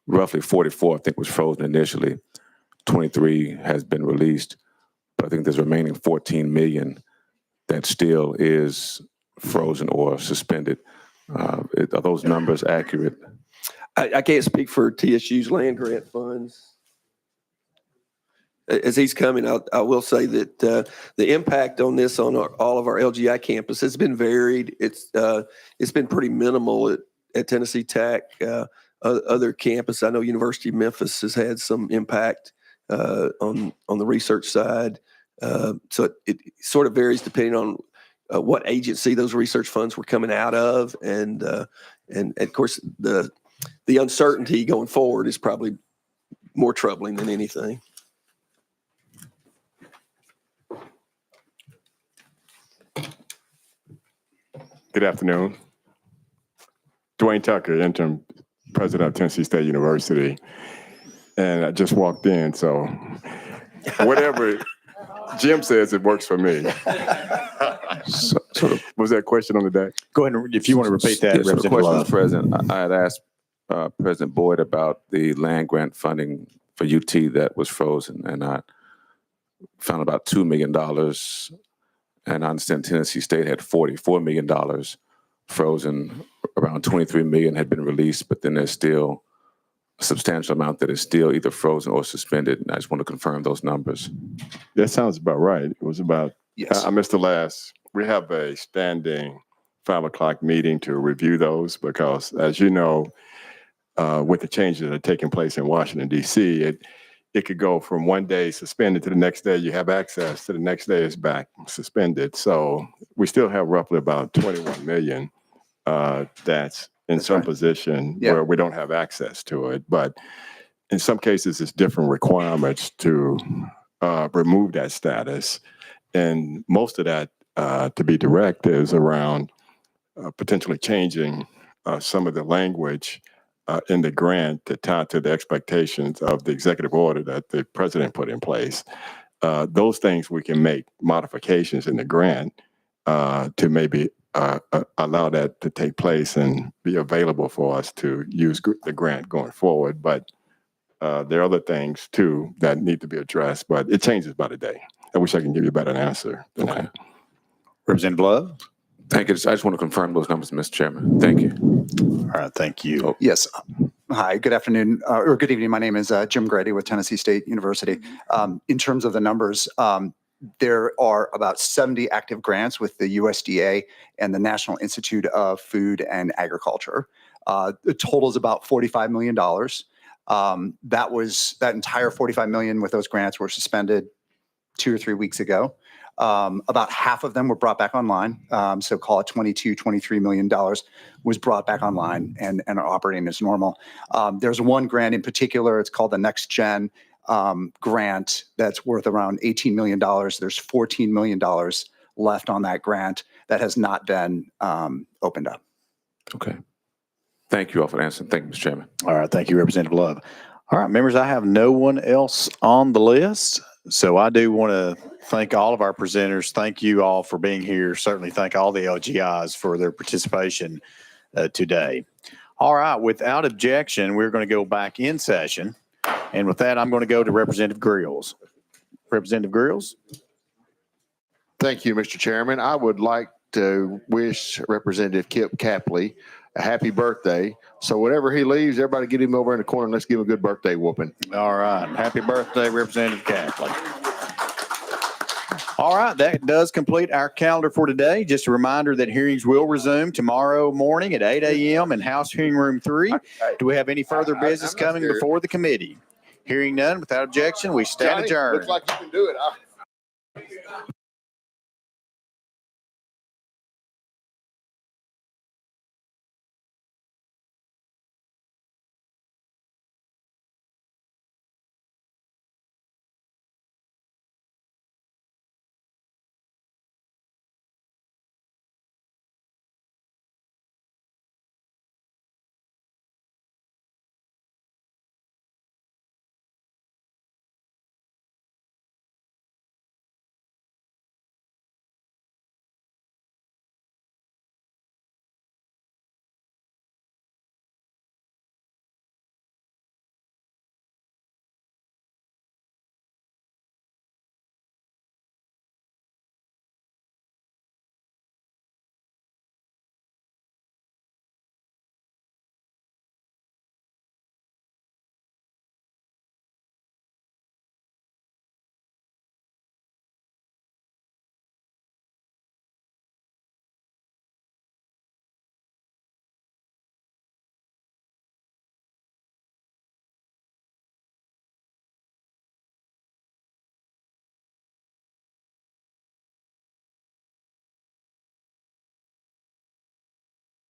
Roughly 44, I think, was frozen initially. 23 has been released, but I think there's remaining 14 million that still is frozen or suspended. Are those numbers accurate? I can't speak for TSU's land grant funds. As he's coming, I will say that the impact on this on all of our LGI campus has been varied. It's been pretty minimal at Tennessee Tech. Other campus, I know University of Memphis has had some impact on the research side. So it sort of varies depending on what agency those research funds were coming out of, and of course the uncertainty going forward is probably more troubling than anything. Good afternoon. Dwayne Tucker, interim president of Tennessee State University, and I just walked in, so whatever Jim says, it works for me. Was that question on the deck? Go ahead and if you want to repeat that, Yes, so the Representative question, Love. Mr. President, I had asked President Boyd about the land grant funding for UT that was frozen, and I found about $2 million. And I understand Tennessee State had $44 million frozen. Around 23 million had been released, but then there's still a substantial amount that is still either frozen or suspended. And I just want to confirm those numbers. That sounds about right. It was about, Yes. I missed the last. We have a standing 5 o'clock meeting to review those because, as you know, with the changes that are taking place in Washington, D.C., it could go from one day suspended to the next day you have access, to the next day it's back suspended. So we still have roughly about 21 million that's in some position where we don't have access to it. But in some cases, it's different requirements to remove that status. And most of that, to be direct, is around potentially changing some of the language in the grant to tie to the expectations of the executive order that the president put in place. Those things we can make modifications in the grant to maybe allow that to take place and be available for us to use the grant going forward. But there are other things too that need to be addressed, but it changes by the day. I wish I can give you a better answer than that. Representative Love? Thank you. I just want to confirm those numbers, Mr. Chairman. Thank you. All right, thank you. Yes. Hi, good afternoon, or good evening. My name is Jim Grady with Tennessee State University. In terms of the numbers, there are about 70 active grants with the USDA and the National Institute of Food and Agriculture. The total is about $45 million. That entire $45 million with those grants were suspended 2 or 3 weeks ago. About half of them were brought back online. So call it $23 million was brought back online and are operating as normal. There's one grant in particular, it's called the Next Gen grant that's worth around $18 million. There's $14 million left on that grant that has not been opened up. Okay. Thank you all for answering. Thank you, Mr. Chairman. All right, thank you, Representative Love. All right, members, I have no one else on the list. So I do want to thank all of our presenters. Thank you all for being here. Certainly thank all the LGIs for their participation today. All right, without objection, we're going to go back in session. And with that, I'm going to go to Representative Grills. Representative Grills? Thank you, Mr. Chairman. I would like to wish Representative Kip Capley a happy birthday. So whenever he leaves, everybody get him over in the corner and let's give him a good birthday whooping. All right. Happy birthday, Representative Capley. All right. That does complete our calendar for today. Just a reminder that hearings will resume tomorrow morning at 8 a.m. in House Hearing Room 3. Do we have any further business coming before the committee? Hearing none, without objection, we stand adjourned. Looks like you can do it.